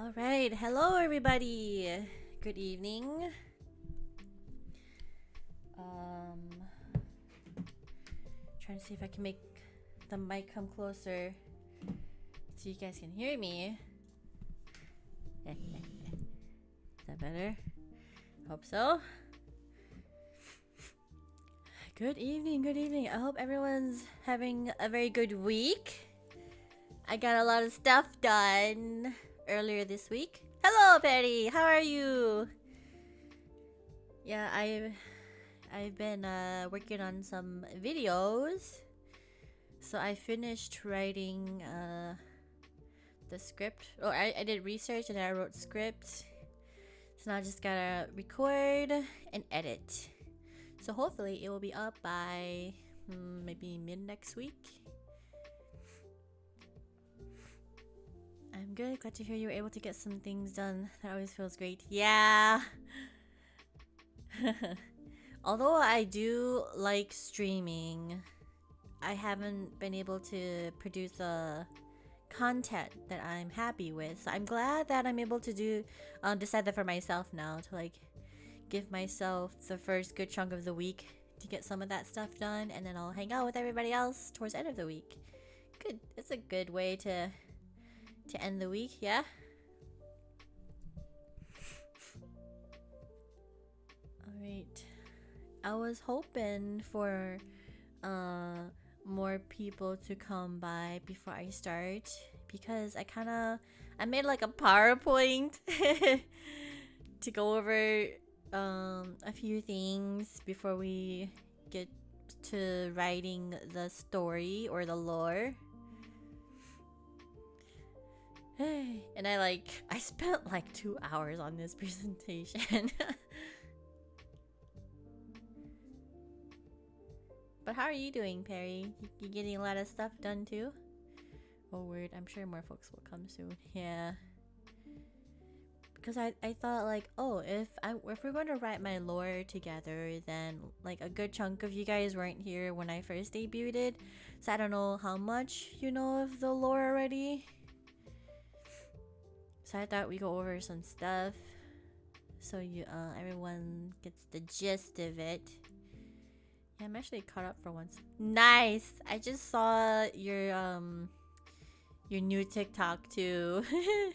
All right, hello everybody. Good evening. Trying to see if I can make the mic come closer so you guys can hear me. Is that better? Hope so. Good evening, good evening. I hope everyone's having a very good week. I got a lot of stuff done earlier this week. Hello, Patty. How are you? Yeah, I've been working on some videos. So I finished writing the script. Oh, I did research and I wrote script. So now I just gotta record and edit. So hopefully it will be up by maybe mid next week. I'm good. Glad to hear you were able to get some things done. That always feels great. Yeah. Although I do like streaming, I haven't been able to produce a content that I'm happy with. So I'm glad that I'm able to decide that for myself now, to like give myself the first good chunk of the week to get some of that stuff done, and then I'll hang out with everybody else towards the end of the week. Good. It's a good way to end the week, yeah? Alright. I was hoping for more people to come by before I start, because I made like a PowerPoint to go over a few things before we get to writing the story or the lore. And I spent like 2 hours on this presentation. But how are you doing, Perry? You getting a lot of stuff done too? Oh, word. I'm sure more folks will come soon. Yeah. Because I thought like, oh, if we're going to write my lore together, then like a good chunk of you guys weren't here when I first debuted. So I don't know how much you know of the lore already. So I thought we go over some stuff so everyone gets the gist of it. Yeah, I'm actually caught up for once. Nice. I just saw your new TikTok too. Oh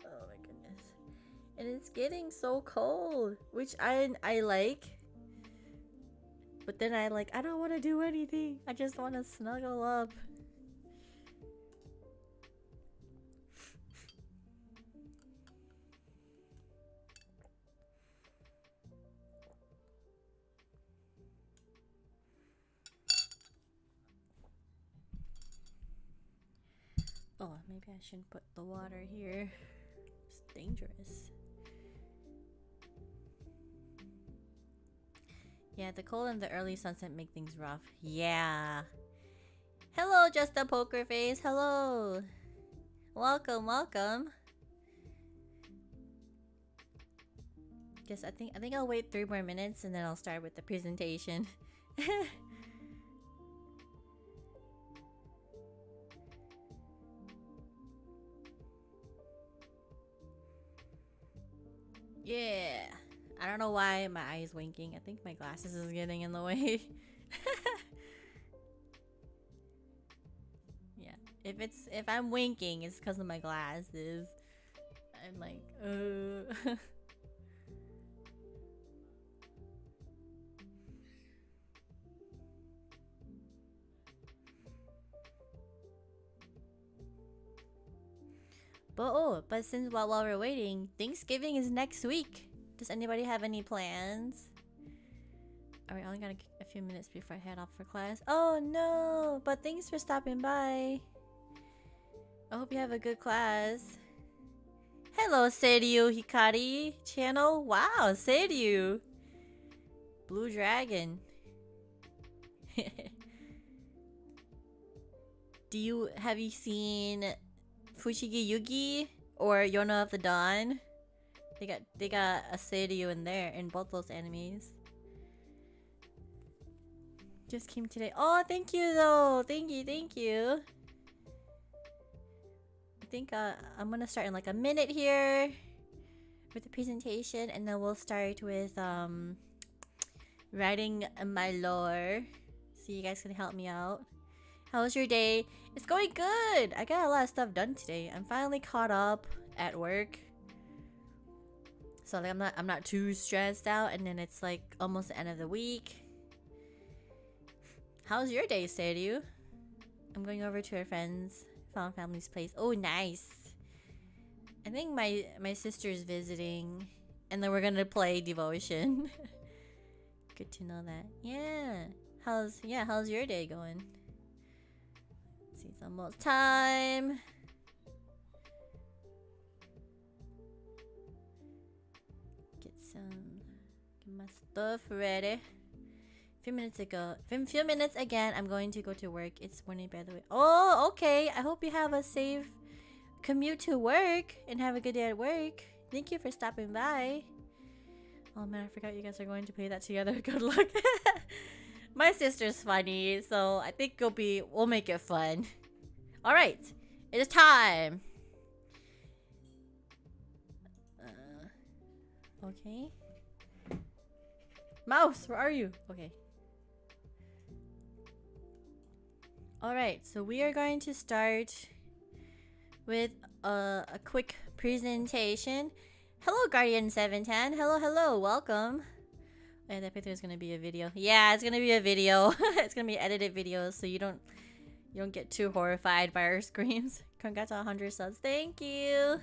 my goodness. And it's getting so cold, which I like. But then I don't want to do anything. I just want to snuggle up. Oh, maybe I shouldn't put the water here. It's dangerous. Yeah, the cold and the early sunset make things rough. Yeah. Hello, Just a Poker Face. Hello. Welcome, welcome. Guess I think I'll wait 3 more minutes and then I'll start with the presentation. Yeah. I don't know why my eye is winking. I think my glasses is getting in the way. Yeah. If I'm winking, it's because of my glasses. I'm like, But since while we're waiting, Thanksgiving is next week. Does anybody have any plans? Alright, I only got a few minutes before I head off for class. Oh no! But thanks for stopping by. I hope you have a good class. Hello, Seiryu Hikari channel. Wow, Seiryu. Blue Dragon. Have you seen Fushigi Yugi or Yona of the Dawn? They got a Seiryu in there in both those animes. Just came today. Oh, thank you though. Thank you. I think I'm gonna start in like a minute here with the presentation, and then we'll start with writing my lore, so you guys can help me out. How was your day? It's going good. I got a lot of stuff done today. I'm finally caught up at work, so like I'm not too stressed out, and then it's like almost the end of the week. How's your day, Sadhu? I'm going over to our friend's found family's place. Oh, nice. I think my sister's visiting, and then we're gonna play Devotion. Good to know that. Yeah. How's your day going? Let's see, it's almost time. Get my stuff ready. Few minutes again, I'm going to go to work. It's morning, by the way. Oh, okay. I hope you have a safe commute to work and have a good day at work. Thank you for stopping by. Oh man, I forgot you guys are going to play that together. Good luck. My sister's funny, so I think we'll make it fun. All right, it is time. Okay. Mouse, where are you? Okay. Alright, so we are going to start with a quick presentation. Hello, Guardian710. Hello, welcome. And I think there's gonna be a video. Yeah, it's gonna be a video. It's gonna be edited videos, so you don't get too horrified by our screams. Congrats on 100 subs. Thank you.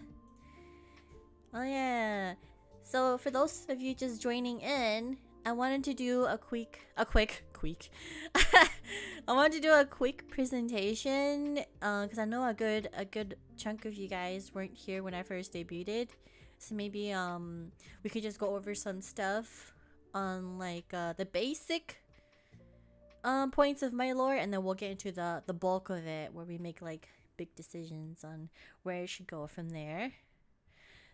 Oh yeah. So for those of you just joining in, I wanted to do a quick I wanted to do a quick presentation because I know a good chunk of you guys weren't here when I first debuted, so maybe we could just go over some stuff on like the basic points of my lore, and then we'll get into the bulk of it where we make like big decisions on where it should go from there.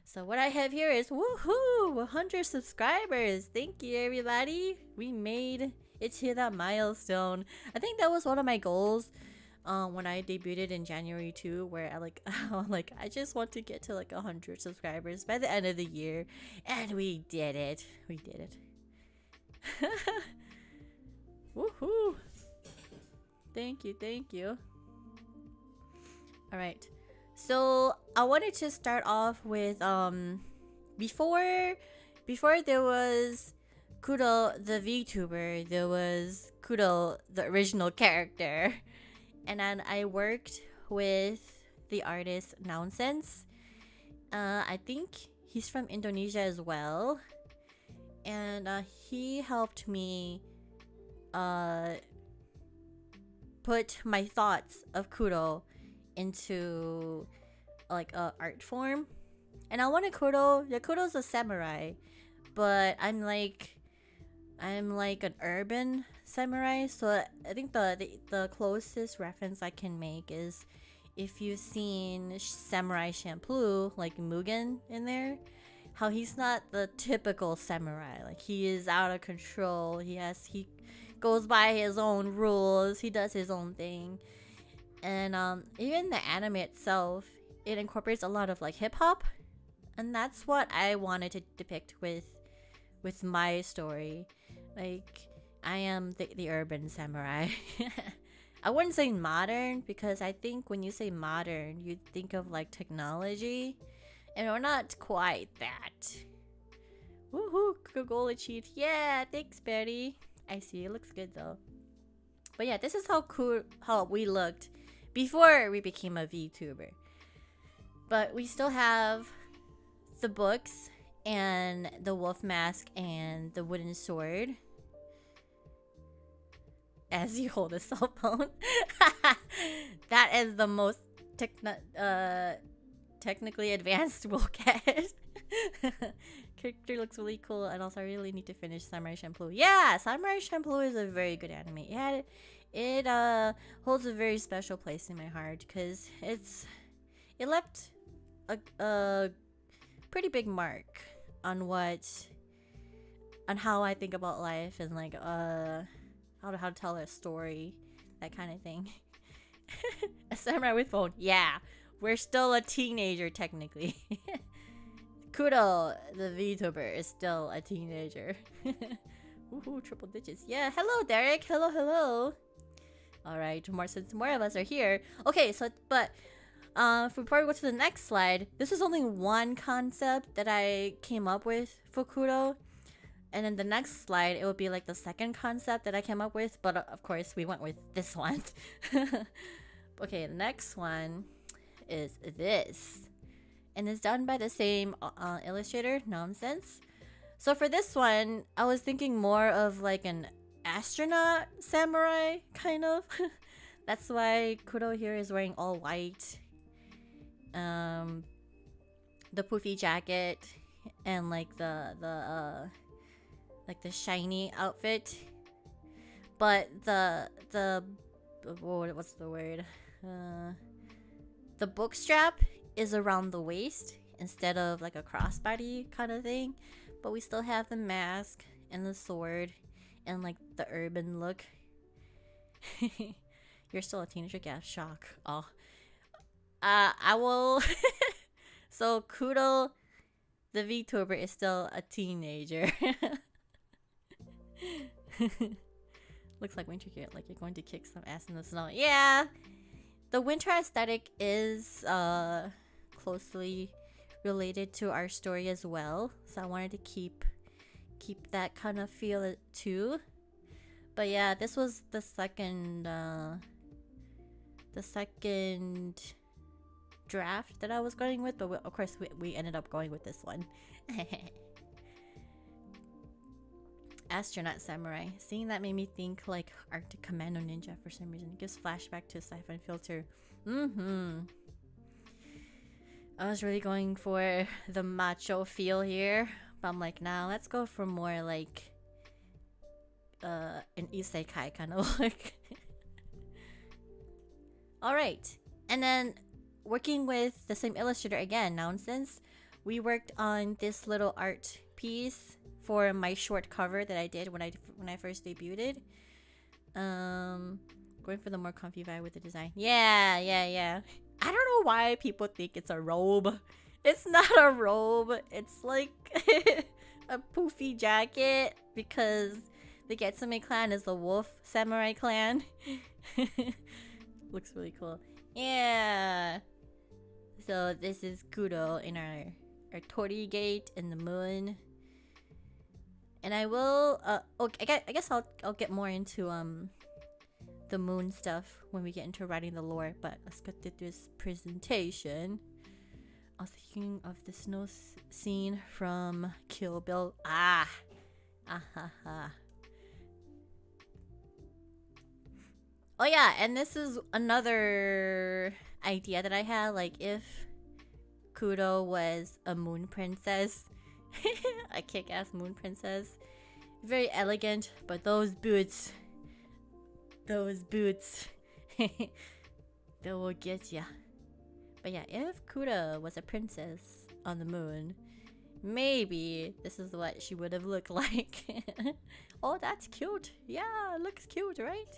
So what I have here is woohoo, 100 subscribers. Thank you, everybody. We made it to that milestone. I think that was one of my goals when I debuted in January too, where I just want to get to like 100 subscribers by the end of the year, and we did it. Woohoo! Thank you. All right. So I wanted to start off with before there was Kuro the VTuber, there was Kuro the original character, and then I worked with the artist Nonsense. I think he's from Indonesia as well, and he helped me put my thoughts of Kuro into like a art form. And I wanted Kuro's a samurai, but I'm like an urban samurai, so I think the closest reference I can make is if you've seen Samurai Champloo, like Mugen in there, how he's not the typical samurai. Like, he is out of control. He goes by his own rules. He does his own thing. And even the anime itself, it incorporates a lot of like hip hop, and that's what I wanted to depict with my story. Like, I am the urban samurai. I wouldn't say modern, because I think when you say modern, you think of like technology, and we're not quite that. Woohoo! Goal achieved. Yeah, thanks, Betty. I see. It looks good though. But yeah, this is how we looked before we became a VTuber. But we still have the books and the wolf mask and the wooden sword as you hold a cell phone. That is the most technically advanced we'll get. Character looks really cool, and also I really need to finish Samurai Champloo. Yeah, Samurai Champloo is a very good anime. It holds a very special place in my heart, because it left a pretty big mark on how I think about life, and like how to tell a story, that kind of thing. A samurai with phone, yeah. We're still a teenager technically. Kuro, the VTuber, is still a teenager. Woohoo, triple digits. Yeah, hello Derek. Hello, hello. Alright, since more of us are here. Okay, so before we go to the next slide, this is only one concept that I came up with for Kuro. And then the next slide, it will be like the second concept that I came up with. But of course, we went with this one. Okay, the next one is this. And it's done by the same illustrator, Nonsense. So for this one, I was thinking more of like an astronaut samurai, kind of. That's why Kuro here is wearing all white. The poofy jacket and like the shiny outfit. But what's the word? The book strap is around the waist instead of like a crossbody kind of thing. But we still have the mask and the sword and like the urban look. You're still a teenager? Yeah, shock. Oh. I will... So Kuro, the VTuber, is still a teenager. Looks like winter gear, like you're going to kick some ass in the snow. Yeah! The winter aesthetic is closely related to our story as well. So I wanted to keep that kind of feel too. But yeah, this was the second draft that I was going with, but of course we ended up going with this one. Astronaut samurai. Seeing that made me think like Arctic Commando Ninja for some reason. It gives flashback to Siphon Filter. I was really going for the macho feel here, but I'm like, nah, let's go for more like an isekai kind of look. Alright, and then working with the same illustrator again, Nonsense, we worked on this little art piece for my short cover that I did when I first debuted. Going for the more comfy vibe with the design. Yeah. I don't know why people think it's a robe. It's not a robe. It's like a poofy jacket because the Getsumei clan is the wolf samurai clan. Looks really cool. Yeah. So this is Kuro in our torii gate in the moon. And I will okay, I guess I'll get more into the moon stuff when we get into writing the lore, but let's get to this presentation. I was thinking of the snow scene from Kill Bill. Oh yeah, and this is another idea that I had, like if Kuro was a moon princess. A kick-ass moon princess. Very elegant, but those boots, they will get ya. But yeah, if Kuro was a princess on the moon, maybe this is what she would have looked like. Oh, that's cute. Yeah, looks cute, right?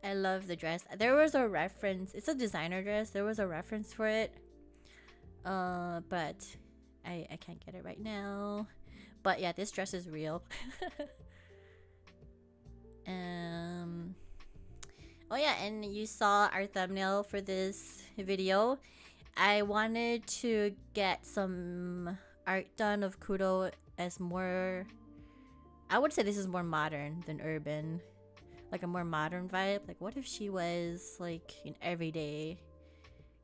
I love the dress. There was a reference. It's a designer dress. There was a reference for it. But I can't get it right now. But yeah, this dress is real. Oh yeah, and you saw our thumbnail for this video. I wanted to get some art done of Kuro as more... I would say this is more modern than urban. Like a more modern vibe. Like what if she was like an everyday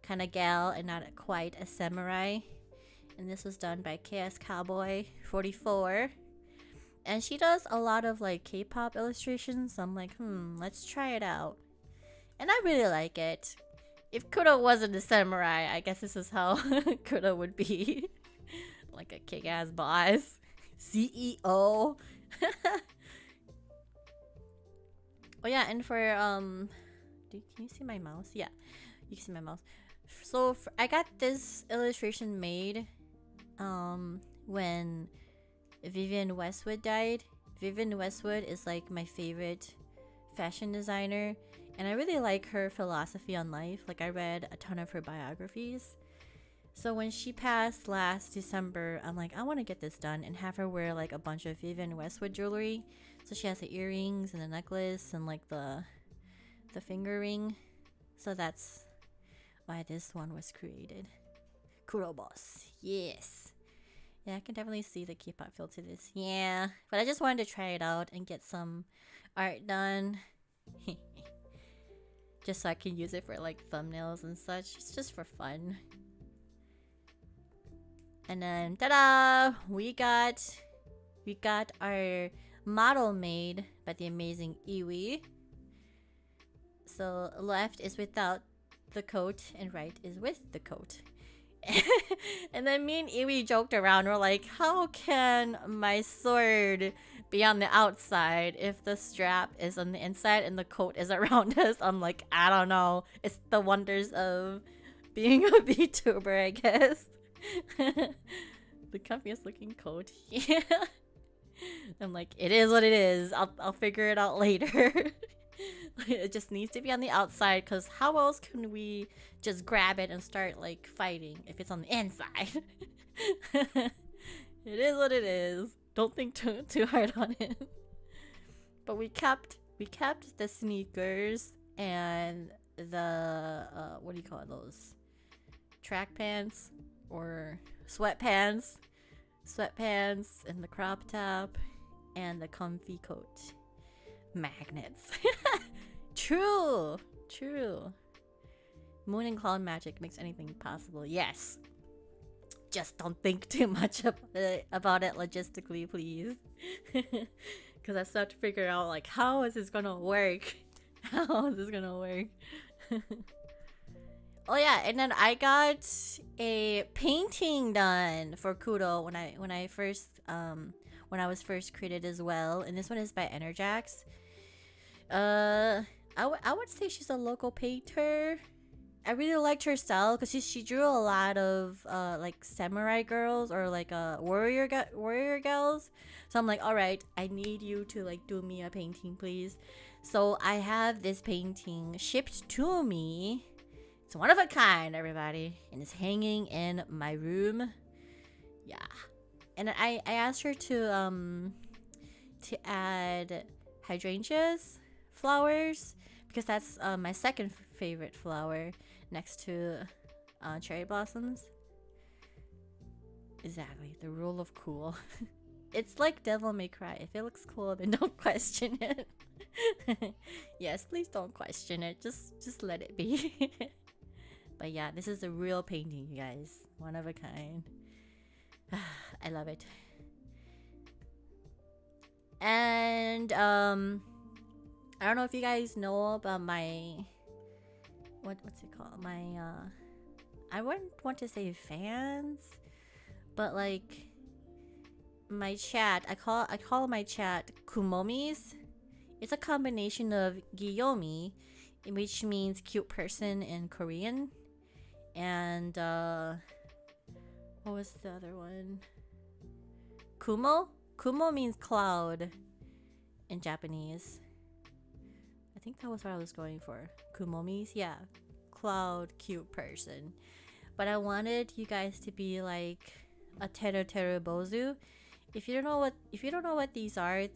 kind of gal and not quite a samurai? And this was done by KS Cowboy 44. And she does a lot of like K-pop illustrations. So I'm like, let's try it out. And I really like it. If Kuro wasn't a samurai, I guess this is how Kuro would be. Like a kick-ass boss. CEO. Oh yeah, and for can you see my mouse? Yeah, you can see my mouse. So I got this illustration made when Vivienne Westwood died. Vivienne Westwood is like my favorite fashion designer, And I really like her philosophy on life. Like, I read a ton of her biographies. So when she passed last December, I'm like, I want to get this done and have her wear like a bunch of Vivienne Westwood jewelry. So she has the earrings and the necklace and like the finger ring. So that's why this one was created. Kuro boss. Yes. Yeah, I can definitely see the K-pop feel to this. Yeah. But I just wanted to try it out and get some art done. Just so I can use it for like thumbnails and such. It's just for fun. And then, ta-da! We got our model made by the amazing Iwi. So left is without the coat and right is with the coat. And then me and Iwi joked around. We're like, how can my sword be on the outside if the strap is on the inside and the coat is around us? I'm like, I don't know. It's the wonders of being a VTuber, I guess. The comfiest looking coat. Yeah. I'm like, it is what it is. I'll figure it out later. It just needs to be on the outside, because how else can we just grab it and start like fighting if it's on the inside? It is what it is. Don't think too hard on it. But we kept the sneakers and the what do you call those? Track pants or sweatpants and the crop top and the comfy coat. Magnets. True. Moon and cloud magic makes anything possible. Yes. Just don't think too much about it logistically, please. Because I still have to figure out like, how is this gonna work? Oh yeah, and then I got a painting done for Kuro when I was first created as well, and this one is by Enerjax. I would say she's a local painter. I really liked her style because she drew a lot of like samurai girls or like warrior girls. So I'm like, all right, I need you to like do me a painting, please. So I have this painting shipped to me. It's one of a kind, everybody, and it's hanging in my room. Yeah, and I asked her to add hydrangeas flowers because that's my second favorite flower next to cherry blossoms. Exactly, the rule of cool. It's like Devil May Cry. If it looks cool, then don't question it. Yes, please don't question it. Just let it be. But yeah, this is a real painting, you guys. One of a kind. I love it. And I don't know if you guys know about my what's it called? My I wouldn't want to say fans, but like my chat. I call my chat kumomis. It's a combination of giyomi, which means cute person in Korean, and what was the other one? Kumo? Kumo means cloud in Japanese. I think that was what I was going for. Kumomis? Yeah. Cloud, cute person. But I wanted you guys to be like a teru teru bozu. If you don't know what these are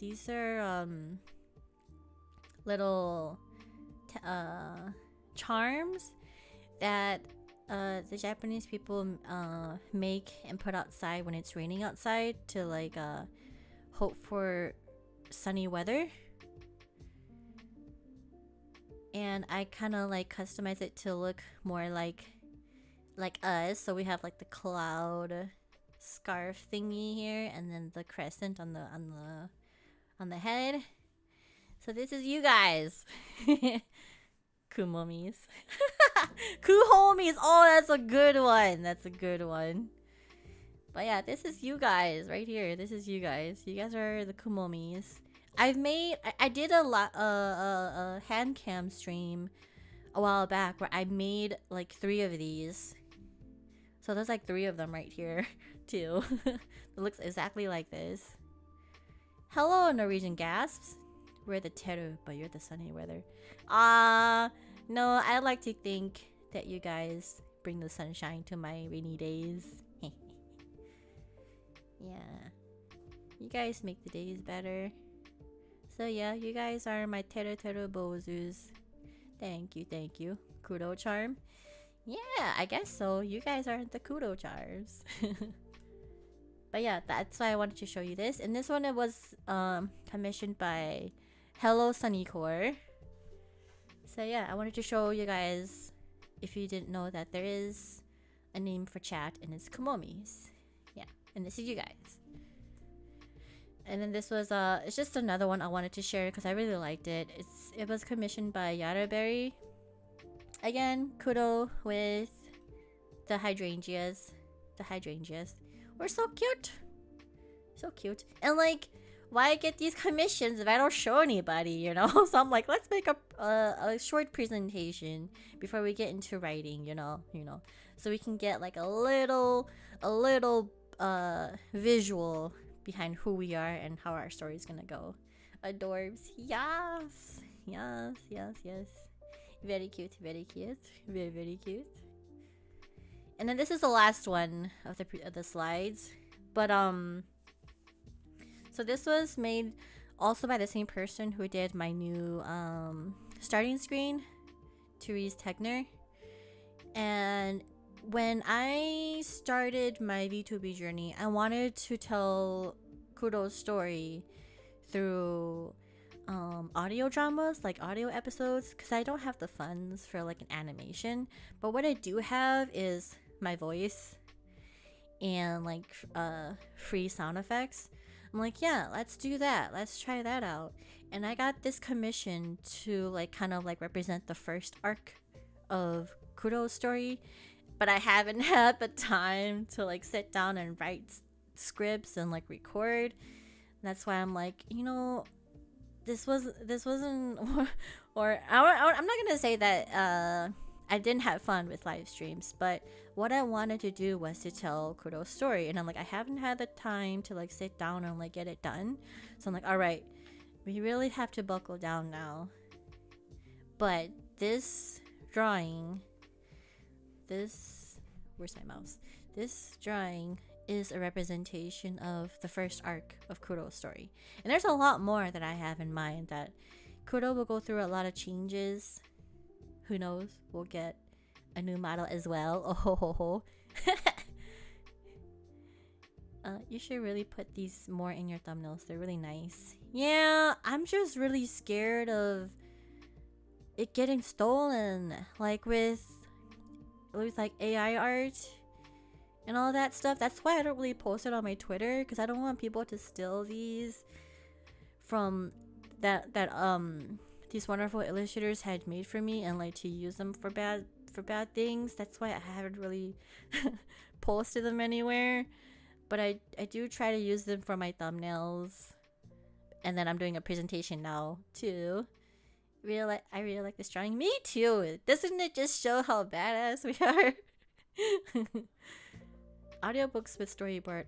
little charms that the Japanese people make and put outside when it's raining outside to like hope for sunny weather. And I kind of like customize it to look more like us. So we have like the cloud scarf thingy here, and then the crescent on the head. So this is you guys. Kumomis. Kuhomies. Oh, that's a good one. But yeah, this is you guys right here. This is you guys. You guys are the kumomis. I did a hand cam stream a while back where I made like 3 of these. So there's like 3 of them right here too. It looks exactly like this. Hello, Norwegian gasps. we're the teru, but you're the sunny weather. No, I like to think that you guys bring the sunshine to my rainy days. Yeah. You guys make the days better. So yeah, you guys are my teru teru bozus. Thank you, thank you. Kuro charm? Yeah, I guess so. You guys are the Kuro charms. But yeah, that's why I wanted to show you this. And this one, it was commissioned by Hello Sunny Core. So yeah, I wanted to show you guys, if you didn't know, that there is a name for chat and it's Kumomis. Yeah, and this is you guys. And then this was it's just another one I wanted to share because I really liked it. It was commissioned by Yaraberry. Again, kudo with the hydrangeas. The hydrangeas were so cute. So cute. And like, why get these commissions if I don't show anybody, you know? So I'm like, let's make a short presentation before we get into writing, you know, so we can get like a little visual behind who we are and how our story is gonna go. Adorbs. Yes. Yes, yes, yes. Very cute, very cute. Very, very cute. And then this is the last one of the slides. But so this was made also by the same person who did my new starting screen, Therese Tegner. And when I started my VTuber journey, I wanted to tell Kuro's story through audio dramas, like audio episodes, because I don't have the funds for like an animation. But what I do have is my voice and like free sound effects. I'm like, yeah, let's do that. Let's try that out. And I got this commission to like kind of like represent the first arc of Kuro's story. But I haven't had the time to like sit down and write scripts and like record. That's why I'm like, you know, this wasn't or I'm not gonna say that I didn't have fun with live streams, but what I wanted to do was to tell Kuro's story, and I'm like, I haven't had the time to like sit down and like get it done. So I'm like, all right, we really have to buckle down now. But this drawing, where's my mouse? This drawing is a representation of the first arc of Kuro's story. And there's a lot more that I have in mind that Kuro will go through a lot of changes. Who knows? We'll get a new model as well. Oh ho ho ho. You should really put these more in your thumbnails. They're really nice. Yeah, I'm just really scared of it getting stolen. Like with like AI art and all that stuff. That's why I don't really post it on my Twitter, because I don't want people to steal these from that these wonderful illustrators had made for me and like to use them for bad things. That's why I haven't really posted them anywhere. But I do try to use them for my thumbnails. And then I'm doing a presentation now too. I really like this drawing. Me too. Doesn't it just show how badass we are? Audiobooks with storyboard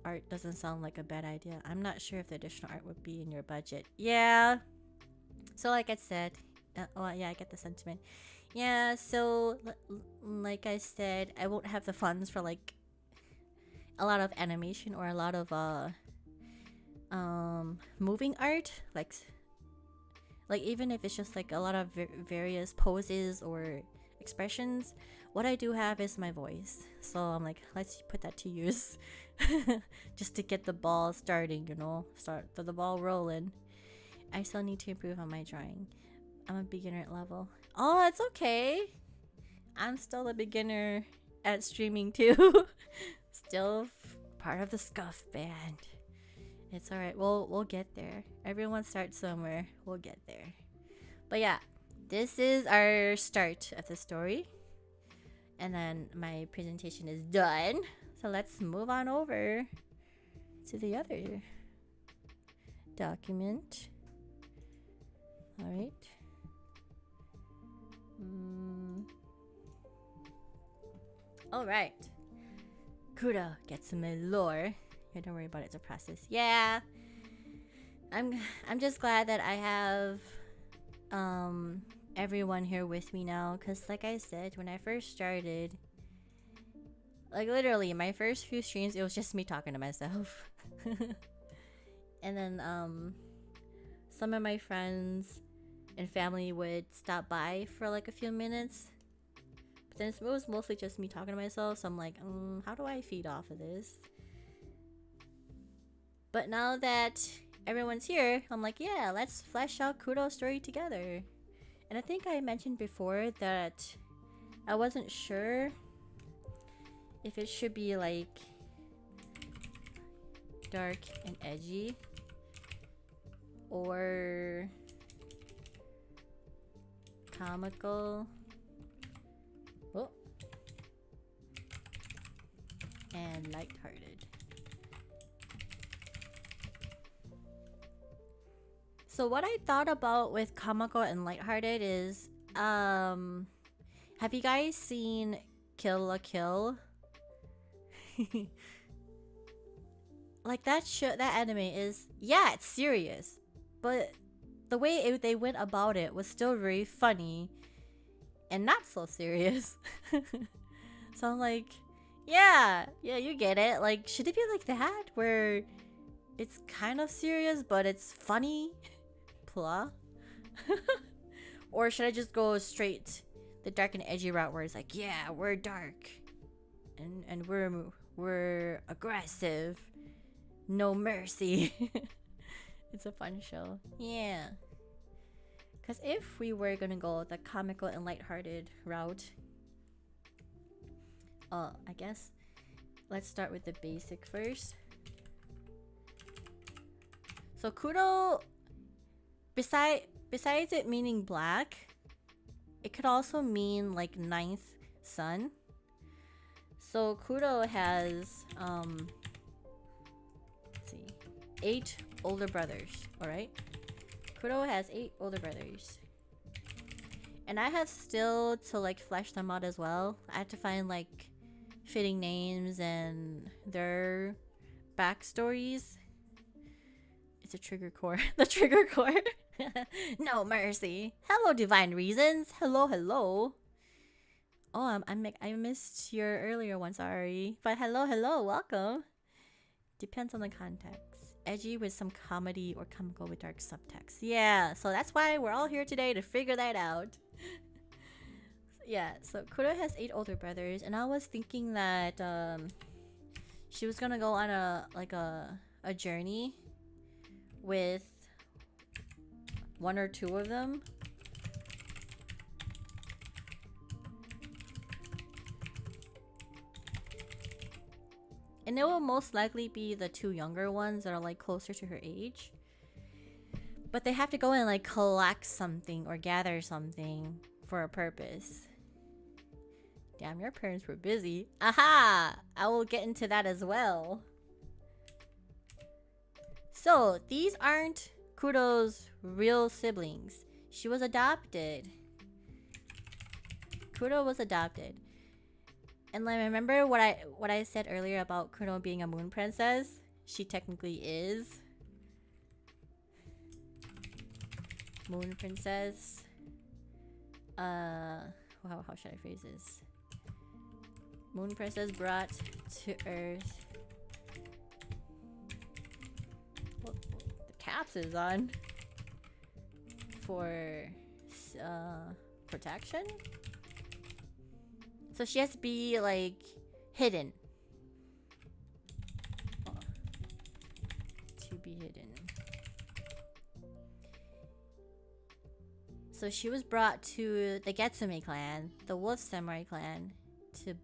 art doesn't sound like a bad idea. I'm not sure if the additional art would be in your budget. Yeah. So like I said, I get the sentiment. Yeah, so like I said, I won't have the funds for like a lot of animation or a lot of moving art, like even if it's just like a lot of various poses or expressions. What I do have is my voice, so I'm like, let's put that to use. Just to get the ball starting, you know, start the ball rolling. I still need to improve on my drawing. I'm a beginner at level. Oh, it's okay. I'm still a beginner at streaming too. Still part of the Scuff band. It's alright. We'll get there. Everyone starts somewhere. We'll get there. But yeah, this is our start of the story. And then my presentation is done. So let's move on over to the other document. Alright. Alright. Kuro Getsumei lore. Yeah, don't worry about it, it's a process. Yeah. I'm just glad that I have everyone here with me now, because like I said, when I first started, like literally my first few streams, it was just me talking to myself. And then some of my friends and family would stop by for like a few minutes, but then it was mostly just me talking to myself. So I'm like, how do I feed off of this? But now that everyone's here, I'm like, yeah, let's flesh out Kuro's story together. And I think I mentioned before that I wasn't sure if it should be like dark and edgy or comical and lighthearted. So what I thought about with comical and lighthearted is, have you guys seen Kill la Kill? Like that show, that anime is, yeah, it's serious, but the way they went about it was still very funny and not so serious. So I'm like, yeah, you get it. Like, should it be like that, where it's kind of serious but it's funny? Pla? Or should I just go straight the dark and edgy route, where it's like, yeah, we're dark and we're aggressive, no mercy. It's a fun show. Yeah. Because if we were gonna go the comical and lighthearted route, I guess let's start with the basic first. So Kuro, besides it meaning black, it could also mean like ninth son. So Kuro has let's see, 8 older brothers. All right, Kuro has 8 older brothers, and I have still to like flesh them out as well. I had to find like fitting names and their backstories. It's a trigger core. The trigger core. No mercy. Hello, divine reasons. Hello. Oh, I missed your earlier one. Sorry, but hello, welcome. Depends on the context. Edgy with some comedy or comical with dark subtext. Yeah, so that's why we're all here today, to figure that out. Yeah, so Kuro has 8 older brothers, and I was thinking that she was gonna go on a journey with 1 or 2 of them. And it will most likely be the 2 younger ones that are like closer to her age. But they have to go and like collect something or gather something for a purpose. Damn, your parents were busy. Aha! I will get into that as well. So, these aren't Kuro's real siblings. She was adopted. Kuro was adopted. And like, remember what I said earlier about Kuro being a moon princess? She technically is. Moon princess. How should I phrase this? Moon princess brought to Earth. What the caps is on for protection. So she has to be like hidden. To be hidden. So she was brought to the Getsumei clan, the Wolf Samurai clan, to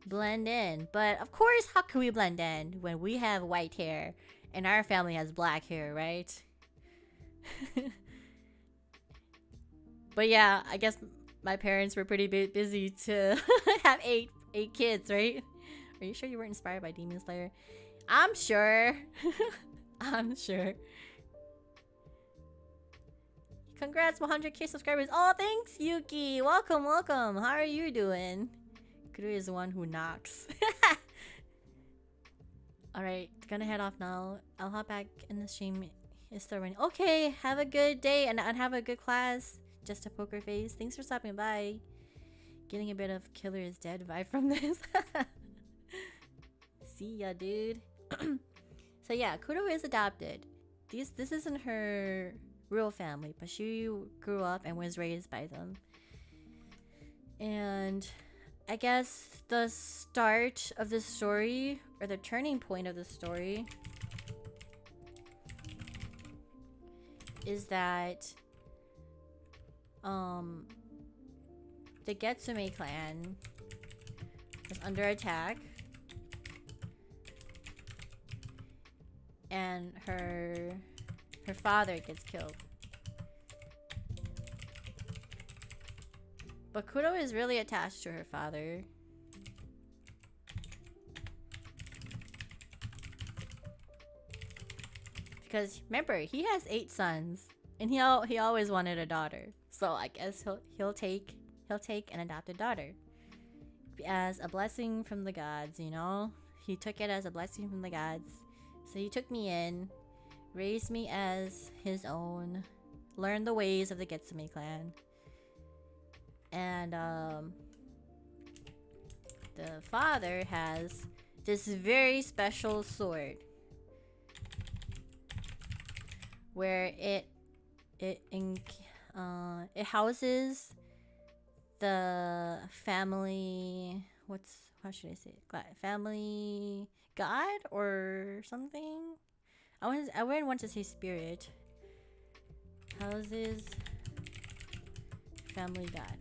blend in. But of course, how can we blend in when we have white hair and our family has black hair, right? But yeah, I guess my parents were pretty busy to have eight kids, right? Are you sure you weren't inspired by Demon Slayer? I'm sure. I'm sure. Congrats, 100k subscribers. Oh, thanks, Yuki. Welcome. How are you doing? Kuro is the one who knocks. Alright, gonna head off now. I'll hop back in the stream. It's still running. Okay, have a good day and have a good class. Just a poker face. Thanks for stopping by. Getting a bit of Killer is Dead vibe from this. See ya, dude. So yeah, Kuro is adopted. This isn't her real family, but she grew up and was raised by them. And I guess the start of the story, or the turning point of the story, is that the Getsumei clan was under attack, and her father gets killed. But Kuro is really attached to her father. Because remember, he has 8 sons, and he always wanted a daughter. So I guess he'll take an adopted daughter as a blessing from the gods, you know? He took it as a blessing from the gods. So he took me in, raised me as his own, learned the ways of the Getsumei clan. And the father has this very special sword where it houses the family, how should I say it? Family god or something? I wouldn't want to say spirit. Houses family god.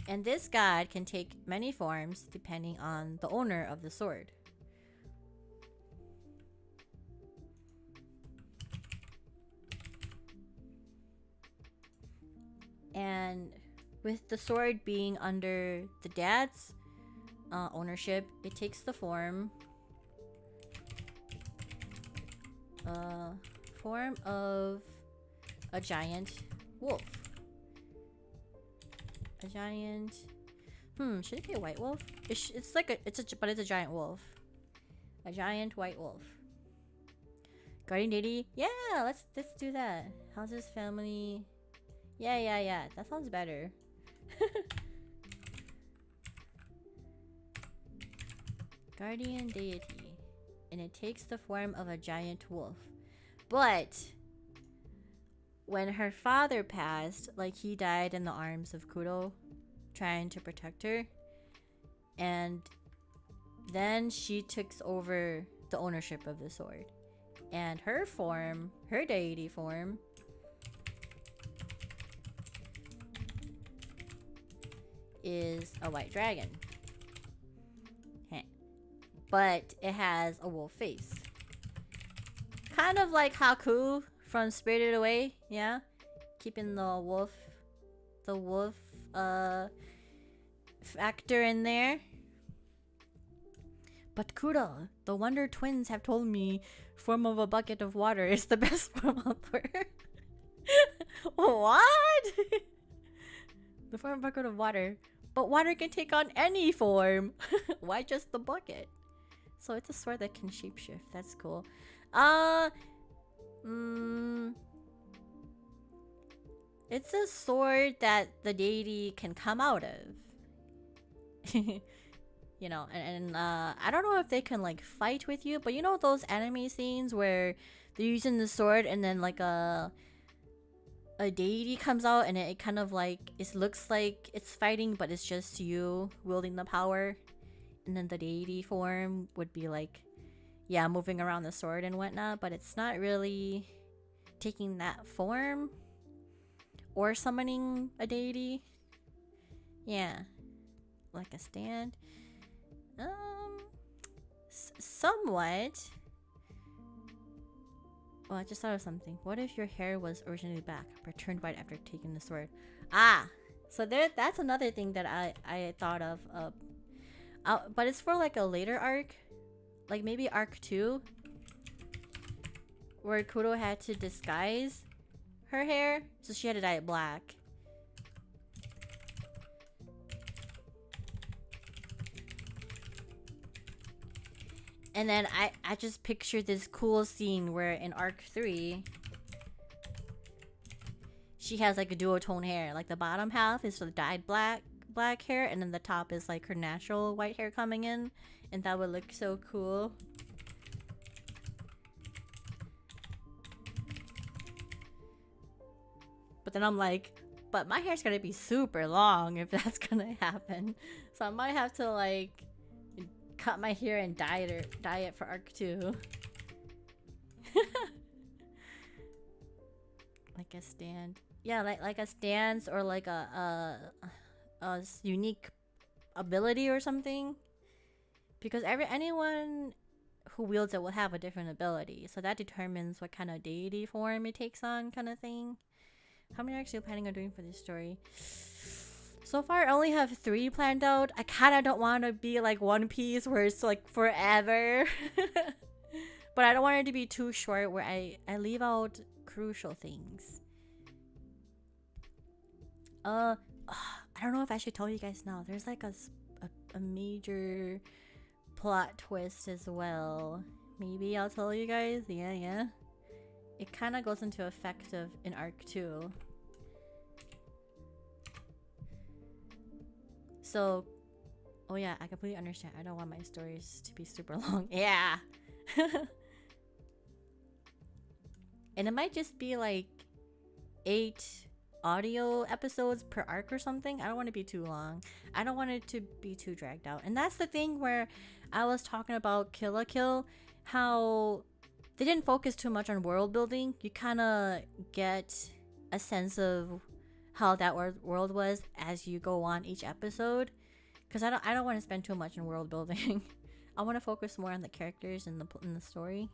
And this god can take many forms depending on the owner of the sword. And with the sword being under the dad's ownership, it takes the form of a giant wolf. A giant. Should it be a white wolf? But it's a giant wolf. A giant white wolf. Guardian deity. Yeah, let's do that. How's his family? Yeah. That sounds better. Guardian deity, and it takes the form of a giant wolf. But when her father passed, like he died in the arms of Kuro, trying to protect her, and then she took over the ownership of the sword, and her deity form, is a white dragon. But it has a wolf face. Kind of like Haku from Spirited Away, yeah? Keeping the wolf factor in there. But Kuro, the Wonder Twins have told me form of a bucket of water is the best form out there. What? The form of a bucket of water. But water can take on any form. Why just the bucket? So it's a sword that can shapeshift. That's cool. It's a sword that the deity can come out of. You know, and I don't know if they can like fight with you, but you know those anime scenes where they're using the sword and then like a deity comes out and it kind of like it looks like it's fighting, but it's just you wielding the power, and then the deity form would be like, yeah, moving around the sword and whatnot, but it's not really taking that form or summoning a deity. Yeah, like a stand. Somewhat. Oh, I just thought of something. What if your hair was originally black but turned white after taking the sword? Ah, so that's another thing that I thought of. But it's for like a later arc, like maybe arc 2, where Kuro had to disguise her hair, so she had to dye it black. And then I just pictured this cool scene where in arc 3 she has like a duotone hair. Like the bottom half is the dyed black hair, and then the top is like her natural white hair coming in, and that would look so cool. But then I'm like, but my hair's gonna be super long if that's gonna happen. So I might have to like cut my hair and dye it for arc 2. Like a stand. Yeah, like a stance or like a unique ability or something. Because anyone who wields it will have a different ability. So that determines what kind of deity form it takes on, kind of thing. How many are actually planning on doing for this story? So far, I only have 3 planned out. I kind of don't want to be like One Piece where it's like forever. But I don't want it to be too short where I leave out crucial things. I don't know if I should tell you guys now. There's like a major plot twist as well. Maybe I'll tell you guys. Yeah. It kind of goes into effect in arc 2. So, oh yeah, I completely understand. I don't want my stories to be super long. Yeah. And it might just be like 8 audio episodes per arc or something. I don't want it to be too long. I don't want it to be too dragged out. And that's the thing where I was talking about Kill la Kill, how they didn't focus too much on world building. You kind of get a sense of how that world was as you go on each episode. Because I don't want to spend too much on world building. I want to focus more on the characters and the story.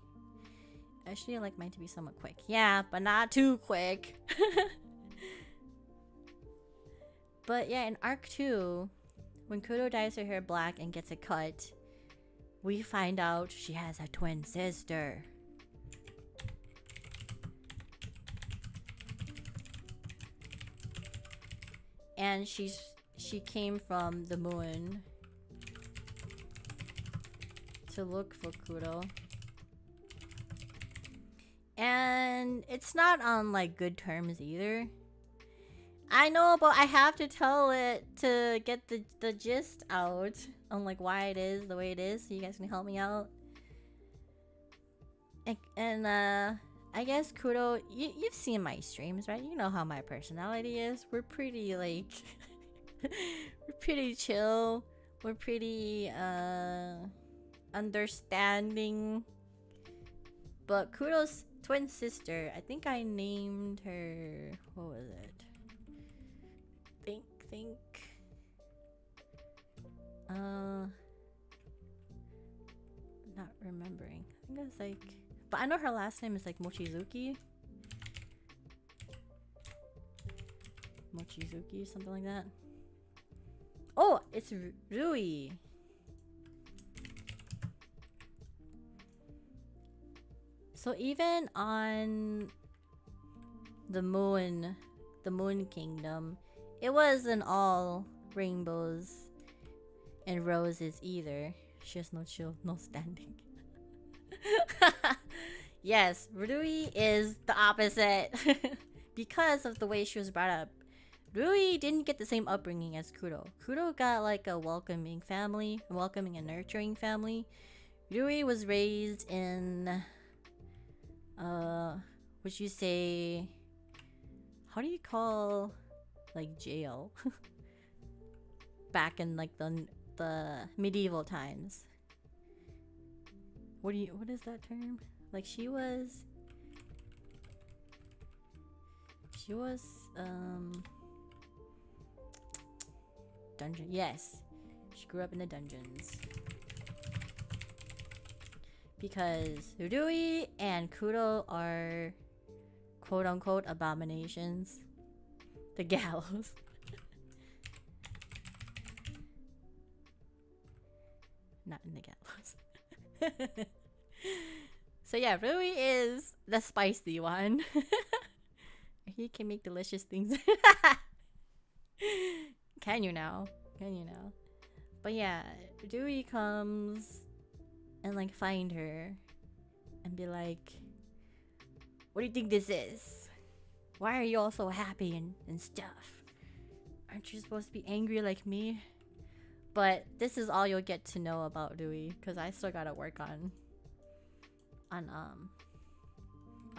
Actually, I like mine to be somewhat quick. Yeah, but not too quick. But yeah, in arc 2, when Kuro dyes her hair black and gets it cut, we find out she has a twin sister. And she came from the moon to look for Kuro. And it's not on like good terms either. I know, but I have to tell it to get the gist out on like why it is the way it is, so you guys can help me out. And I guess Kuro, you've seen my streams, right? You know how my personality is. We're pretty like we're pretty chill. We're pretty understanding. But Kuro's twin sister, I think I named her, what was it? Think not remembering. I think it's like, but I know her last name is like Mochizuki, something like that. Oh, it's Rui. So even on the moon kingdom, it wasn't all rainbows and roses either. She has no chill, no standing. Yes, Rui is the opposite. Because of the way she was brought up. Rui didn't get the same upbringing as Kuro. Kuro got like a welcoming family, welcoming and nurturing family. Rui was raised in would you say, how do you call like jail? Back in like the medieval times. What is that term? Like she was dungeon. Yes, she grew up in the dungeons. Because Rui and Kuro are quote-unquote abominations. The gallows. Not in the gallows. So yeah, Rui is the spicy one. He can make delicious things. Can you now? But yeah, Rui comes and like find her and be like, what do you think this is? Why are you all so happy and stuff? Aren't you supposed to be angry like me? But this is all you'll get to know about Rui, because I still gotta work on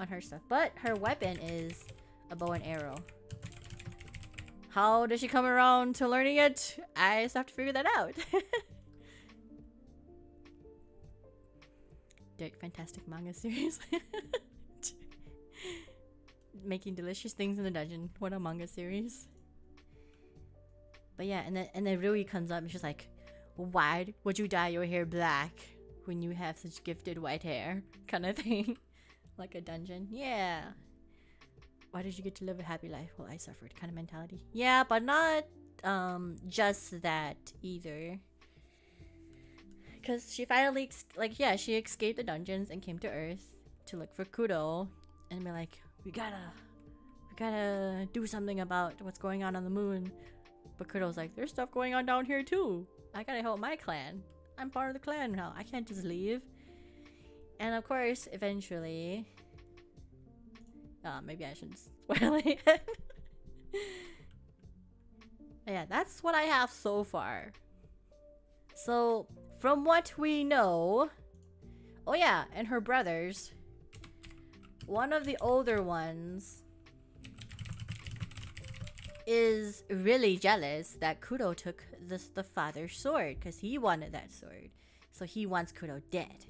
her stuff. But her weapon is a bow and arrow. How does she come around to learning it? I just have to figure that out. Derek, fantastic manga series. Making delicious things in the dungeon. What a manga series. But yeah, and then Rui comes up and she's like, why would you dye your hair black when you have such gifted white hair? Kind of thing. Like a dungeon. Yeah. Why did you get to live a happy life? Well, I suffered kind of mentality. Yeah, but not just that either. Because she finally, she escaped the dungeons and came to Earth to look for Kuro. And be like, we gotta do something about what's going on the moon. But Kuro's like, there's stuff going on down here too. I gotta help my clan. I'm part of the clan now. I can't just leave. And of course, eventually... maybe I shouldn't spoil it. Yeah, that's what I have so far. So, from what we know... Oh yeah, and her brothers. One of the older ones is really jealous that Kuro took the father's sword, because he wanted that sword. So he wants Kuro dead.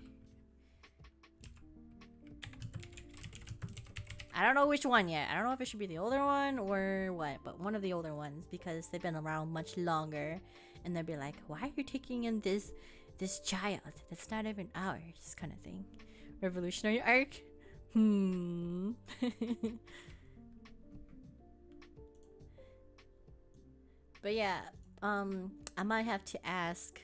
I don't know which one yet. I don't know if it should be the older one or what, but one of the older ones, because they've been around much longer, and they'll be like, why are you taking in this child that's not even ours, kind of thing. Revolutionary arc. But yeah, I might have to ask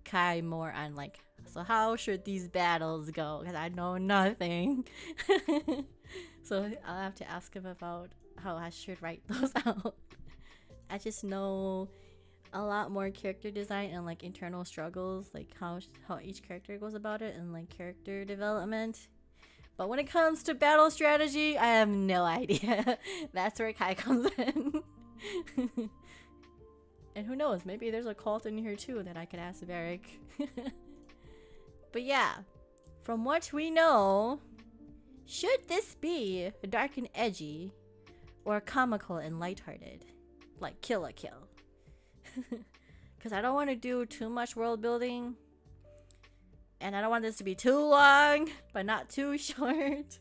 Kai more on like, so how should these battles go? Because I know nothing. So I'll have to ask him about how I should write those out. I just know a lot more character design and like internal struggles, like how each character goes about it, and like character development. But when it comes to battle strategy, I have no idea. That's where Kai comes in. And who knows, maybe there's a cult in here too that I could ask Varric. But yeah, from what we know, should this be dark and edgy, or comical and lighthearted? Like Kill la Kill. Because I don't want to do too much world building. And I don't want this to be too long, but not too short.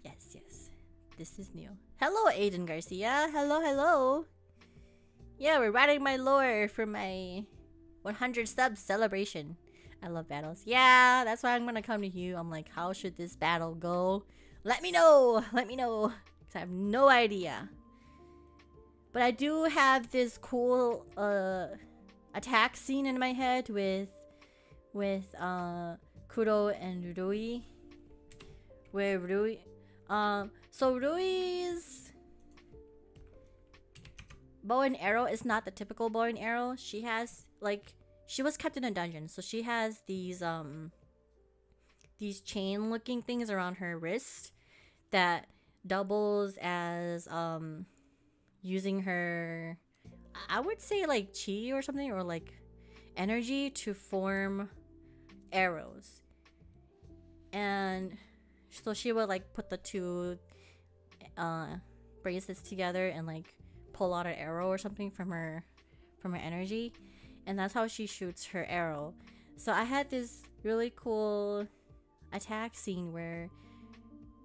Yes. This is new. Hello, Aiden Garcia. Hello. Yeah, we're writing my lore for my 100 subs celebration. I love battles. Yeah, that's why I'm gonna come to you. I'm like, how should this battle go? Let me know. Because I have no idea. But I do have this cool attack scene in my head with Kuro and Rui. Where Rui... So Rui's bow and arrow is not the typical bow and arrow. She has, like... She was kept in a dungeon, so she has these chain-looking things around her wrist that doubles as using her, I would say like chi or something, or like energy to form arrows. And so she would like put the two bracelets together and like pull out an arrow or something from her energy. And that's how she shoots her arrow. So I had this really cool attack scene where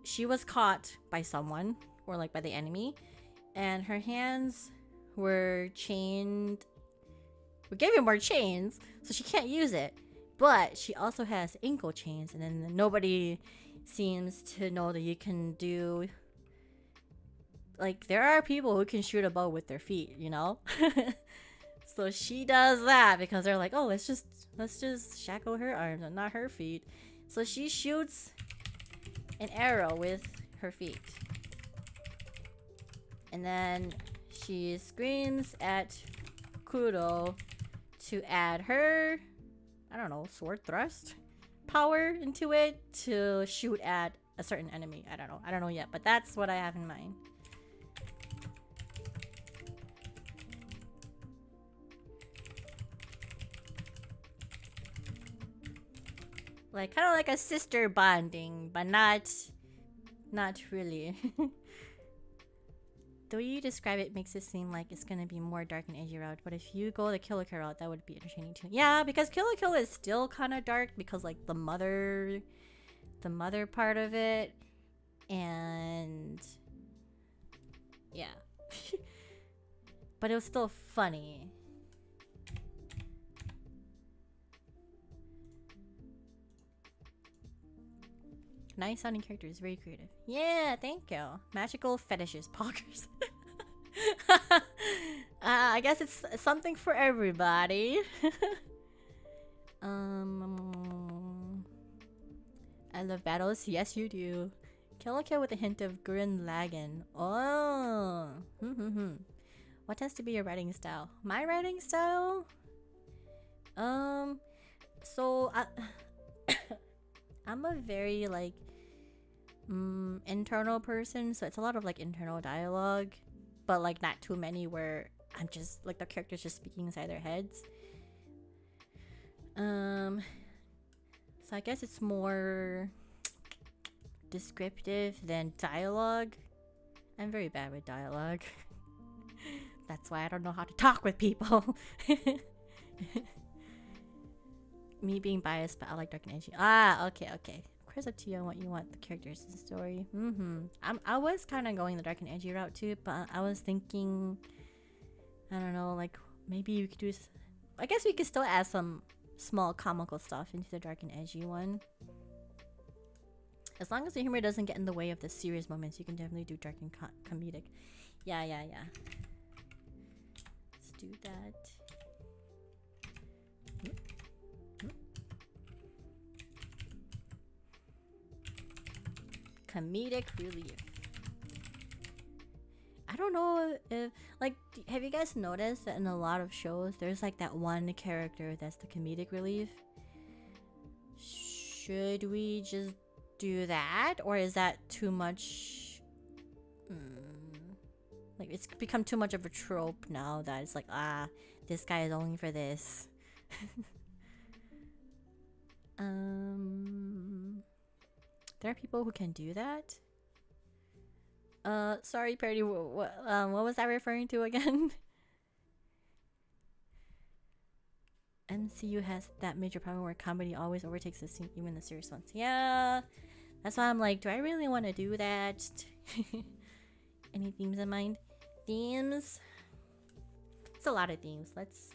she was caught by someone, or like by the enemy, and her hands were chained. We gave her more chains, so she can't use it. But she also has ankle chains, and then nobody seems to know that you can do... Like, there are people who can shoot a bow with their feet, you know? So she does that because they're like, oh, let's just shackle her arms and not her feet. So she shoots an arrow with her feet. And then she screams at Kuro to add her, I don't know, sword thrust power into it to shoot at a certain enemy. I don't know yet, but that's what I have in mind. Like kind of like a sister bonding, but not really. The way you describe it makes it seem like it's gonna be more dark and edgy route, but if you go the Kill la Kill route, that would be entertaining too. Yeah, because Kill la Kill is still kind of dark because like the mother part of it, and yeah. But it was still funny. Nice sounding characters, very creative. Yeah, thank you. Magical fetishes, poggers. I guess it's something for everybody. I love battles. Yes, you do. Kill la Kill with a hint of Gurren Lagann. Oh. What tends to be your writing style? My writing style? So I'm a very like internal person, so it's a lot of like internal dialogue, but like not too many where I'm just like the characters just speaking inside their heads. So I guess it's more descriptive than dialogue. I'm very bad with dialogue. That's why I don't know how to talk with people. Me being biased, but I like dark and edgy. Ah, okay. Of course, up to you on what you want the characters in the story. I was kind of going the dark and edgy route too, but I was thinking, I don't know, like maybe you could do. I guess we could still add some small comical stuff into the dark and edgy one. As long as the humor doesn't get in the way of the serious moments, you can definitely do dark and comedic. Yeah. Let's do that. Comedic relief. I don't know if, like, have you guys noticed that in a lot of shows there's like that one character that's the comedic relief? Should we just do that, or is that too much? Like, it's become too much of a trope now that it's like, this guy is only for this. There are people who can do that. Sorry, Perry. What was I referring to again? MCU has that major problem where comedy always overtakes the scene, even the serious ones. Yeah, that's why I'm like, do I really want to do that? Any themes in mind? Themes? It's a lot of themes. Let's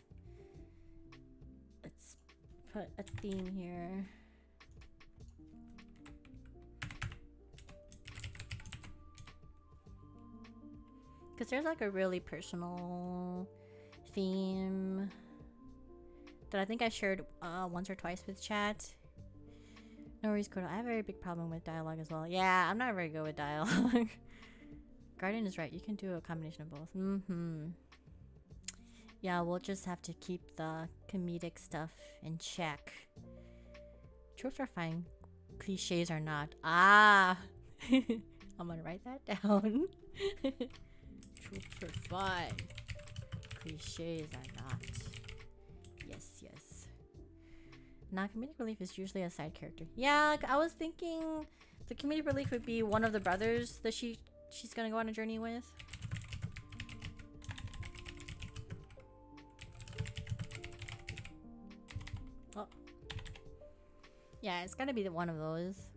put a theme here. Because there's like a really personal theme that I think I shared once or twice with chat. No worries, Kodo. I have a very big problem with dialogue as well. Yeah, I'm not very good with dialogue. Guardian is right. You can do a combination of both. Yeah, we'll just have to keep the comedic stuff in check. Tropes are fine. Cliches are not. I'm gonna write that down. Tropes are fine. Cliches are not. Yes. Now, comedic relief is usually a side character. Yeah, I was thinking the comedic relief would be one of the brothers that she's gonna go on a journey with. Oh. Yeah, it's gotta be one of those.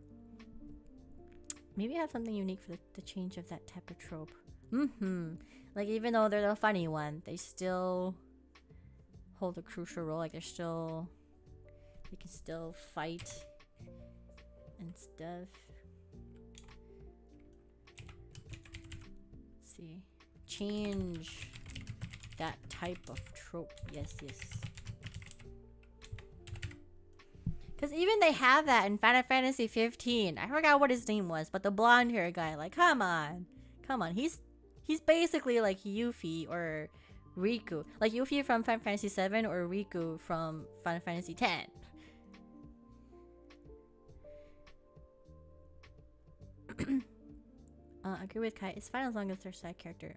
Maybe have something unique for the change of that type of trope. Like, even though they're the funny one, they still hold a crucial role. Like, they can still fight and stuff. Let's see. Change that type of trope. Yes. Because even they have that in Final Fantasy 15. I forgot what his name was, but the blonde hair guy. Like, come on. He's basically like Yuffie or Riku. Like Yuffie from Final Fantasy 7 or Riku from Final Fantasy 10. Agree with Kai. It's fine as long as they're side character.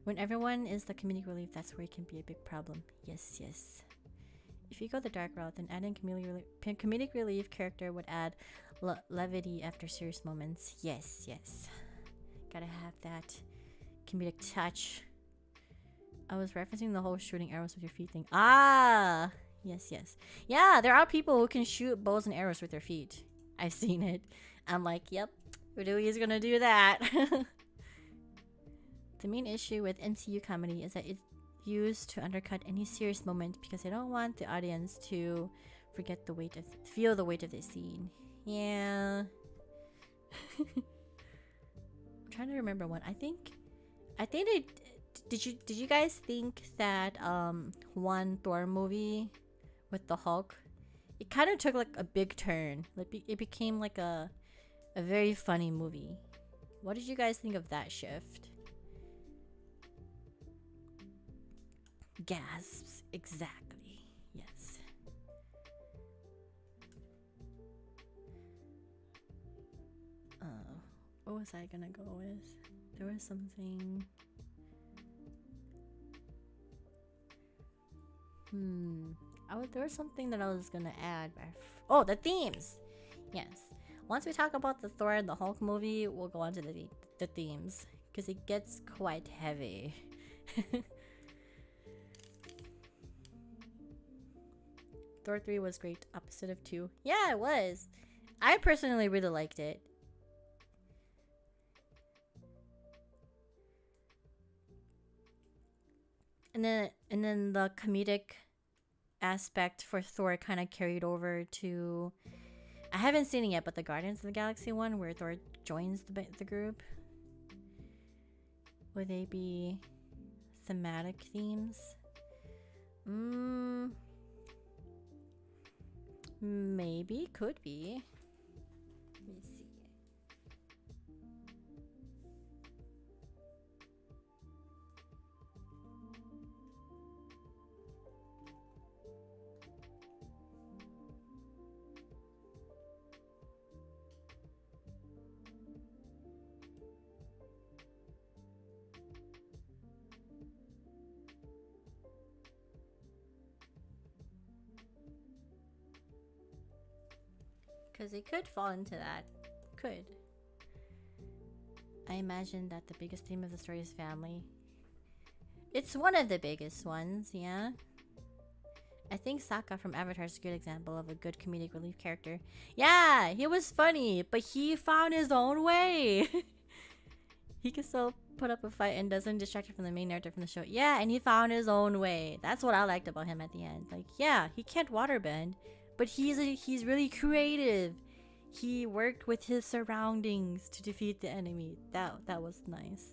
When everyone is the comedic relief, that's where it can be a big problem. Yes, yes. If you go the dark route, then adding comedic relief character would add levity after serious moments. Yes, yes. Gotta have that comedic touch. I was referencing the whole shooting arrows with your feet thing. Ah! Yes, yes. Yeah, there are people who can shoot bows and arrows with their feet. I've seen it. I'm like, yep, Udui is gonna do that. The main issue with NCU comedy is that it's used to undercut any serious moment because they don't want the audience to feel the weight of the scene. Yeah. I'm trying to remember one. I think they did you guys think that one Thor movie with the Hulk, it kind of took like a big turn. Like it became like a very funny movie. What did you guys think of that shift? Gasps. Exactly. Yes. What was I gonna go with? There was something. There was something that I was gonna add. Oh, the themes. Yes. Once we talk about the Thor and the Hulk movie, we'll go on to the themes because it gets quite heavy. Thor 3 was great, opposite of 2. Yeah, it was. I personally really liked it. And then the comedic aspect for Thor kind of carried over to, I haven't seen it yet, but the Guardians of the Galaxy one where Thor joins the group. Would they be thematic themes? Maybe, could be. Let me see. Because it could fall into that. Could. I imagine that the biggest theme of the story is family. It's one of the biggest ones, yeah. I think Sokka from Avatar is a good example of a good comedic relief character. Yeah, he was funny, but he found his own way. He can still put up a fight and doesn't distract from the main narrative from the show. Yeah, and he found his own way. That's what I liked about him at the end. Like, yeah, he can't waterbend, but he's really creative. He worked with his surroundings to defeat the enemy. That was nice.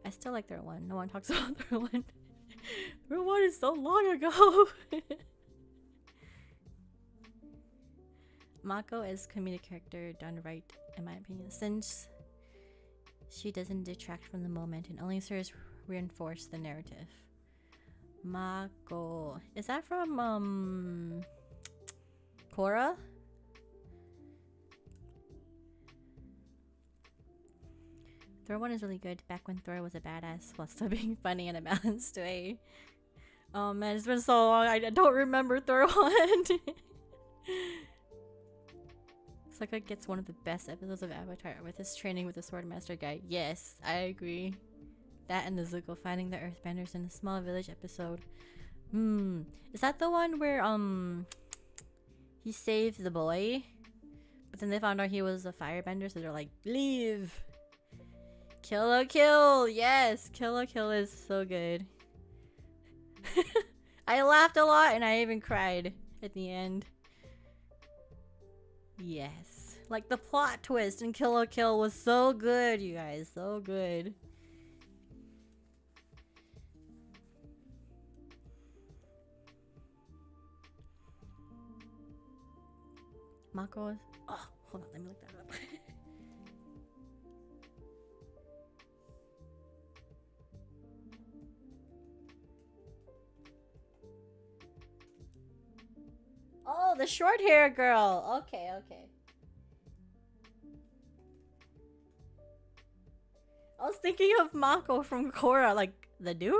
I still like their one. No one talks about their one. Their one is so long ago. Mako is comedic character done right, in my opinion, since she doesn't detract from the moment and only serves reinforce the narrative. Mako, is that from Korra? Thor 1 is really good, back when Thor was a badass while still being funny in a balanced way. Oh man, it's been so long, I don't remember Thor 1. Sokka gets one of the best episodes of Avatar with his training with the Swordmaster guy. Yes, I agree. That and the Zuko finding the Earthbenders in a small village episode. Is that the one where he saved the boy? But then they found out he was a firebender, so they're like, leave! Kill or Kill! Yes! Kill or Kill is so good. I laughed a lot and I even cried at the end. Yes. Like the plot twist in Kill or Kill was so good, you guys. So good. Mako is... Oh, hold on. Let me look that up. the short hair girl. Okay, okay. I was thinking of Mako from Korra, like the dude.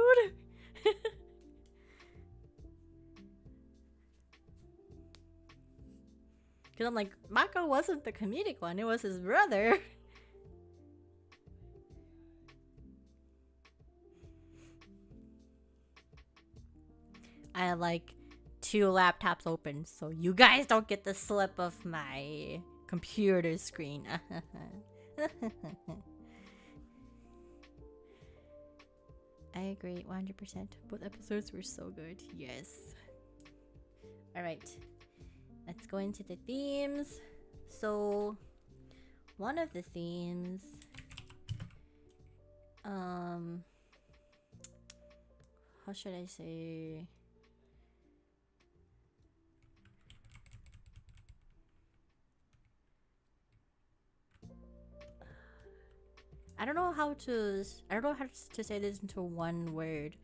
Cause I'm like, Mako wasn't the comedic one, it was his brother. I have like 2 laptops open, so you guys don't get the slip of my computer screen. I agree 100%. Both episodes were so good. Yes. Alright. Let's go into the themes. So, one of the themes... how should I say... I don't know how to say this into one word,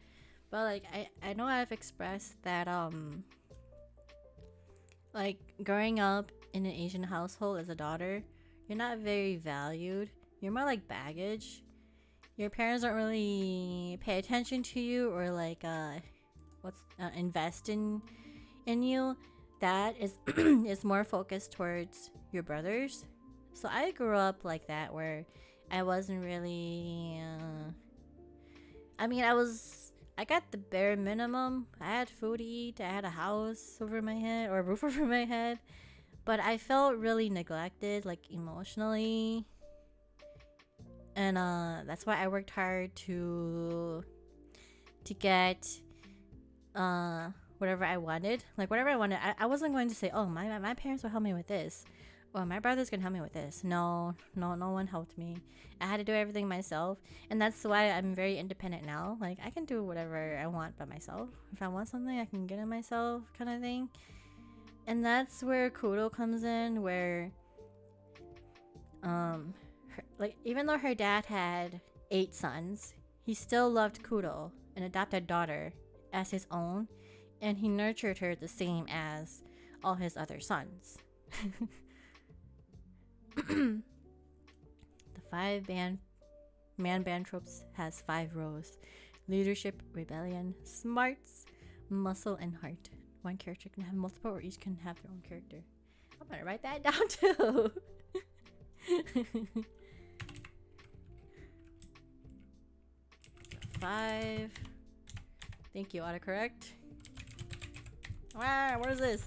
but like I know I've expressed that like growing up in an Asian household as a daughter, you're not very valued. You're more like baggage. Your parents don't really pay attention to you or like invest in you. That is is more focused towards your brothers. So I grew up like that where I wasn't really I mean I got the bare minimum. I had food to eat, I had a house over my head or a roof over my head, but I felt really neglected, like emotionally. And that's why I worked hard to get whatever I wanted. Like whatever I wanted, I wasn't going to say, oh, my parents will help me with this. Well, my brother's gonna help me with this. No one helped me. I had to do everything myself, and that's why I'm very independent now. Like I can do whatever I want by myself. If I want something, I can get it myself, kind of thing. And that's where Kuro comes in, where like even though her dad had 8 sons, he still loved Kuro, an adopted daughter, as his own, and he nurtured her the same as all his other sons. The 5-man band tropes has 5 rows: leadership, rebellion, smarts, muscle, and heart. One character can have multiple, or each can have their own character. I'm gonna write that down too. 5. Thank you, autocorrect. Wow, what is this?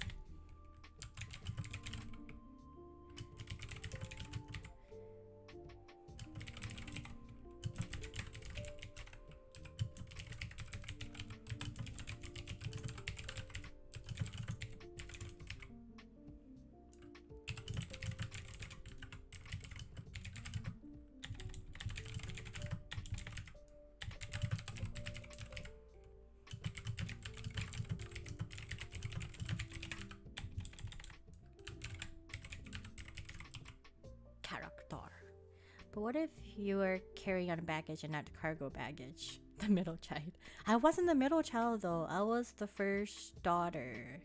But what if you were carrying on baggage and not cargo baggage? The middle child. I wasn't the middle child though. I was the first daughter.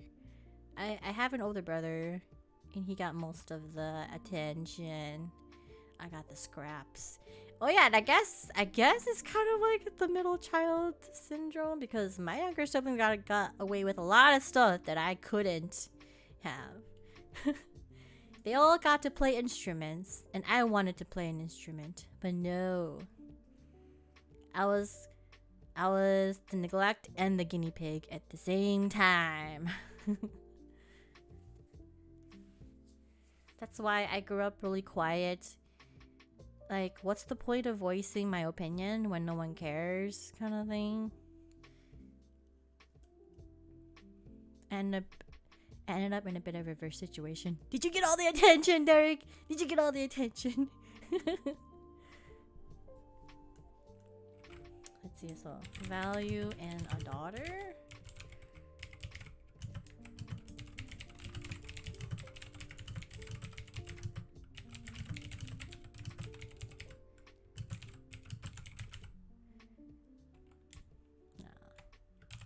I have an older brother, and he got most of the attention. I got the scraps. Oh yeah, and I guess it's kind of like the middle child syndrome, because my younger sibling got away with a lot of stuff that I couldn't have. They all got to play instruments, and I wanted to play an instrument, but no. I was the neglect and the guinea pig at the same time. That's why I grew up really quiet. Like, what's the point of voicing my opinion when no one cares, kind of thing. And ended up in a bit of a reverse situation. Did you get all the attention, Derek? Did you get all the attention? Let's see, so value in a daughter.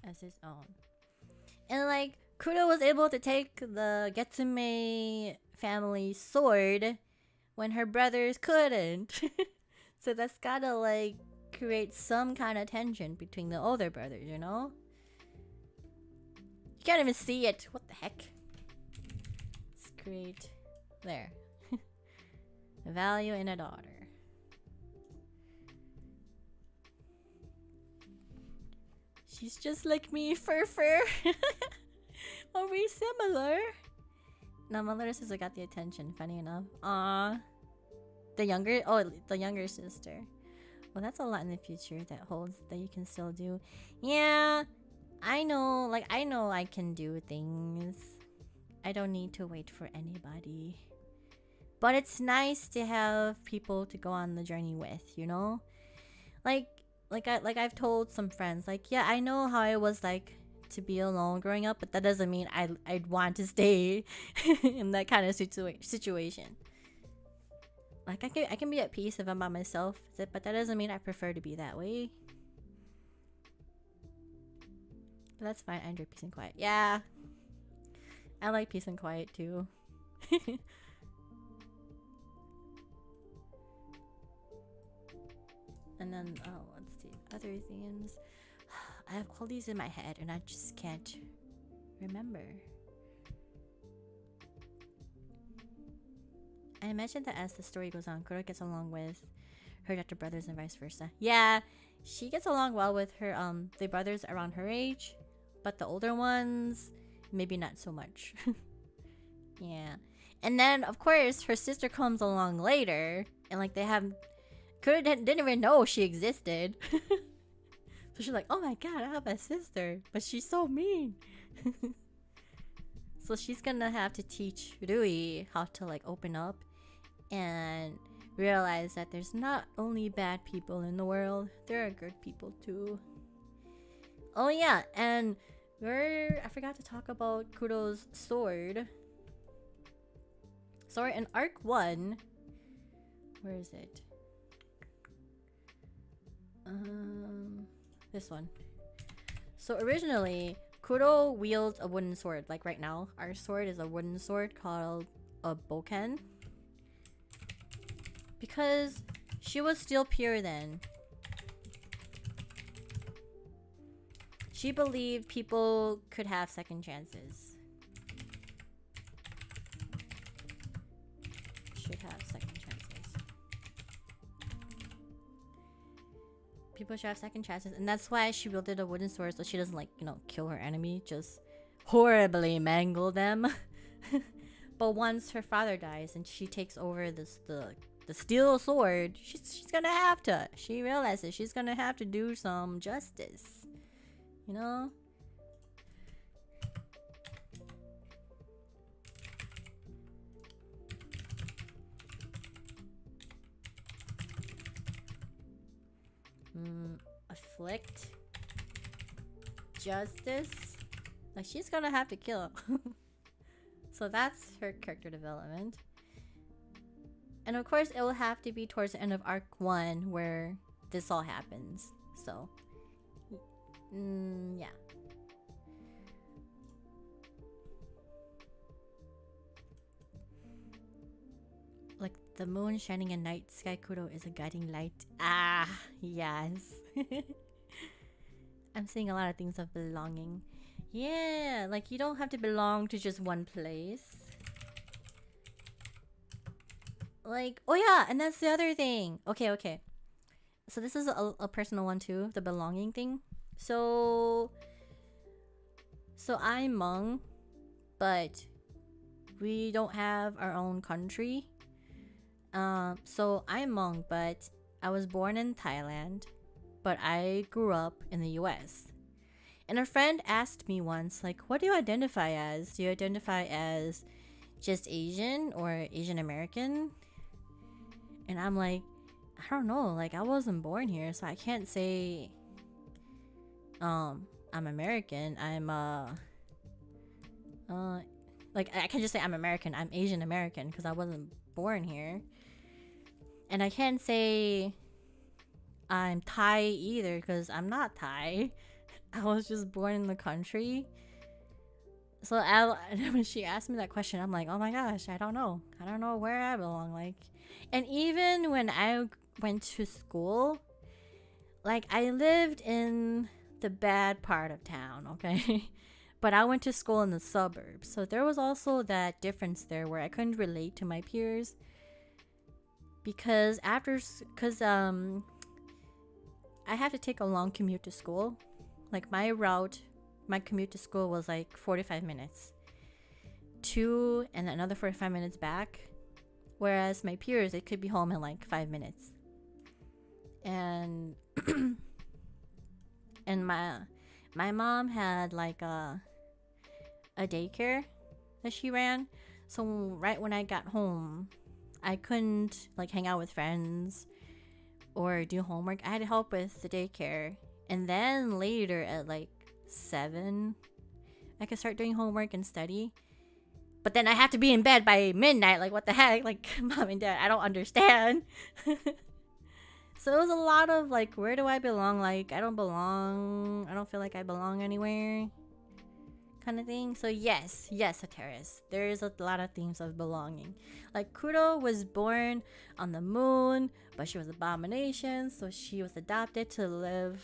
As his own. And like Kuro was able to take the Getsumei family sword when her brothers couldn't. So that's gotta like create some kind of tension between the older brothers, you know? You can't even see it. What the heck? Let's create there. Value in a daughter. She's just like me, fur. Are we similar? No, my little sister got the attention, funny enough. Aww. The younger sister. Well, that's a lot in the future that holds that you can still do. Yeah, I know, I can do things. I don't need to wait for anybody. But it's nice to have people to go on the journey with, you know? I've told some friends, like, yeah, I know how it was like to be alone growing up, but that doesn't mean I'd want to stay in that kind of situation. Like, I can be at peace if I'm by myself, but that doesn't mean I prefer to be that way. But that's fine. I enjoy peace and quiet. Yeah, I like peace and quiet too. And then, oh, let's see. Other themes. I have all these in my head and I just can't remember. I imagine that as the story goes on, Kuro gets along with her adopted brothers and vice versa. Yeah, she gets along well with her the brothers around her age, but the older ones, maybe not so much. Yeah. And then, of course, her sister comes along later, and like they have... Kuro didn't even know she existed. So she's like, oh my god, I have a sister, but she's so mean. So she's gonna have to teach Rui how to like open up and realize that there's not only bad people in the world, there are good people too. Oh yeah, and I forgot to talk about Kuro's sword. Sorry, in Arc 1, where is it? This one. So originally, Kuro wields a wooden sword. Like right now, our sword is a wooden sword called a boken. Because she was still pure then. She believed people could have second chances. Should have second chances. People should have second chances, and that's why she wielded a wooden sword, so she doesn't like, you know, kill her enemy, just horribly mangle them. But once her father dies and she takes over the steel sword, she's gonna have to. She realizes she's gonna have to do some justice, you know. Afflict justice. Like, she's gonna have to kill. So that's her character development. And of course it will have to be towards the end of Arc 1 where this all happens. So yeah. Like the moon shining in night sky, Kuro is a guiding light. Ah, yes. I'm seeing a lot of things of belonging. Yeah, like you don't have to belong to just one place. Like, oh yeah, and that's the other thing. Okay. So this is a personal one too, the belonging thing. So I'm Hmong, but we don't have our own country. So I'm Hmong, but I was born in Thailand, but I grew up in the US. And a friend asked me once, like, what do you identify as? Do you identify as just Asian or Asian American? And I'm like, I don't know, like I wasn't born here, so I can't say I'm American. I'm like I can just say I'm American. I'm Asian American because I wasn't born here. And I can't say I'm Thai either because I'm not Thai. I was just born in the country. So when she asked me that question, I'm like, oh my gosh, I don't know. I don't know where I belong. Like, and even when I went to school, like I lived in the bad part of town, okay? But I went to school in the suburbs. So there was also that difference there where I couldn't relate to my peers because I have to take a long commute to school. Like my commute to school was like 45 minutes. To and another 45 minutes back. Whereas my peers, they could be home in like 5 minutes. And and my mom had like a daycare that she ran. So right when I got home, I couldn't like hang out with friends or do homework. I had to help with the daycare. And then later at like 7, I could start doing homework and study. But then I have to be in bed by midnight. Like, what the heck? Like, mom and dad, I don't understand. So it was a lot of like, where do I belong? Like, I don't belong. I don't feel like I belong anywhere. Kind of thing. So yes, Soteris. There is a lot of themes of belonging. Like, Kuro was born on the moon, but she was an abomination. So she was adopted to live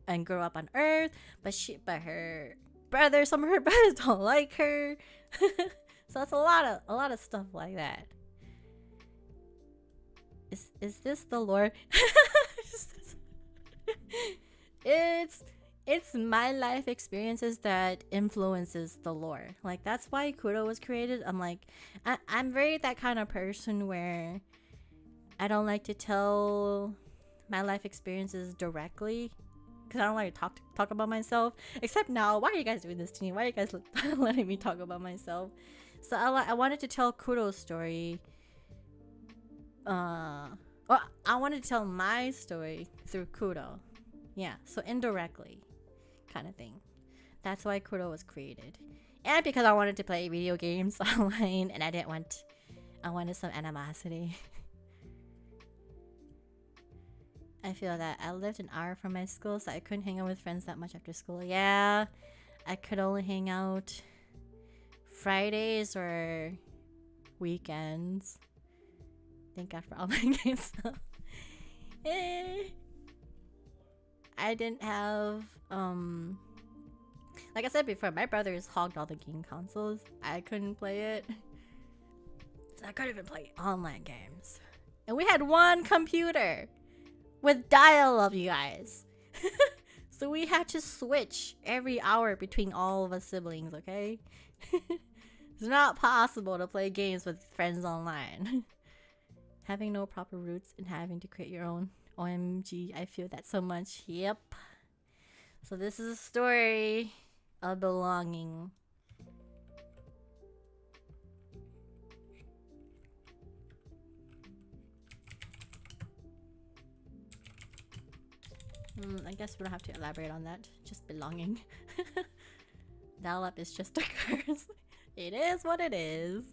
and grow up on Earth. But her brothers, some of her brothers don't like her. So it's a lot of stuff like that. Is this the lore? It's my life experiences that influences the lore. Like, that's why Kuro was created. I'm like, I'm very that kind of person where I don't like to tell my life experiences directly because I don't like to talk about myself. Except now, why are you guys doing this to me? Why are you guys letting me talk about myself? So I wanted to tell Kuro's story. Well, I wanted to tell my story through Kuro. Yeah, so indirectly, kind of thing. That's why Kuro was created. And because I wanted to play video games online and I wanted some animosity. I feel that I lived an hour from my school, so I couldn't hang out with friends that much after school. Yeah, I could only hang out Fridays or weekends. Thank God for online games. I didn't have like I said before, my brothers hogged all the game consoles. I couldn't play it. So I couldn't even play online games. And we had one computer with dial-up, you guys. So we had to switch every hour between all of us siblings, okay? It's not possible to play games with friends online. Having no proper roots and having to create your own. OMG, I feel that so much. Yep. So this is a story of belonging. I guess we don't have to elaborate on that. Just belonging. Dial-up is just a curse. It is what it is.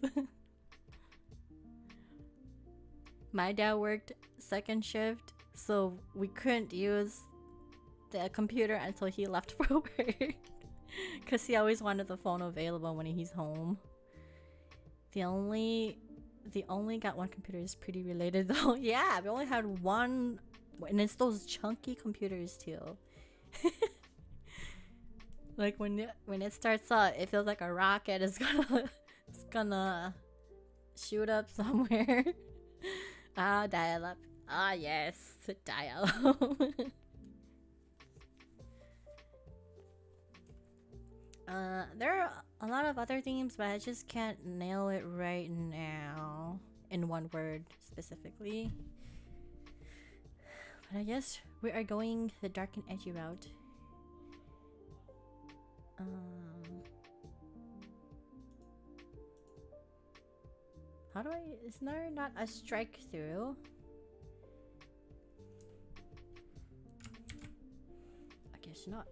My dad worked second shift, so we couldn't use the computer until he left for work. Because he always wanted the phone available when he's home. The only got one computer is pretty related though. Yeah, we only had one, and it's those chunky computers too. Like when it starts up, it feels like a rocket is gonna shoot up somewhere. Ah, dial-up. Ah, yes, dial-up. There are a lot of other themes, but I just can't nail it right now in one word specifically. But I guess we are going the dark and edgy route. How do I... Is there not a strike through? I guess not.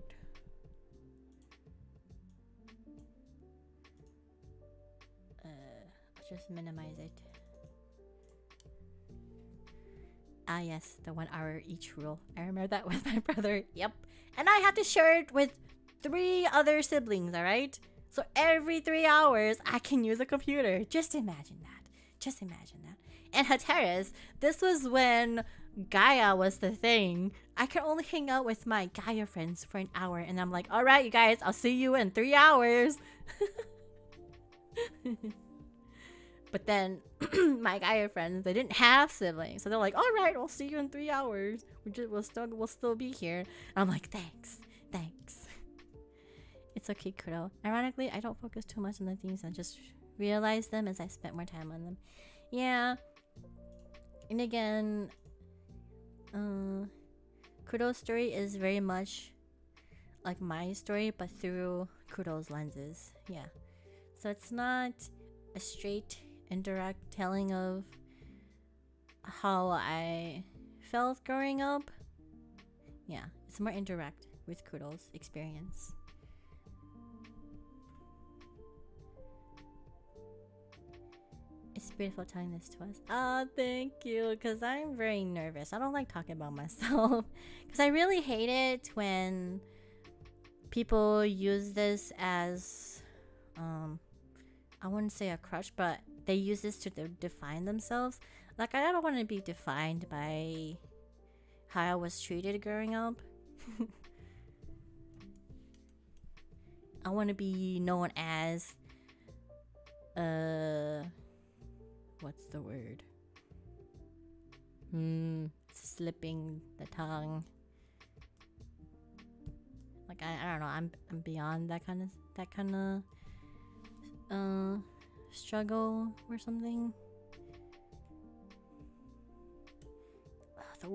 I'll just minimize it. Ah yes, the 1 hour each rule. I remember that with my brother. Yep. And I had to share it with 3 other siblings, alright? So every 3 hours, I can use a computer. Just imagine that. Just imagine that. And Hateris, this was when Gaia was the thing. I can only hang out with my Gaia friends for an hour. And I'm like, all right, you guys, I'll see you in 3 hours. But then my Gaia friends, they didn't have siblings. So they're like, all right, I'll see you in 3 hours. We'll still be here. And I'm like, thanks. It's okay, Kuro. Ironically, I don't focus too much on the things. I just realize them as I spent more time on them. Yeah. And again, Kuro's story is very much like my story, but through Kuro's lenses. Yeah. So it's not a straight, indirect telling of how I felt growing up. Yeah, it's more indirect with Kuro's experience. It's beautiful telling this to us. Oh, thank you. Because I'm very nervous. I don't like talking about myself. Because I really hate it when people use this as, I wouldn't say a crutch, but they use this to define themselves. Like, I don't want to be defined by how I was treated growing up. I want to be known as, what's the word? Slipping the tongue. Like I don't know. I'm beyond that kind of struggle or something. The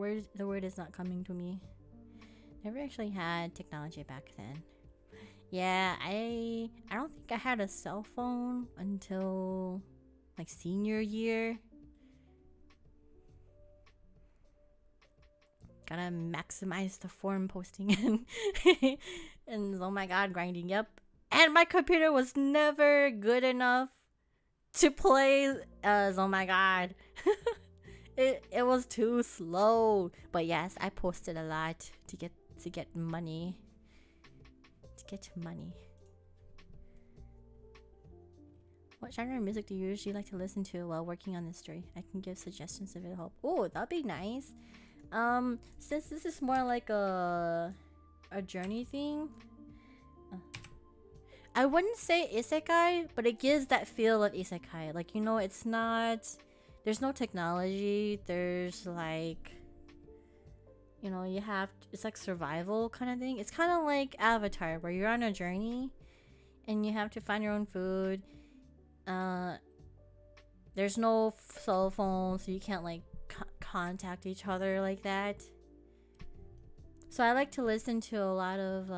word is not coming to me. Never actually had technology back then. Yeah, I don't think I had a cell phone until like senior year. Gotta maximize the form posting and oh my god, grinding. Yep. And my computer was never good enough to play as oh my god. It was too slow. But yes, I posted a lot to get money. What genre of music do you usually like to listen to while working on this story? I can give suggestions if it helps. Oh, that'd be nice. Since this is more like a journey thing, I wouldn't say isekai, but it gives that feel of isekai. Like, you know, it's not, there's no technology. There's like, you know, it's like survival kind of thing. It's kind of like Avatar, where you're on a journey and you have to find your own food. There's no cell phone, so you can't like contact each other like that. So I like to listen to a lot of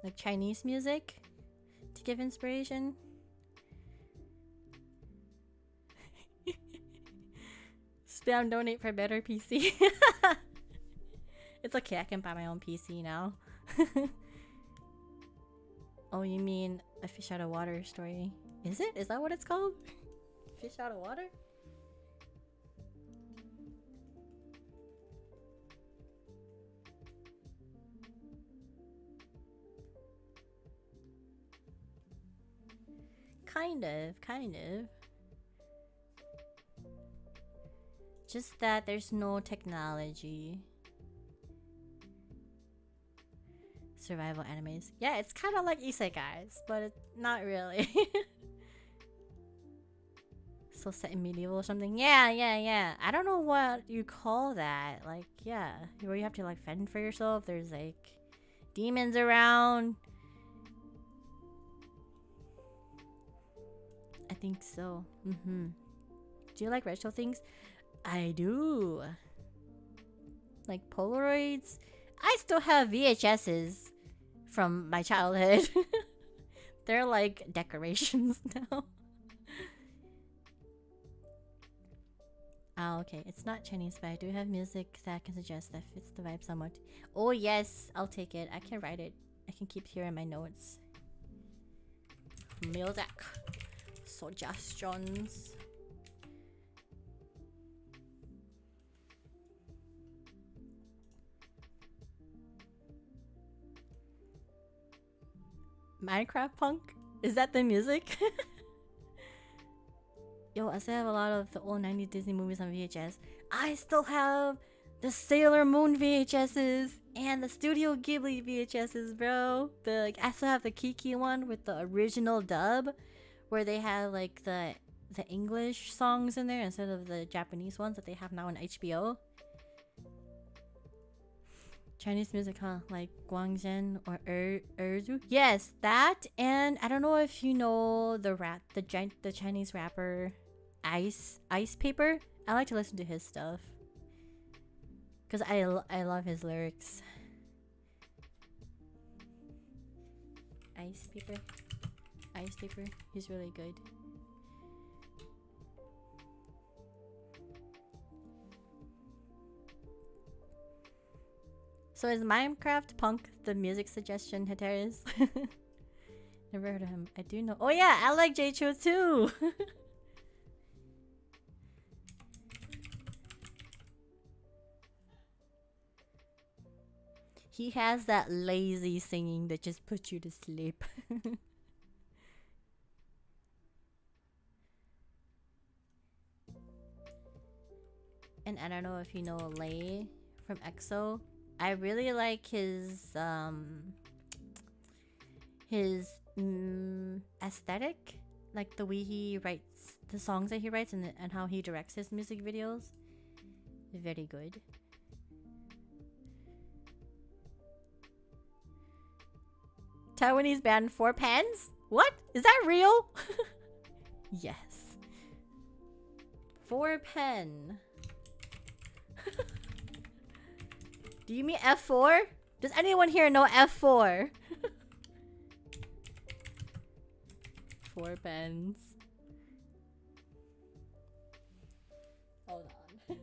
like Chinese music to give inspiration. Spam donate for better PC. It's okay, I can buy my own PC now. Oh, you mean a fish out of water story? Is it? Is that what it's called? Fish out of water? Kind of. Just that there's no technology. Survival animes. Yeah, it's kind of like isekais, but it's not really. So set in medieval or something. Yeah. I don't know what you call that. Like, yeah, where you have to like fend for yourself. There's like demons around. I think so. Do you like retro things? I do. Like Polaroids. I still have VHSs from my childhood. They're like decorations now. Oh, okay. It's not Chinese, but I do have music that I can suggest that fits the vibe somewhat. Oh, yes. I'll take it. I can write it. I can keep here in my notes. Music. Suggestions. Minecraft punk? Is that the music? Yo, I still have a lot of the old 90s Disney movies on VHS. I still have the Sailor Moon VHSs and the Studio Ghibli VHSs, bro. I still have the Kiki one with the original dub, where they have like the English songs in there instead of the Japanese ones that they have now on HBO. Chinese music, huh? Like Guangzhen or Erzu? Yes, that. And I don't know if you know the Chinese rapper Ice Paper. I like to listen to his stuff because I love his lyrics. Ice Paper, he's really good. So is Minecraft punk the music suggestion, Hiteris? Never heard of him. I do know. Oh yeah, I like J-Cho too. He has that lazy singing that just puts you to sleep. And I don't know if you know Lay from EXO. I really like his aesthetic, like the way he writes the songs that he writes and how he directs his music videos. Very good. Taiwanese band 4 Pens? What? Is that real? Yes. 4 Pen. Do you mean F4? Does anyone here know F4? 4 Pens. Hold on.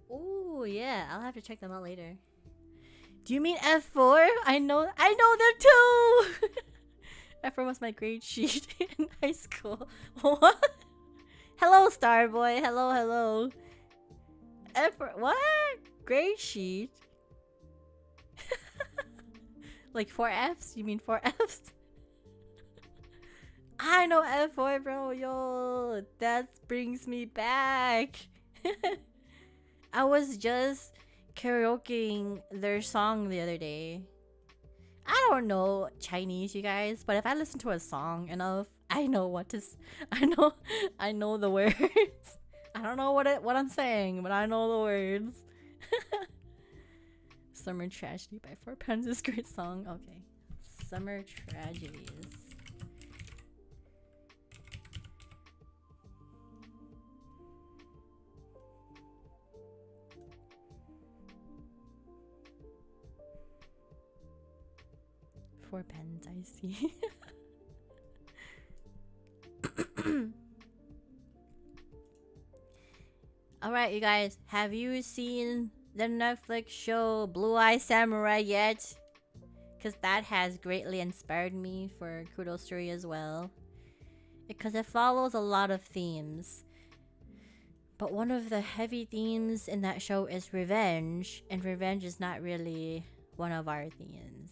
Oh yeah, I'll have to check them out later. Do you mean F4? I know them too! F4 was my grade sheet in high school. What? Hello, Starboy. Hello. F4, what? Grade sheet? Like 4 Fs? You mean 4 Fs? I know F4, bro. Yo, that brings me back. I was just karaokeing their song the other day. I don't know Chinese, you guys, but if I listen to a song enough, I know what to I know the words. I don't know what I'm saying, but I know the words. Summer Tragedy by 4 Pens is a great song. Okay. Summer Tragedies. Four Pens, I see. Alright, you guys, have you seen the Netflix show Blue Eye Samurai yet? Because that has greatly inspired me for Kudo Story as well. Because it follows a lot of themes. But one of the heavy themes in that show is revenge. And revenge is not really one of our themes.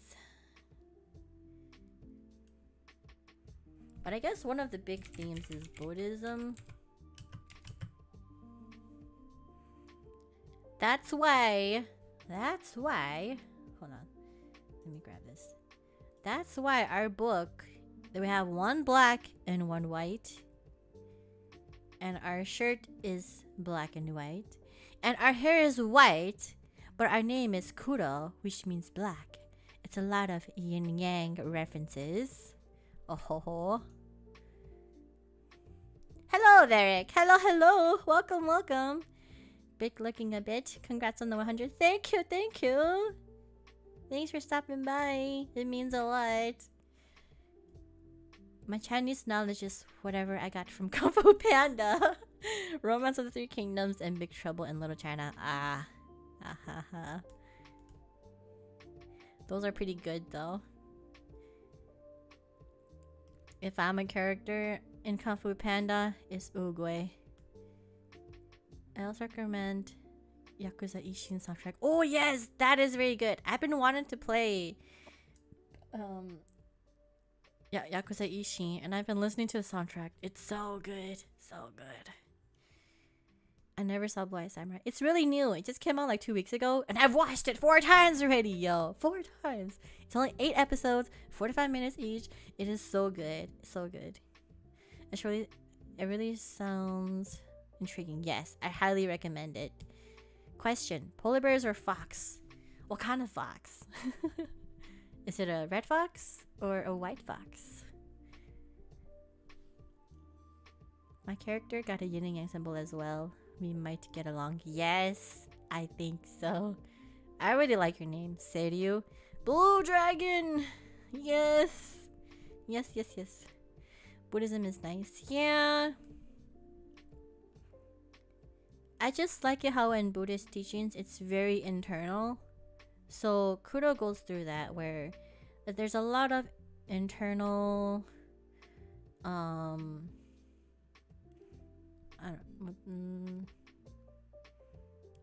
But I guess one of the big themes is Buddhism. That's why, hold on, let me grab this. That's why our book, we have one black and one white. And our shirt is black and white. And our hair is white, but our name is Kuro, which means black. It's a lot of yin yang references. Oh ho ho. Hello, Varric. Hello. Welcome. Big looking a bit. Congrats on the 100. Thank you. Thanks for stopping by. It means a lot. My Chinese knowledge is whatever I got from Kung Fu Panda, Romance of the Three Kingdoms, and Big Trouble in Little China. Those are pretty good though. if I'm a character in Kung Fu Panda, it's Oogway. I also recommend Yakuza Ishin soundtrack. Oh yes, that is very good. I've been wanting to play Yakuza Ishin, and I've been listening to the soundtrack. It's so good. So good. I never saw Blue Eye Samurai. It's really new. It just came out like 2 weeks ago, and I've watched it 4 times already, yo. 4 times. It's only 8 episodes, 45 minutes each. It is so good. So good. It really sounds intriguing. Yes, I highly recommend it. Question: polar bears or fox? What kind of fox? Is it a red fox or a white fox? My character got a yin and yang symbol as well. We might get along. Yes, I think so. I really like your name, Seiryu. Blue Dragon! Yes! Yes, yes, yes. Buddhism is nice. Yeah. I just like it how in Buddhist teachings it's very internal. So Kuro goes through that where there's a lot of internal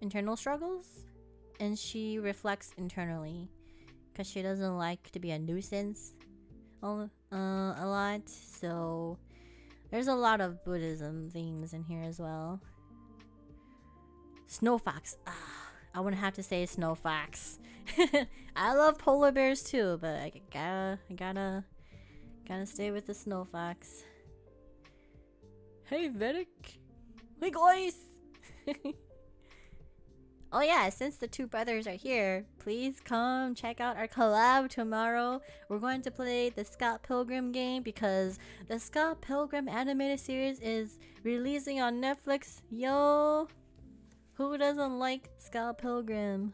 internal struggles, and she reflects internally because she doesn't like to be a nuisance a lot. So there's a lot of Buddhism themes in here as well. Snow fox. I wouldn't have to say snow fox. I love polar bears too, but I gotta stay with the snow fox. Hey Vedic. Hey guys. Oh yeah, since the two brothers are here, please come check out our collab tomorrow. We're going to play the Scott Pilgrim game because the Scott Pilgrim animated series is releasing on Netflix. Yo, who doesn't like Scott Pilgrim?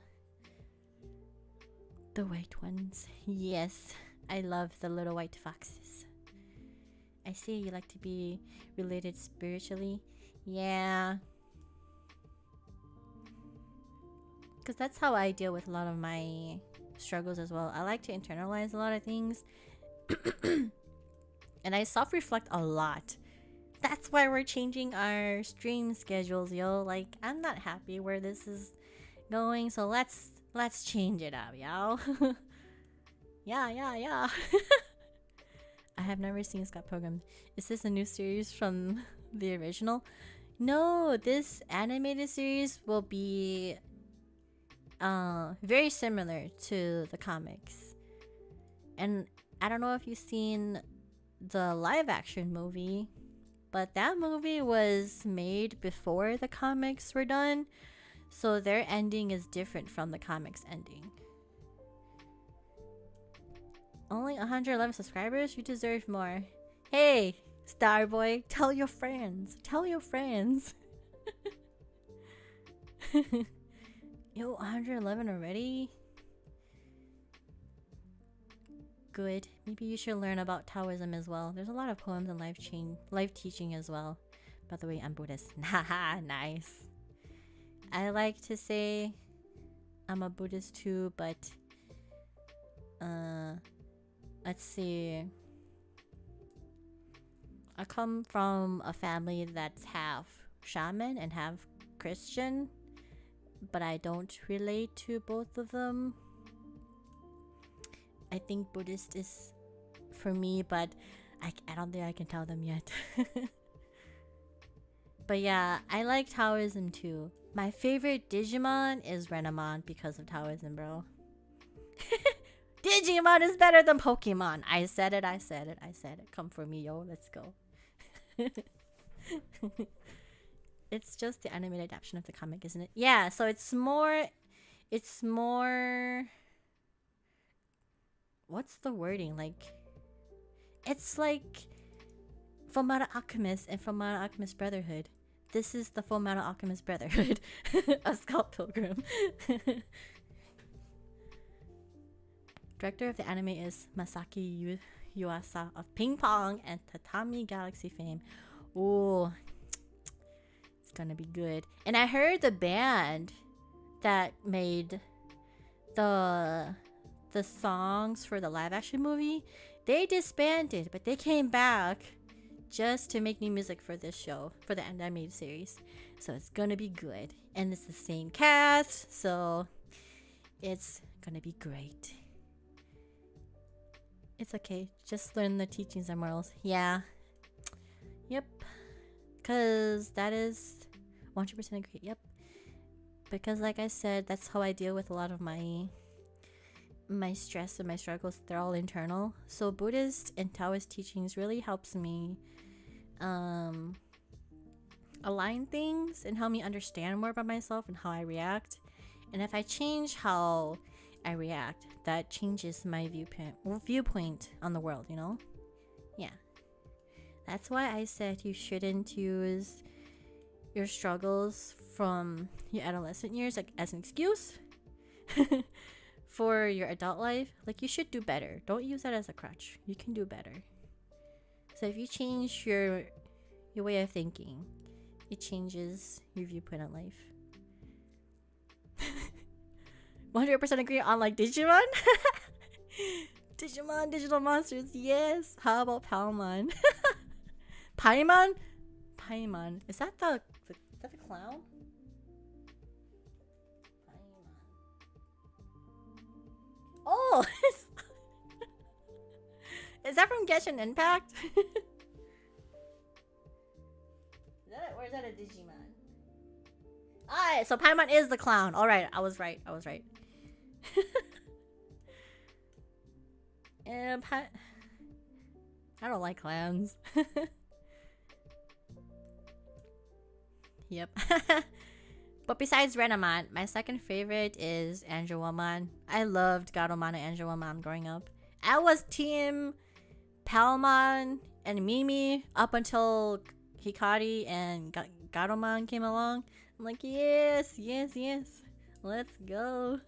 The white ones. Yes, I love the little white foxes. I see you like to be related spiritually. Yeah. Because that's how I deal with a lot of my struggles as well. I like to internalize a lot of things. And I self-reflect a lot. That's why we're changing our stream schedules, yo. Like, I'm not happy where this is going, so let's change it up, yo. Yeah. I have never seen Scott Pilgrim. Is this a new series from the original? No, this animated series will be very similar to the comics. And I don't know if you've seen the live action movie, but that movie was made before the comics were done, so their ending is different from the comics ending. Only 111 subscribers? You deserve more. Hey, Starboy, tell your friends. Tell your friends. Yo, 111 already? Good. Maybe you should learn about Taoism as well. There's a lot of poems and life teaching as well. By the way, I'm Buddhist. Haha, nice. I like to say I'm a Buddhist too, but let's see. I come from a family that's half shaman and half Christian, but I don't relate to both of them. I think Buddhist is for me, but I don't think I can tell them yet. But yeah, I like Taoism too. My favorite Digimon is Renamon because of Taoism, bro. Digimon is better than Pokemon. I said it. Come for me, yo. Let's go. It's just the animated adaptation of the comic, isn't it? Yeah, so it's more what's the wording? Like, it's like Fullmetal Alchemist and Fullmetal Alchemist Brotherhood. This is the Fullmetal Alchemist Brotherhood of Scott Pilgrim. Director of the anime is Masaki Yuasa of Ping Pong and Tatami Galaxy fame. Ooh, it's gonna be good. And I heard the band that made the the songs for the live action movie, they disbanded, but they came back just to make new music for this show, for the animated series. So it's gonna be good. And it's the same cast, so it's gonna be great. It's okay. Just learn the teachings and morals. Yeah. Yep. Because that is 100% agree. Yep. Because like I said, that's how I deal with a lot of my stress and my struggles. They're all internal. So Buddhist and Taoist teachings really helps me align things and help me understand more about myself and how I react. And if I change how I react, that changes my viewpoint on the world, you know? Yeah. That's why I said you shouldn't use your struggles from your adolescent years like as an excuse for your adult life. Like, you should do better. Don't use that as a crutch. You can do better. So if you change your way of thinking, it changes your viewpoint on life. 100% agree on like Digimon. Digimon, digital monsters, yes. How about Palmon? Paimon? Paimon. Is that the clown? Paimon. Oh! Is that from Genshin Impact? Or is that a Digimon? Alright, so Paimon is the clown. Alright, I was right. And I don't like clowns. Yep. But besides Renamon, my second favorite is Angelomon. I loved Gatomon and Angelomon growing up. I was team Palmon and Mimi up until Hikari and Gatomon came along. I'm like, yes. Let's go.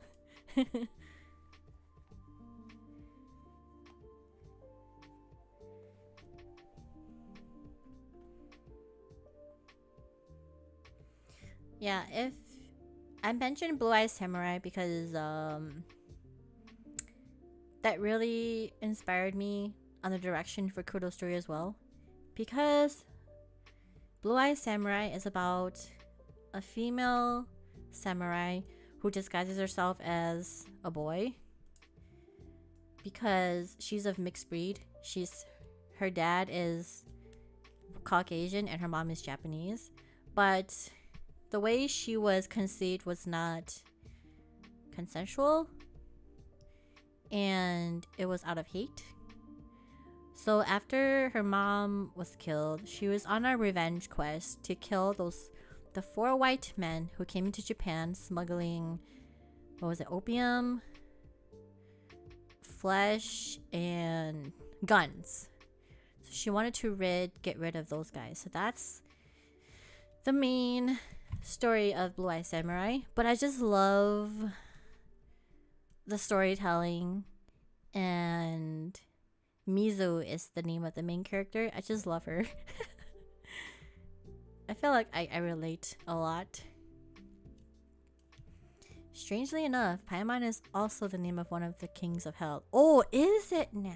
Yeah, if I mentioned Blue Eye Samurai because that really inspired me on the direction for Kuro's story as well. Because Blue Eye Samurai is about a female samurai who disguises herself as a boy because she's of mixed breed. Her dad is Caucasian and her mom is Japanese, but the way she was conceived was not consensual, and it was out of hate. So after her mom was killed, she was on a revenge quest to kill the 4 white men who came into Japan smuggling, opium, flesh, and guns. So she wanted to get rid of those guys. So that's the main story of Blue Eye Samurai. But I just love the storytelling, and Mizu is the name of the main character. I just love her. I feel like I relate a lot. Strangely enough, Paimon is also the name of one of the kings of hell. Oh, is it now?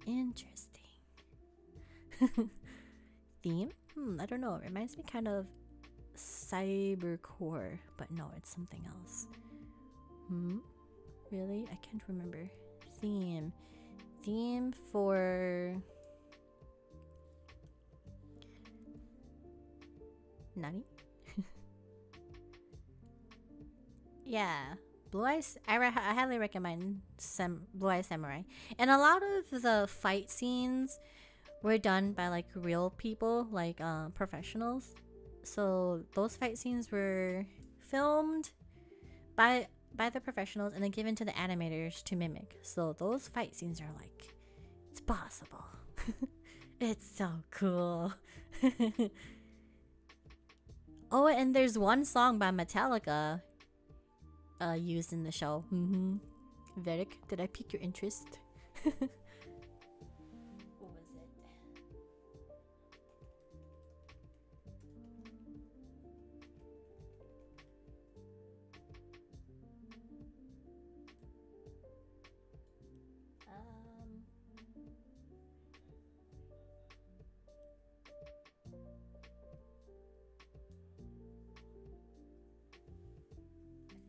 Interesting. Theme? I don't know. It reminds me kind of Cybercore, but no, it's something else. Really? I can't remember. Theme for Nani? Yeah, Blue Eyes. I highly recommend Blue Eye Samurai. And a lot of the fight scenes were done by like real people, like professionals. So those fight scenes were filmed by the professionals and then given to the animators to mimic. So those fight scenes are like, it's possible. It's so cool. Oh, and there's one song by Metallica used in the show. Veric, did I pique your interest? What was it?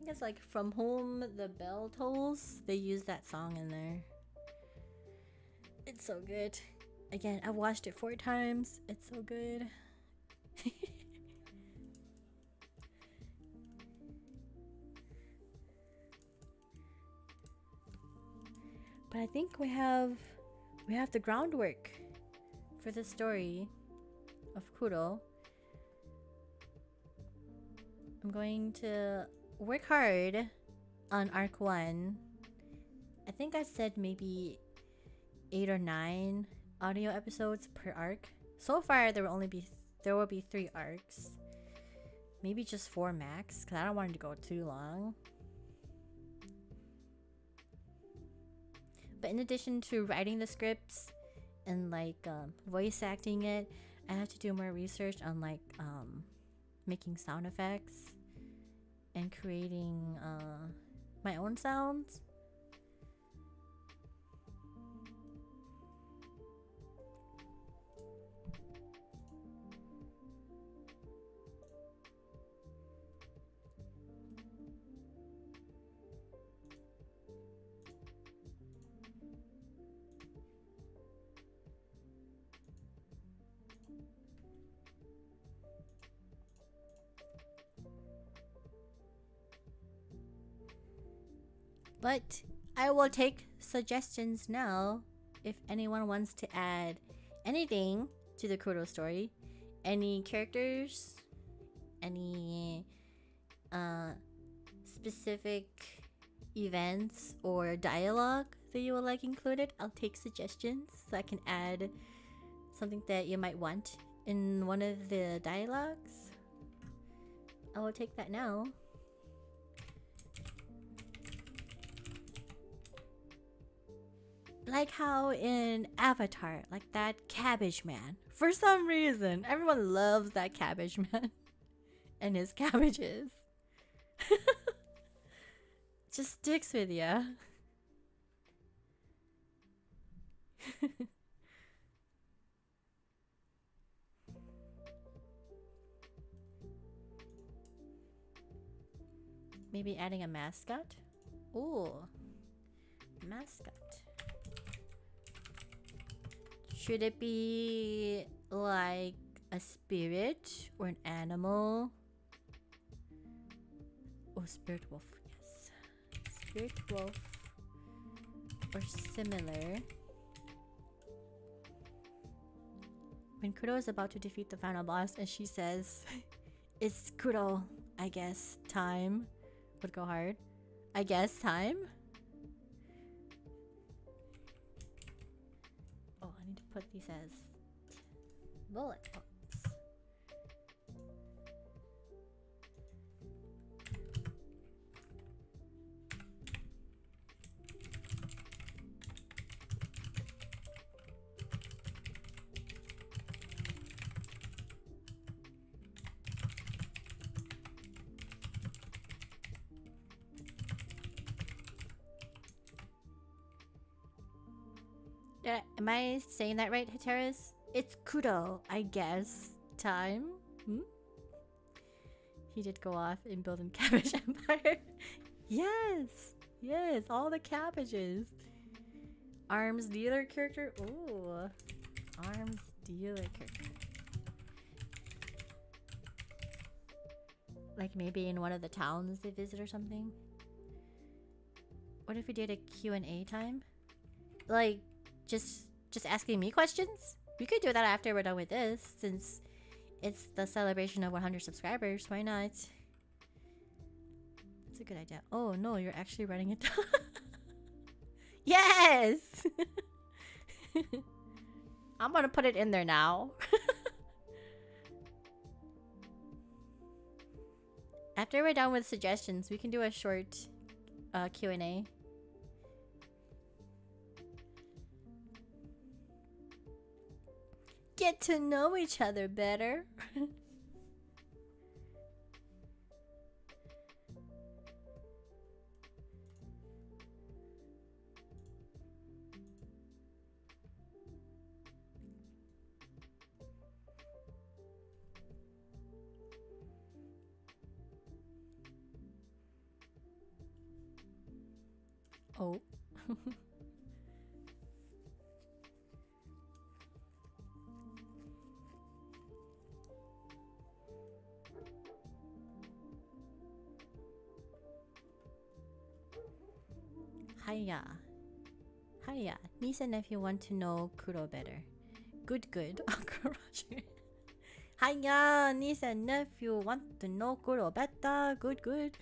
think it's like From Whom the Bell Tolls. They use that song in there. It's so good. Again, I've watched it 4 times. It's so good. But I think we have the groundwork for the story of Kuro. I'm going to work hard on arc 1. I think I said maybe 8 or 9 audio episodes per arc. So far there will be 3 arcs. Maybe just 4 max, because I don't want it to go too long. But in addition to writing the scripts and like voice acting it, I have to do more research on like making sound effects and creating my own sounds. But I will take suggestions now if anyone wants to add anything to the Kuro story. Any characters, any specific events or dialogue that you would like included. I'll take suggestions so I can add something that you might want in one of the dialogues. I will take that now. Like how in Avatar, like that cabbage man. For some reason, everyone loves that cabbage man and his cabbages. Just sticks with ya. Maybe adding a mascot? Ooh, mascot. Should it be like a spirit or an animal? Oh, spirit wolf, yes. Spirit wolf or similar. When Kuro is about to defeat the final boss and she says, "It's Kuro, I guess, time." Would go hard. I guess time? Oh, I need to put these as bullet points. Am I saying that right, Hiteris? It's Kuro, I guess. Time? He did go off and build a cabbage empire. Yes! Yes, all the cabbages. Arms dealer character? Ooh. Arms dealer character. Like maybe in one of the towns they visit or something? What if we did a Q&A time? Like, just asking me questions? We could do that after we're done with this, since it's the celebration of 100 subscribers. Why not? That's a good idea. Oh no, you're actually writing it down. Yes! I'm gonna put it in there now. After we're done with suggestions, we can do a short Q&A. Get to know each other better. Oh. Hiya. Hiya. Niece and nephew want to know Kuro better. Good, good. Uncle Roger. Hiya. Niece and nephew want to know Kuro better. Good, good.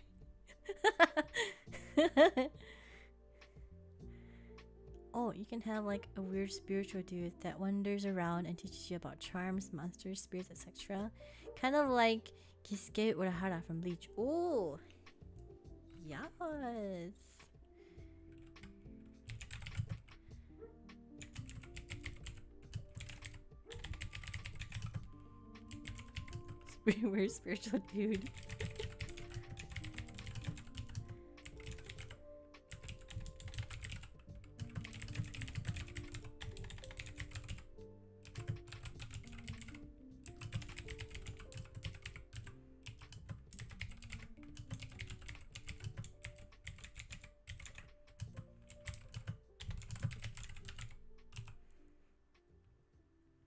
Oh, you can have like a weird spiritual dude that wanders around and teaches you about charms, monsters, spirits, etc. Kind of like Kisuke Urahara from Bleach. Oh, yes. Weird spiritual dude.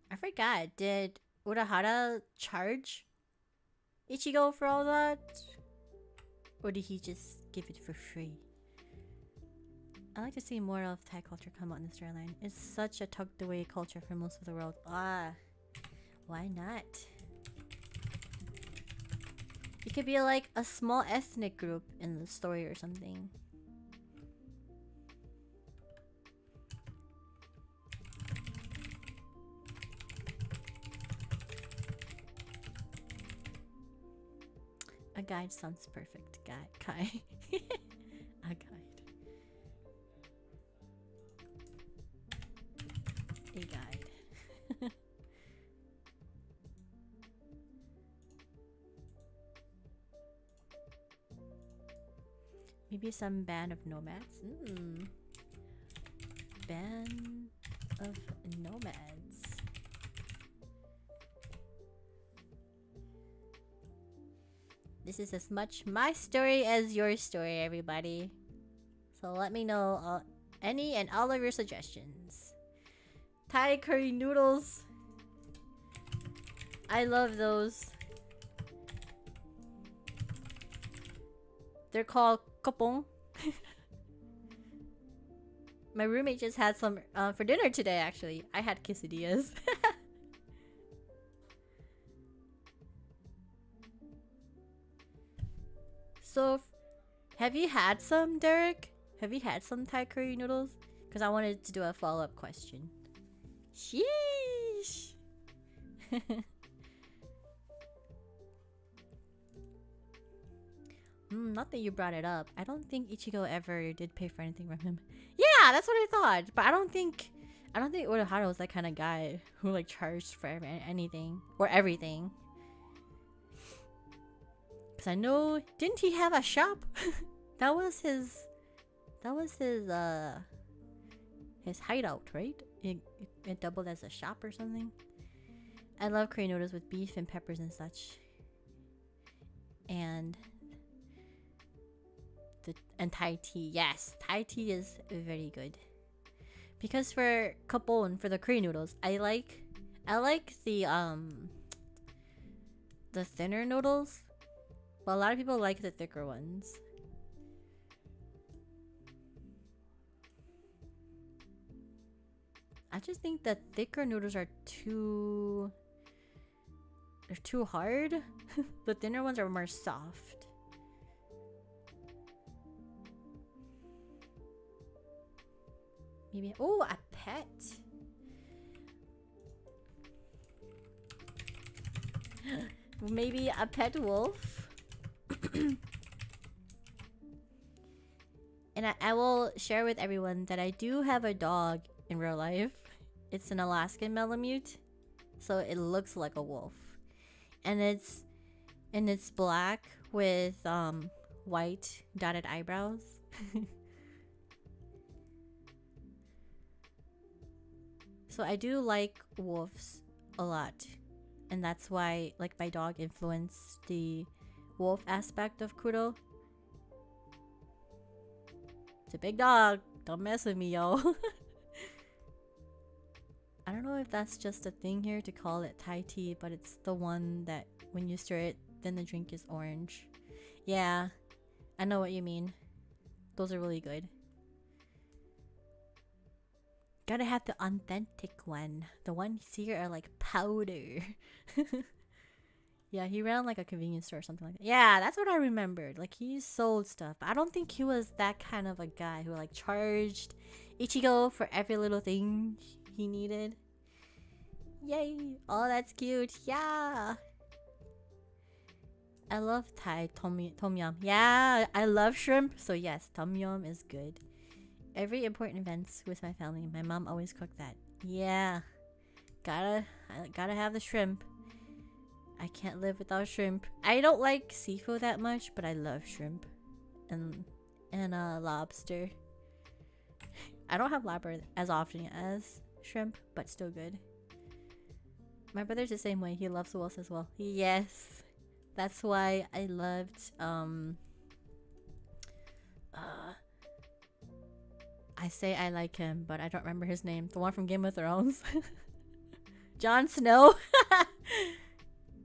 I forgot. Did Urahara charge Ichigo for all that? Or did he just give it for free? I like to see more of Thai culture come out in the storyline. It's such a tucked away culture for most of the world. Ah, why not? It could be like a small ethnic group in the story or something. A guide sounds perfect. Kai. A guide. A guide. Maybe some band of nomads. Band of nomads. This is as much my story as your story, everybody. So let me know any and all of your suggestions. Thai curry noodles. I love those. They're called kopong. My roommate just had some for dinner today, actually. I had quesadillas. So, have you had some, Derek? Have you had some Thai curry noodles? Because I wanted to do a follow-up question. Sheesh! Not that you brought it up. I don't think Ichigo ever did pay for anything from him. Yeah, that's what I thought. But I don't think Urahara was that kind of guy who like charged for anything or everything. Cause I know, didn't he have a shop? that was his hideout, right? It doubled as a shop or something. I love curry noodles with beef and peppers and such. And Thai tea. Yes, Thai tea is very good. Because for kapon, for the curry noodles, I like the thinner noodles. But a lot of people like the thicker ones. I just think the thicker noodles are too hard. The thinner ones are more soft. Maybe a pet. Maybe a pet wolf. And I will share with everyone that I do have a dog in real life. It's an Alaskan Malamute, so it looks like a wolf, and it's black with white dotted eyebrows. So I do like wolves a lot, and that's why like my dog influenced the wolf aspect of Kuro. It's a big dog. Don't mess with me, yo. I don't know if that's just a thing here to call it Thai tea, but it's the one that when you stir it, then the drink is orange. Yeah, I know what you mean. Those are really good. Gotta have the authentic one. The ones here are like powder. Yeah, he ran like a convenience store or something like that. Yeah, that's what I remembered. Like, he sold stuff. But I don't think he was that kind of a guy who like charged Ichigo for every little thing he needed. Yay! Oh, that's cute. Yeah. I love Thai tom yum. Yeah, I love shrimp. So yes, tom yum is good. Every important events with my family, my mom always cooked that. Yeah. I gotta have the shrimp. I can't live without shrimp. I don't like seafood that much, but I love shrimp. And lobster. I don't have lobster as often as shrimp, but still good. My brother's the same way. He loves wolves as well. Yes. That's why I loved I say I like him, but I don't remember his name. The one from Game of Thrones. Jon Snow.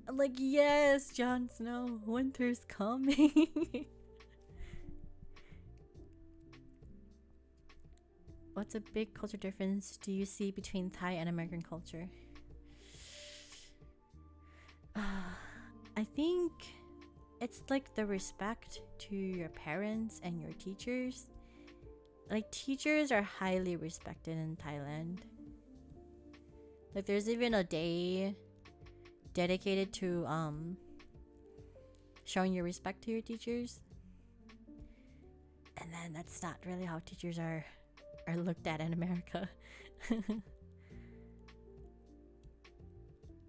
I'm like, yes, Jon Snow. Winter's coming. What's a big culture difference do you see between Thai and American culture? I think it's like the respect to your parents and your teachers. Like, teachers are highly respected in Thailand. Like, there's even a day dedicated to showing your respect to your teachers. And then that's not really how teachers are looked at in America.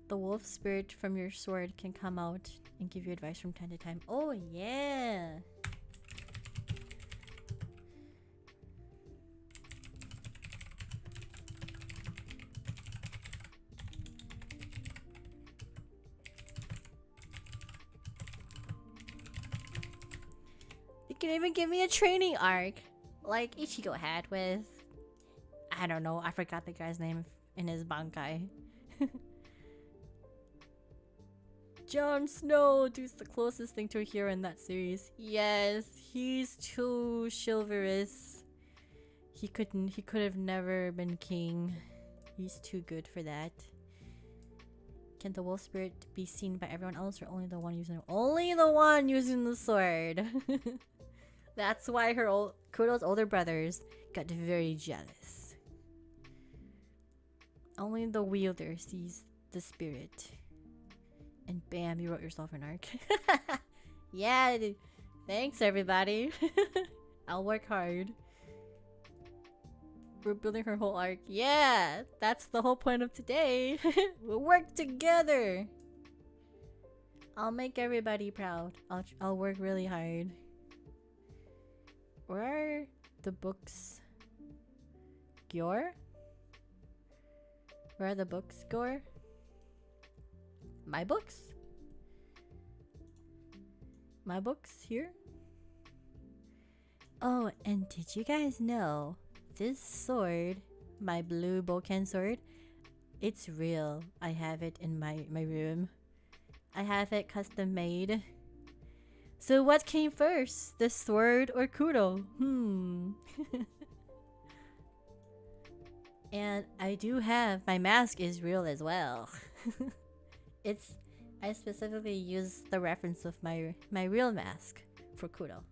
The wolf spirit from your sword can come out and give you advice from time to time. Oh yeah. You can even give me a training arc like Ichigo had with, I don't know, I forgot the guy's name in his Bankai. Jon Snow, dude's the closest thing to a hero in that series. Yes, he's too chivalrous. He could have never been king. He's too good for that. Can the wolf spirit be seen by everyone else, or only the one using it? Only the one using the sword. That's why Kuro's older brothers got very jealous. Only the wielder sees the spirit. And bam, you wrote yourself an arc. Yeah, dude. Thanks everybody. I'll work hard. We're building her whole arc. Yeah, that's the whole point of today. We'll work together. I'll make everybody proud. I'll work really hard. Where are the books? Gyor? Where are the books, Gyor? My books? My books here? Oh, and did you guys know this sword, my blue Boken sword, it's real. I have it in my room. I have it custom made. So what came first? The sword or Kuro? And I do have, my mask is real as well. I specifically use the reference of my real mask for Kuro.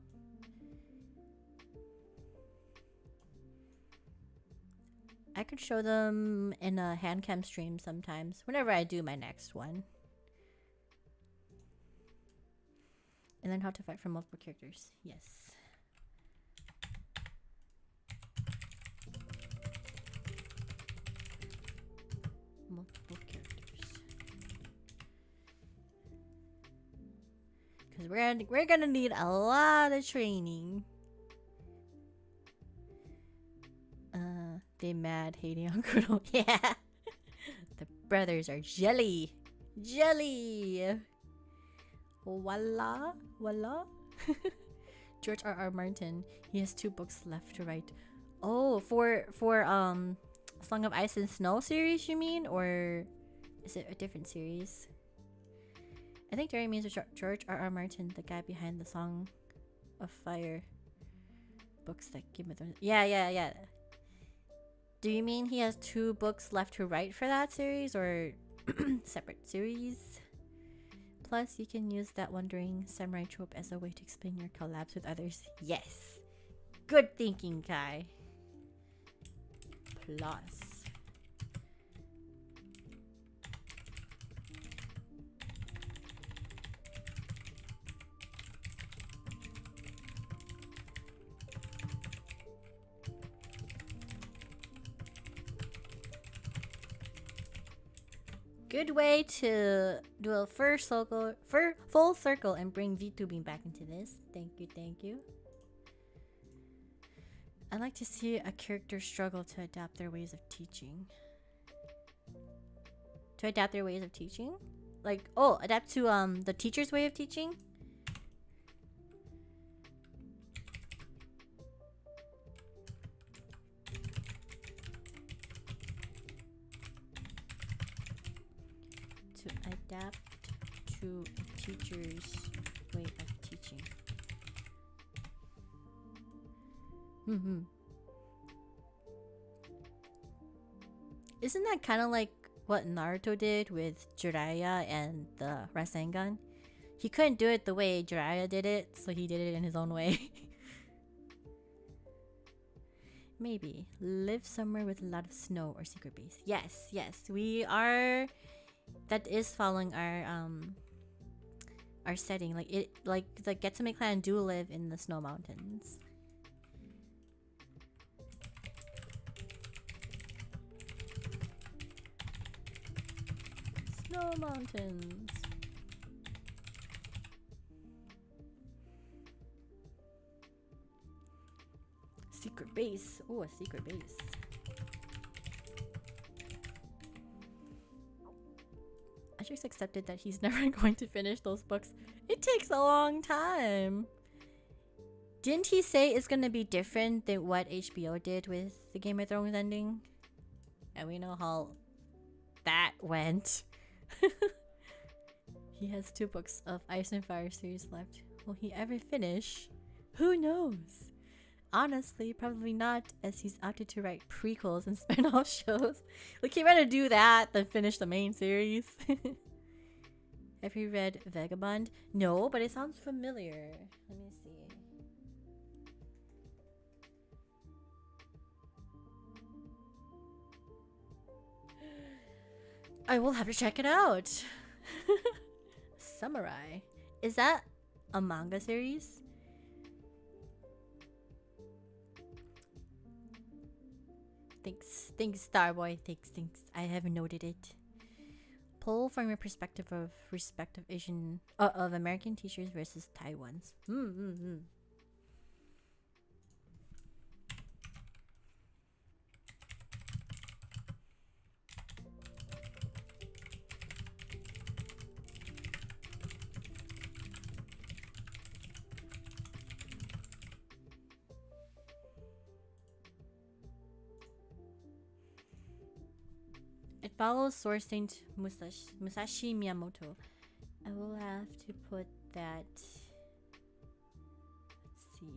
I could show them in a hand cam stream sometimes, whenever I do my next one. And learn how to fight from multiple characters. Yes. Multiple characters. Because we're gonna need a lot of training. They mad hating on Kuro. Yeah. The brothers are jelly. Jelly. Voila. Voila. George R.R. Martin. He has 2 books left to write. Oh, for Song of Ice and Snow series, you mean, or is it a different series? I think Jerry means George R.R. Martin, the guy behind the Song of Fire books that Game of Thrones. Yeah. Do you mean he has 2 books left to write for that series, or separate series? Plus, you can use that wandering samurai trope as a way to explain your collabs with others. Yes! Good thinking, Kai. Plus. Good way to do a full circle and bring VTubing back into this. Thank you. I'd like to see a character struggle to adapt their ways of teaching. Like, oh, adapt to the teacher's way of teaching? To adapt to a teacher's way of teaching. Isn't that kind of like what Naruto did with Jiraiya and the Rasengan? He couldn't do it the way Jiraiya did it, so he did it in his own way. Maybe live somewhere with a lot of snow or secret base. Yes, we are. That is following our setting. Like the Getsumei clan do live in the snow mountains. Snow mountains. Secret base. Oh, a secret base. I just accepted that he's never going to finish those books. It takes a long time. Didn't he say it's gonna be different than what HBO did with the Game of Thrones ending? And we know how that went. He has 2 books of Ice and Fire series left. Will he ever finish? Who knows? Honestly, probably not, as he's opted to write prequels and spin-off shows. Like, he'd rather do that than finish the main series. Have you read Vagabond? No, but it sounds familiar. Let me see. I will have to check it out. Samurai. Is that a manga series? Thanks, Starboy. Thanks. I have noted it. Pull from your perspective of respective Asian of American teachers versus Taiwan's. It follows Sword Saint Musashi Miyamoto. I will have to put that. Let's see.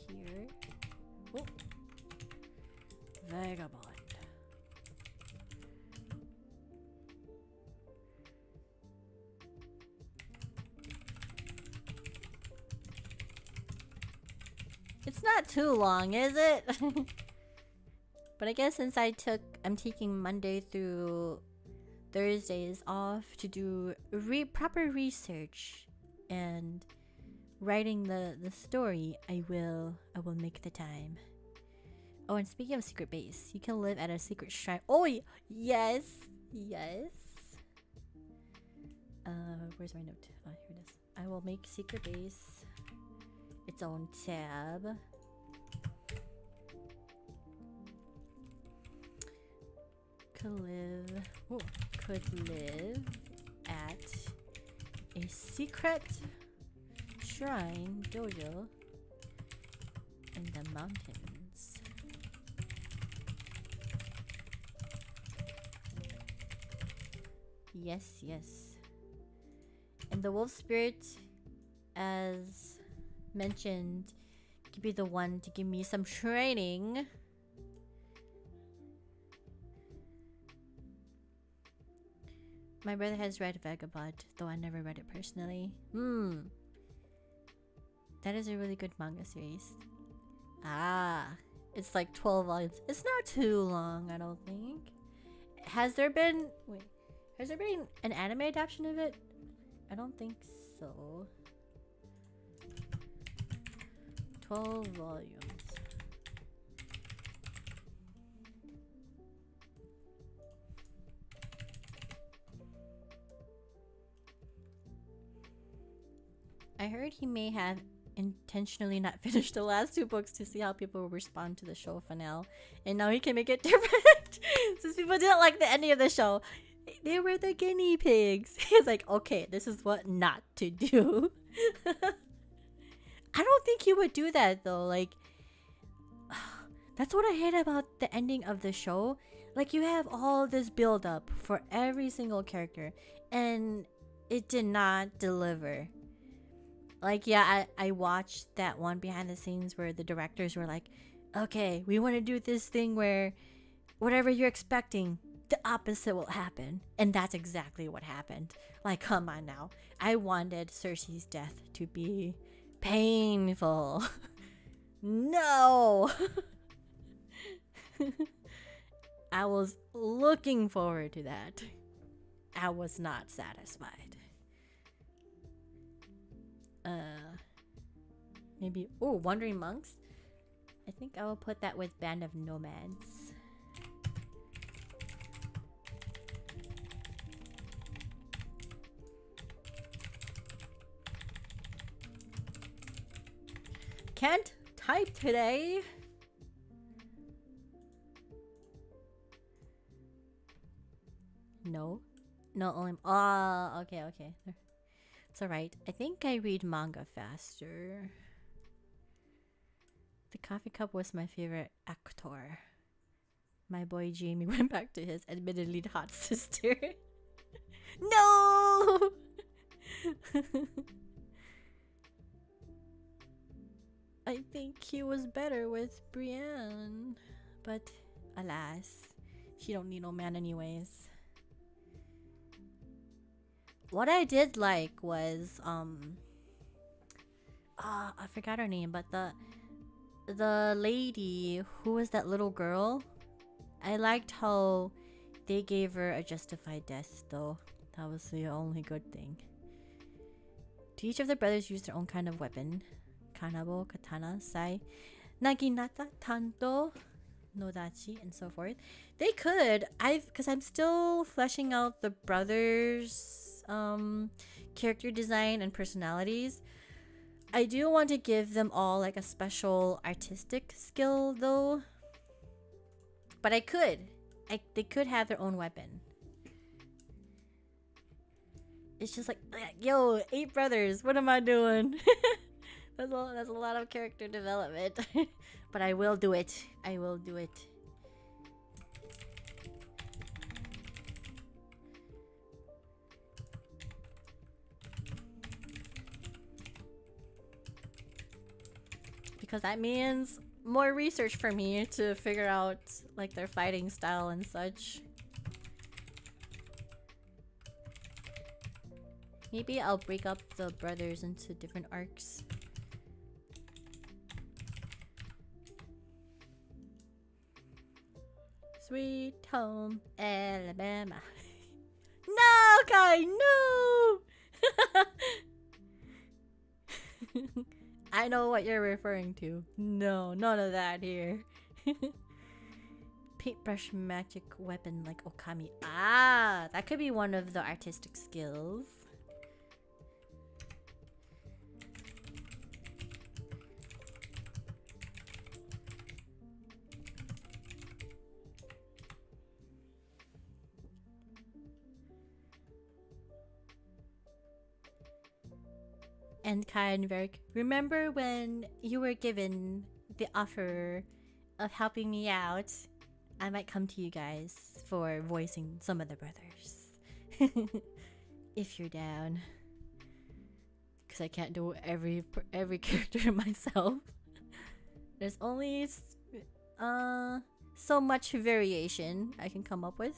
Here. Oh. Vagabond. It's not too long, is it? But I guess since I'm taking Monday through Thursdays off to do proper research and writing the story, I will make the time. Oh, and speaking of secret base, you can live at a secret shrine. Oh, yes. Where's my note? Oh, here it is. I will make secret base its own tab. Could live at A secret shrine dojo in the mountains. Yes, yes. And the wolf spirit, as mentioned, could be the one to give me some training. My brother has read Vagabond, though I never read it personally. That is a really good manga series. Ah, it's like 12 volumes. It's not too long, I don't think. Has there been an anime adaptation of it? I don't think so. 12 volumes. I heard he may have intentionally not finished the last 2 books to see how people will respond to the show finale, and now he can make it different. Since people didn't like the ending of the show, they were the guinea pigs. He's like, okay, this is what not to do. I don't think he would do that though. Like, that's what I hate about the ending of the show. Like, you have all this build up for every single character, and it did not deliver. Like, yeah, I watched that one behind the scenes where the directors were like, okay, we want to do this thing where whatever you're expecting, the opposite will happen. And that's exactly what happened. Like, come on now. I wanted Cersei's death to be painful. No! I was looking forward to that. I was not satisfied. Maybe Wandering Monks. I think I will put that with Band of Nomads. Can't type today. No, only. Okay. It's alright. I think I read manga faster. The coffee cup was my favorite actor. My boy Jamie went back to his admittedly hot sister. No! I think he was better with Brienne. But alas, she don't need no man anyways. What I did like was I forgot her name, but the lady who was that little girl, I liked how they gave her a justified death though. That was the only good thing. Do each of the brothers use their own kind of weapon? Kanabo, katana, sai, naginata, tanto, nodachi, and so forth. They could. Because I'm still fleshing out the brothers' character design and personalities. I do want to give them all like a special artistic skill though. But they could have their own weapon. It's just like, yo, 8 brothers, what am I doing? That's a lot of character development. But I will do it. I will do it. Because that means more research for me to figure out like their fighting style and such. Maybe I'll break up the brothers into different arcs. Sweet home Alabama. No, Kai, no! I know what you're referring to. No, none of that here. Paintbrush magic weapon like Okami. Ah, that could be one of the artistic skills. And Kai and Verk, remember when you were given the offer of helping me out? I might come to you guys for voicing some of the brothers. If you're down. Because I can't do every character myself. There's only so much variation I can come up with.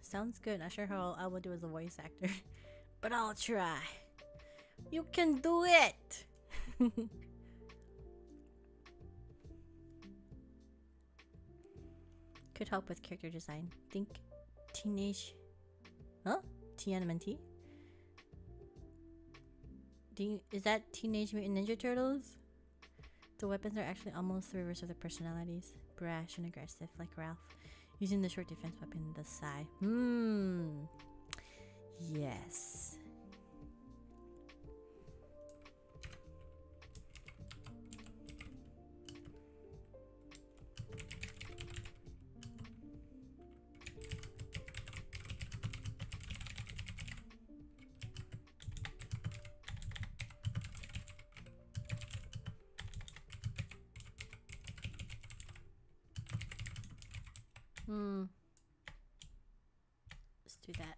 Sounds good. Not sure how I will do as a voice actor, but I'll try. You can do it. Could help with character design. Think teenage, huh? TMNT. Is that Teenage Mutant Ninja Turtles? The weapons are actually almost the reverse of the personalities. Brash and aggressive, like Ralph. Using the short defense weapon, the Sai. Yes. Let's do that.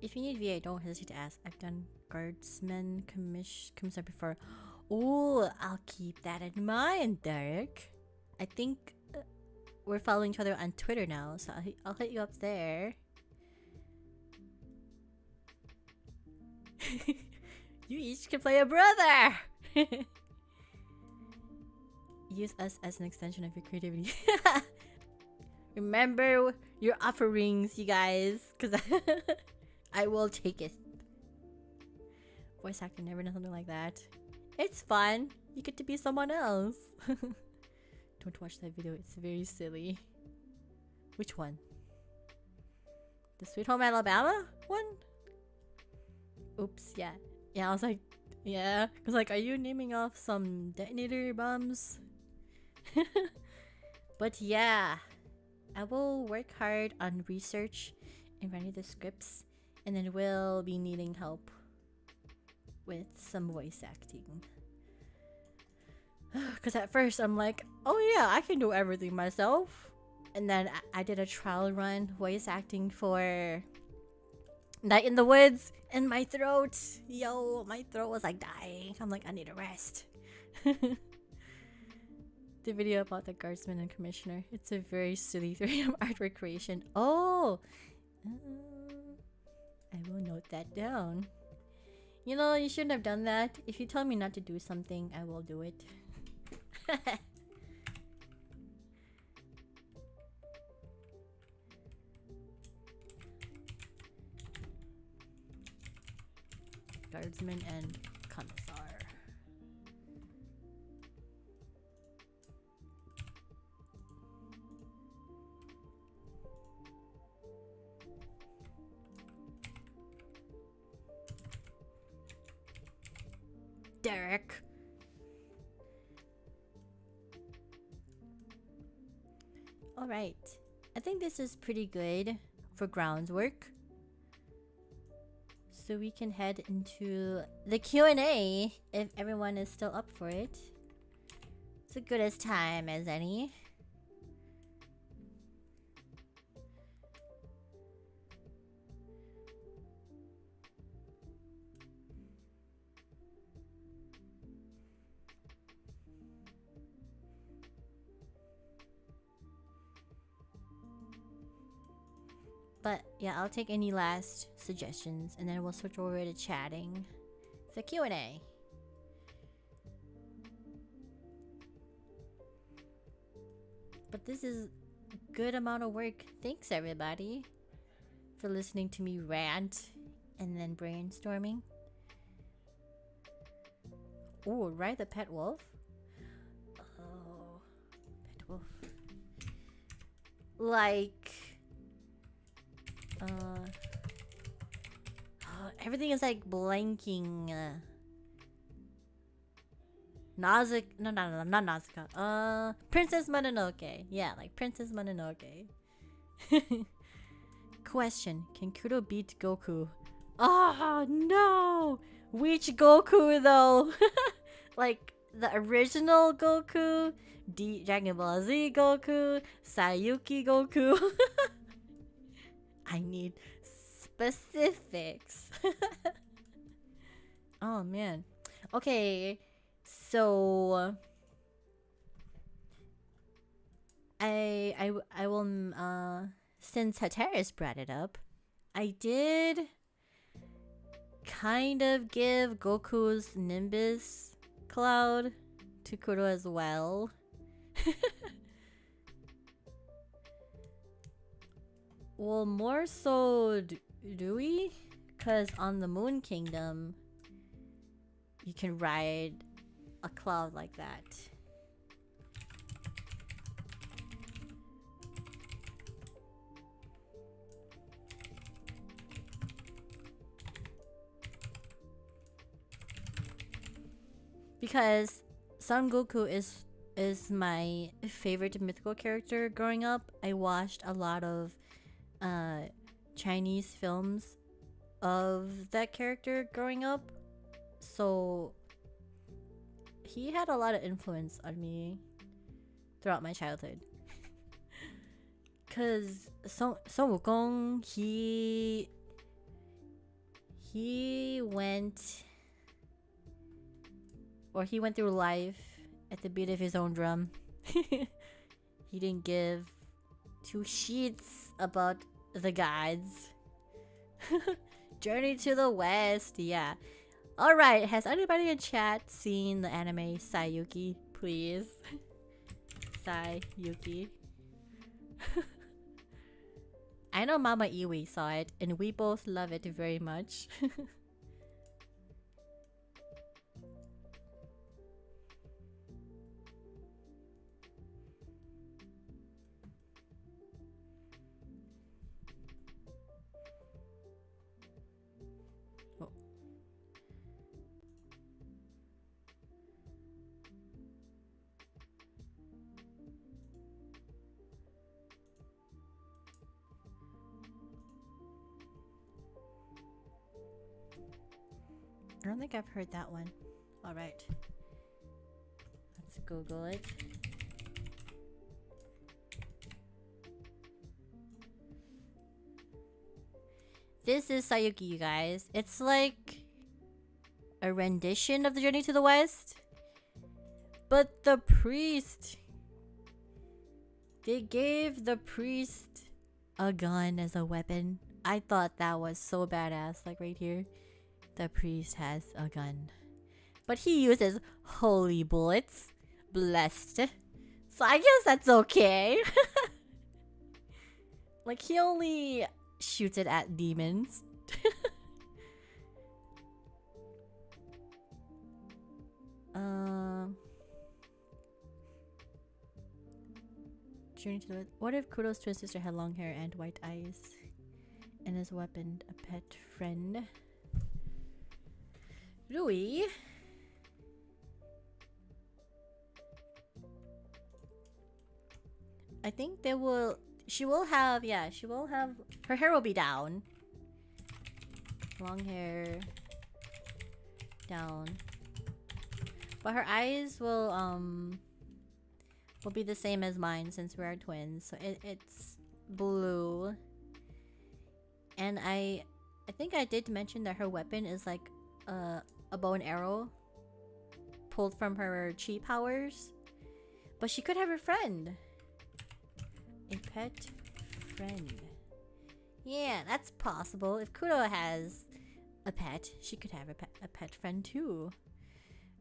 If you need VA, don't hesitate to ask. I've done guardsman commissar before. Oh, I'll keep that in mind, Derek. I think we're following each other on Twitter now, so I'll hit you up there. You each can play a brother! Use us as an extension of your creativity. Remember your offerings, you guys, because I will take it. Voice actor never done something like that. It's fun. You get to be someone else. Don't watch that video. It's very silly. Which one? The Sweet Home Alabama one? Oops, yeah. Yeah, I was like, yeah. I was like, are you naming off some detonator bombs? But yeah, I will work hard on research and writing the scripts, and then we'll be needing help with some voice acting. Because at first I'm like, oh yeah, I can do everything myself. And then I did a trial run voice acting for Night in the Woods, and my throat, my throat was like dying. I'm like, I need a rest. The video about the guardsman and commissioner. It's a very silly 3M artwork creation. Oh! I will note that down. You know, you shouldn't have done that. If you tell me not to do something, I will do it. Guardsman and commissar. Derek. Alright. I think this is pretty good for grounds work. So we can head into the Q&A if everyone is still up for it. It's as good as time as any. But yeah, I'll take any last suggestions and then we'll switch over to chatting. The Q&A. But this is a good amount of work. Thanks everybody for listening to me rant and then brainstorming. Oh, ride the pet wolf. Oh, pet wolf. Like Everything is like blanking. Nausicaa. No, not Nausicaa. Princess Mononoke. Yeah, like Princess Mononoke. Question: can Kuro beat Goku? Oh no! Which Goku though? Like the original Goku, Dragon Ball Z Goku, Sayuki Goku. I need specifics. Oh man. Okay, so I will since Hatteras brought it up, I did kind of give Goku's Nimbus Cloud to Kuro as well. Well, more so do we? Because on the Moon Kingdom, you can ride a cloud like that. Because Son Goku is my favorite mythical character growing up. I watched a lot of Chinese films of that character growing up, so he had a lot of influence on me throughout my childhood. Cause Son Wukong, he went through life at the beat of his own drum. He didn't give two sheets about the gods. Journey to the West, yeah. Alright, has anybody in chat seen the anime Sayuki? Please. Sayuki. I know Mama Iwi saw it, and we both love it very much. I don't think I've heard that one. Alright. Let's Google it. This is Sayuki, you guys. It's like a rendition of the Journey to the West. But the priest... They gave the priest a gun as a weapon. I thought that was so badass. Like right here. The priest has a gun. But he uses holy bullets. Blessed. So I guess that's okay. Like he only shoots it at demons. Journey to the... What if Kuro's twin sister had long hair and white eyes? And his weapon, a pet friend? Rui? I think they will... She will have... Yeah, she will have... Her hair will be down. Long hair. Down. But her eyes will be the same as mine since we are twins. So it's blue. And I think I did mention that her weapon is like a bow and arrow pulled from her chi powers. But she could have a friend. A pet friend. Yeah, that's possible. If Kuro has a pet, she could have a pet friend too.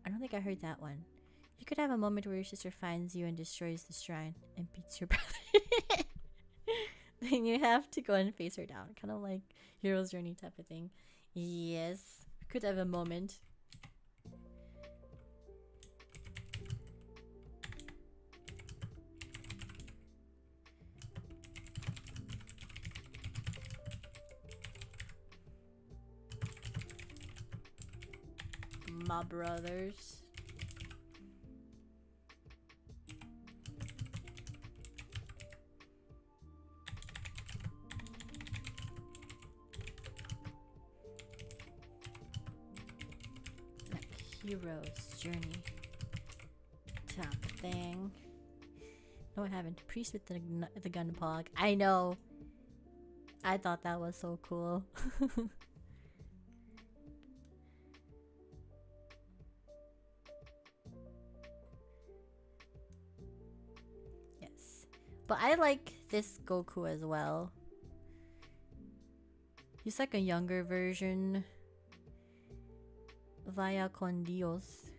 I don't think I heard that one. You could have a moment where your sister finds you and destroys the shrine and beats your brother. Then you have to go and face her down. Kind of like Hero's Journey type of thing. Yes. Could have a moment. my brothers. Like hero's journey type thing. No, I haven't. Priest with the gun pog. I know. I thought that was so cool. Yes. But I like this Goku as well. He's like a younger version. Vaya con Dios.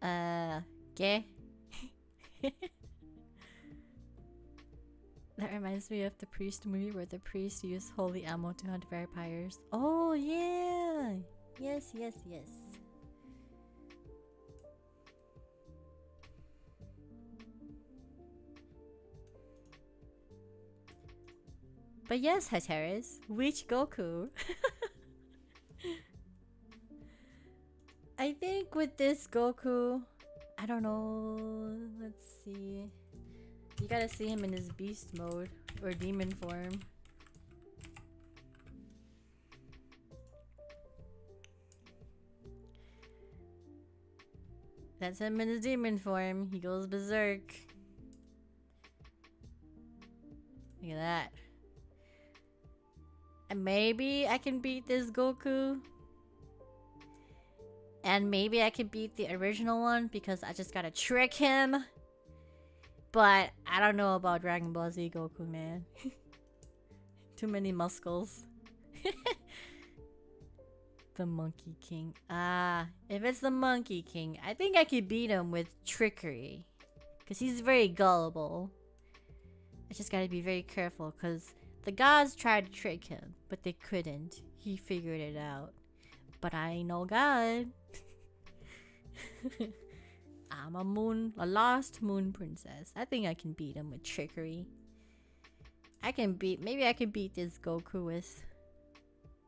¿Qué? That reminds me of the Priest movie where the priest used holy ammo to hunt vampires. Oh yeah! Yes, yes, yes. But yes, Hateris, which Goku? I think with this Goku, I don't know. Let's see. You gotta see him in his beast mode or demon form. That's him in his demon form. He goes berserk. Look at that. And maybe I can beat this Goku. And maybe I can beat the original one because I just gotta trick him. But I don't know about Dragon Ball Z Goku, man. Too many muscles. The Monkey King. If it's the Monkey King, I think I could beat him with trickery. Because he's very gullible. I just gotta be very careful because the gods tried to trick him, but they couldn't. He figured it out. But I ain't no god. I'm a lost moon princess. I think I can beat him with trickery. Maybe I can beat this Goku with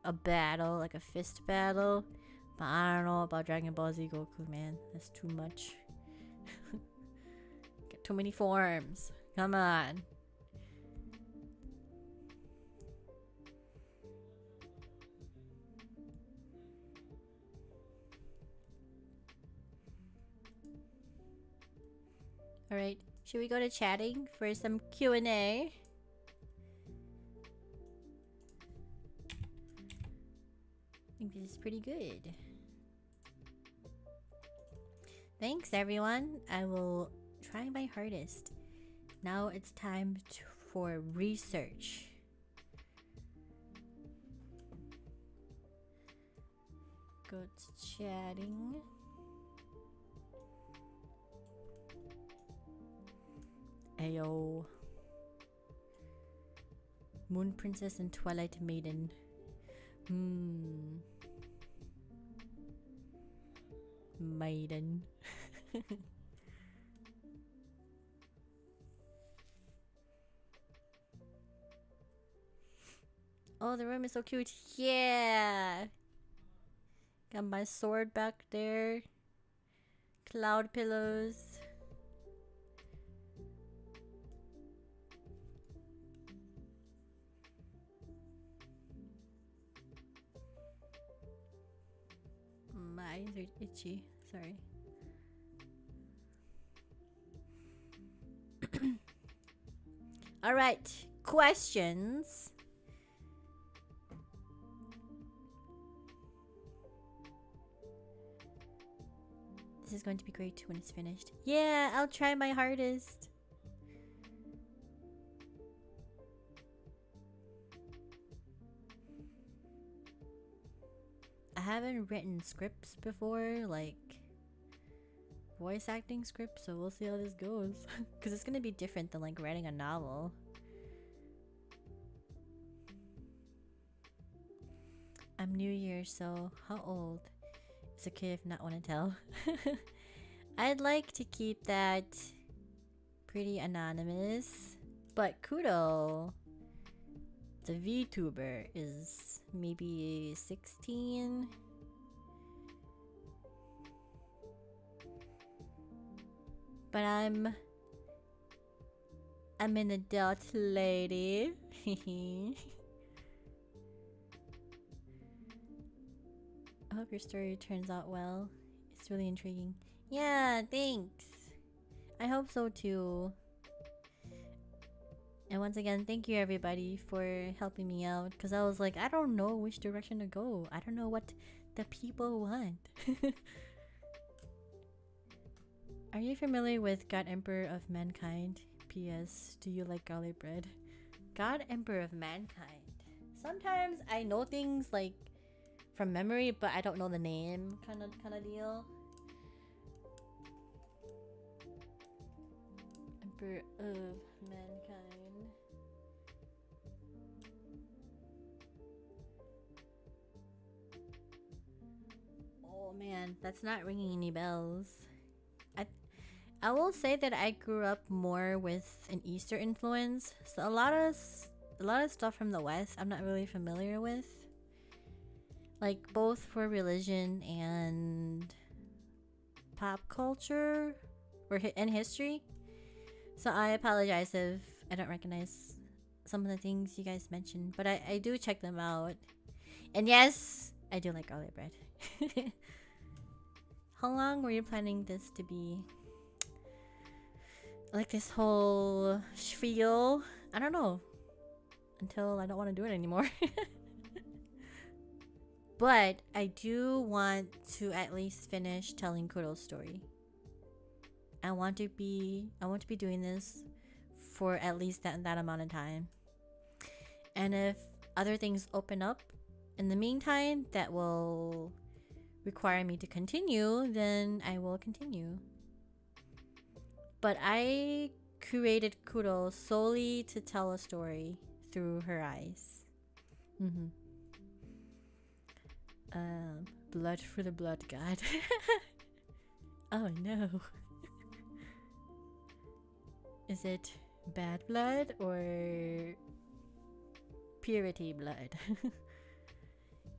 a battle, like a fist battle. But I don't know about Dragon Ball Z Goku, man. That's too much. Got too many forms. Come on. Alright, should we go to chatting for some Q&A? I think this is pretty good. Thanks everyone. I will try my hardest. Now it's time for research. Go to chatting. Ayo. Moon Princess and Twilight Maiden. Maiden. Oh, the room is so cute. Yeah. Got my sword back there. Cloud pillows. My eyes are itchy. Sorry. All right. Questions. This is going to be great when it's finished. Yeah, I'll try my hardest. I haven't written scripts before, like voice acting scripts, so we'll see how this goes. Because it's gonna be different than like writing a novel. I'm new here, so how old? It's okay if not want to tell. I'd like to keep that pretty anonymous, but Kuro, the VTuber, is maybe 16. But I'm an adult lady. I hope your story turns out well. It's really intriguing. Yeah, thanks. I hope so too. And once again, thank you everybody for helping me out, because I was like, I don't know which direction to go. I don't know what the people want. Are you familiar with God Emperor of Mankind? P.S. Do you like garlic bread? God Emperor of Mankind. Sometimes I know things like from memory, but I don't know the name, kind of deal. Emperor of Mankind. Oh man, that's not ringing any bells. I will say that I grew up more with an Easter influence, so a lot of stuff from the West I'm not really familiar with, like both for religion and pop culture and history. So I apologize if I don't recognize some of the things you guys mentioned, but I do check them out. And yes, I do like garlic bread. How long were you planning this to be? Like this whole spiel? I don't know. Until I don't want to do it anymore. But I do want to at least finish telling Kuro's story. I want to be doing this for at least that amount of time. And if other things open up in the meantime that will require me to continue, then I will continue. But I created Kuro solely to tell a story through her eyes. Blood for the blood god. Oh no. Is it bad blood or purity blood?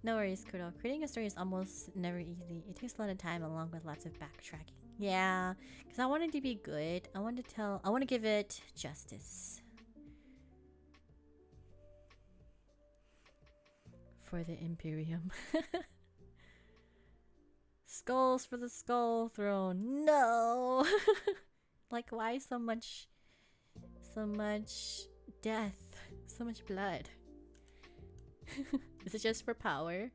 No worries, Kuro. Creating a story is almost never easy. It takes a lot of time along with lots of backtracking. Yeah, because I wanted to be good. I want to give it justice. For the Imperium. Skulls for the Skull Throne. No! Like, why so much death? So much blood? Is it just for power?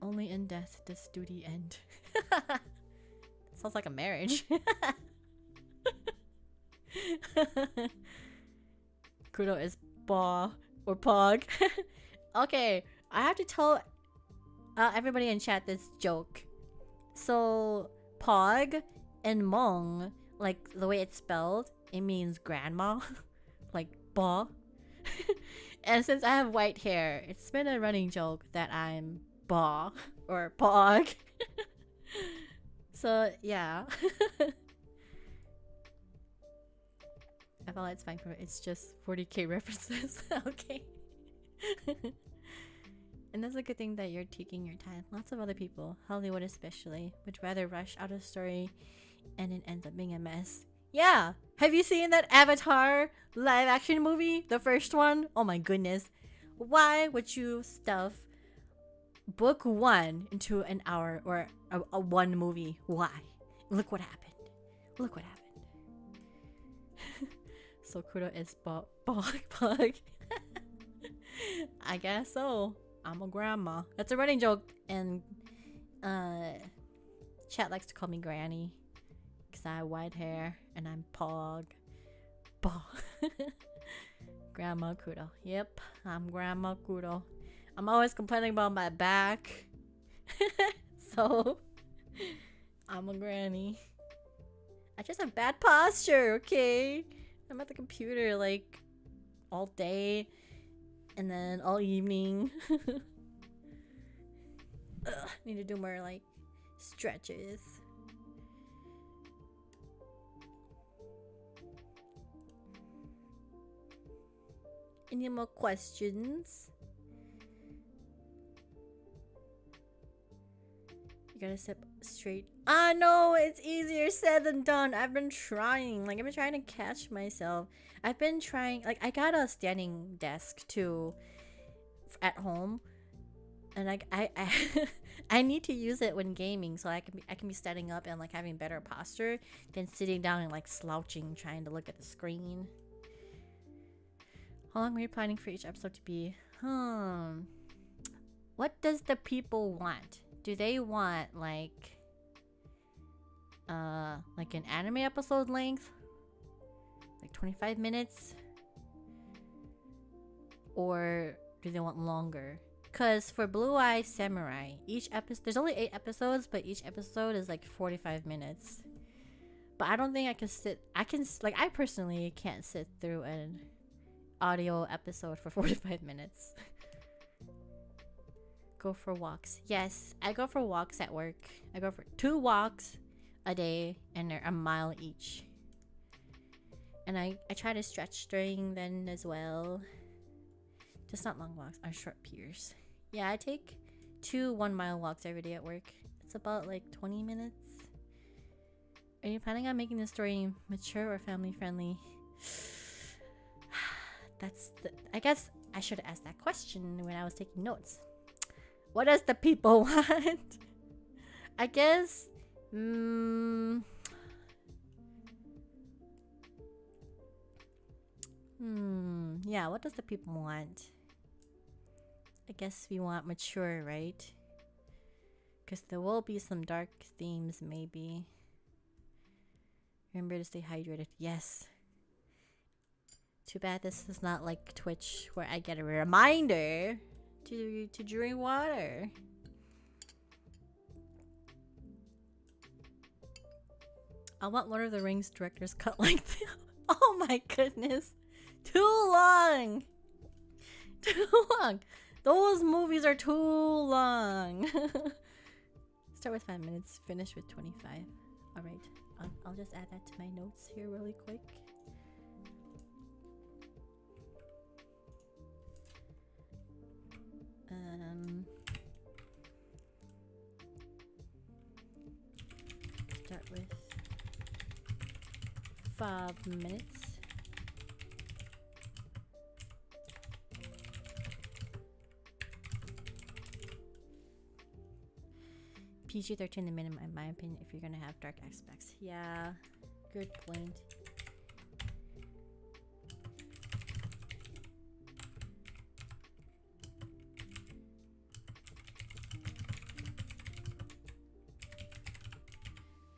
Only in death does duty end. Sounds like a marriage. Kuro is Ba or Pog. Okay, I have to tell everybody in chat this joke. So Pog and Mong, like the way it's spelled, it means grandma. Like Ba. And since I have white hair, it's been a running joke that I'm Ba or Pog. So yeah. I feel like it's fine for it. It's just 40k references. Okay. And that's a good thing that you're taking your time. Lots of other people, Hollywood especially, would rather rush out a story and it ends up being a mess. Yeah! Have you seen that Avatar live action movie? The first one? Oh my goodness. Why would you stuff book one into an hour or a one movie? Why? Look what happened. Look what happened. So Kuro is Bog. I guess so. I'm a grandma. That's a running joke, and chat likes to call me Granny because I have white hair and I'm Pog. Grandma Kuro. Yep, I'm Grandma Kuro. I'm always complaining about my back. So I'm a granny. I just have bad posture, okay? I'm at the computer like all day and then all evening. Ugh, need to do more like stretches. Any more questions? You gotta sip straight. Ah, no, it's easier said than done. I've been trying. Like, I've been trying to catch myself. I've been trying. Like, I got a standing desk too at home, and like I I need to use it when gaming, so I can be standing up and like having better posture than sitting down and like slouching trying to look at the screen. How long are you planning for each episode to be? What does the people want? Do they want like an anime episode length? Like 25 minutes? Or do they want longer? Because for Blue Eye Samurai, each episode, there's only 8 episodes, but each episode is like 45 minutes. But I don't think I can I personally can't sit through an audio episode for 45 minutes. Go for walks. Yes, I go for walks at work. I go for 2 walks a day, and they're a mile each. And I try to stretch during then as well. Just not long walks, or short piers. Yeah, I take 2 1-mile walks every day at work. It's about like 20 minutes. Are you planning on making the story mature or family friendly? I guess I should have asked that question when I was taking notes. What does the people want? I guess yeah, what does the people want? I guess we want mature, right? Because there will be some dark themes, maybe. Remember to stay hydrated. Yes. Too bad this is not like Twitch, where I get a reminder to drink water. I want Lord of the Rings director's cut like this. Oh my goodness. Too long. Too long. Those movies are too long. Start with 5 minutes, finish with 25. Alright, I'll just add that to my notes here really quick. Start with 5 minutes. PG-13 the minimum, in my opinion, if you're gonna have dark aspects. Yeah, good point.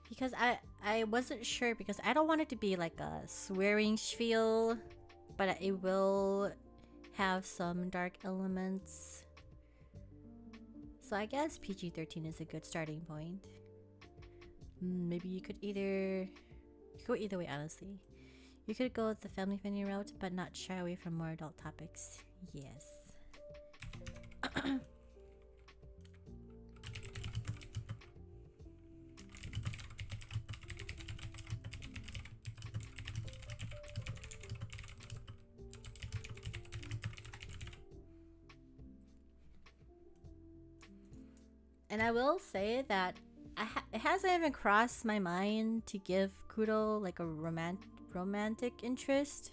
Because I wasn't sure, because I don't want it to be like a swearing spiel, but it will have some dark elements. So I guess PG-13 is a good starting point. Maybe you could go either way, honestly. You could go the family friendly route, but not shy away from more adult topics. Yes. And I will say that it hasn't even crossed my mind to give Kuro like a romantic interest.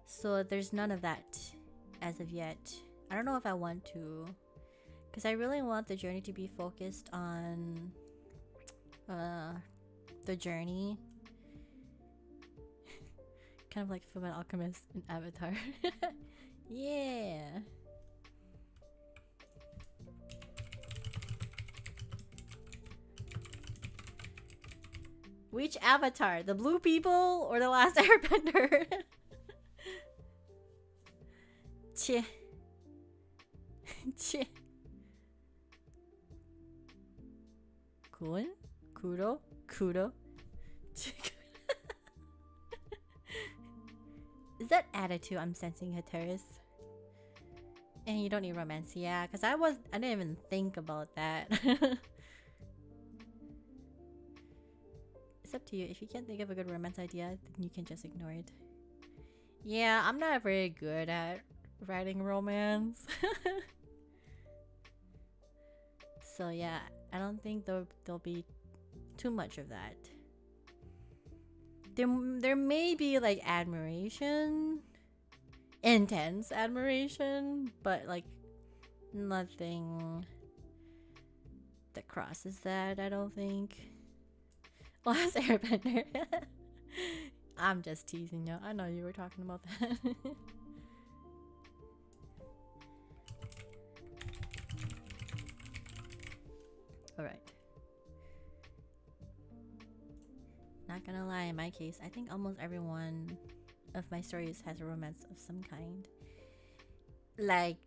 So there's none of that as of yet. I don't know if I want to, because I really want the journey to be focused on the journey. Kind of like Fullmetal Alchemist in Avatar. Yeah. Which Avatar? The blue people or the last airbender? Cheh. Cheh. Kun? Kuro? Kuro? Is that attitude I'm sensing, Hateris? And you don't need romance, yeah, because I didn't even think about that. It's up to you. If you can't think of a good romance idea, then you can just ignore it. Yeah, I'm not very good at writing romance. So yeah, I don't think there'll be too much of that. There may be like admiration, intense admiration, but like nothing that crosses that, I don't think. Last Airbender. I'm just teasing you. I know you were talking about that. Alright. Not gonna lie, in my case, I think almost every one of my stories has a romance of some kind. Like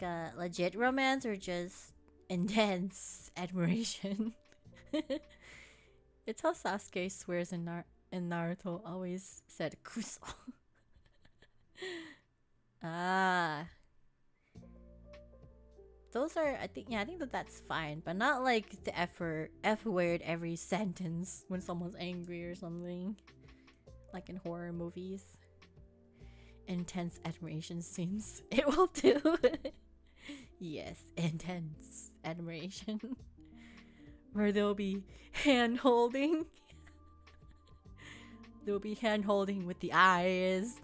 a legit romance or just intense admiration. It's how Sasuke swears in Naruto always said kuso. Ah. Those are, I think that's fine, but not like the F word every sentence when someone's angry or something. Like in horror movies. Intense admiration scenes. It will do. Yes, intense admiration. Where there'll be hand holding. There'll be hand holding with the eyes.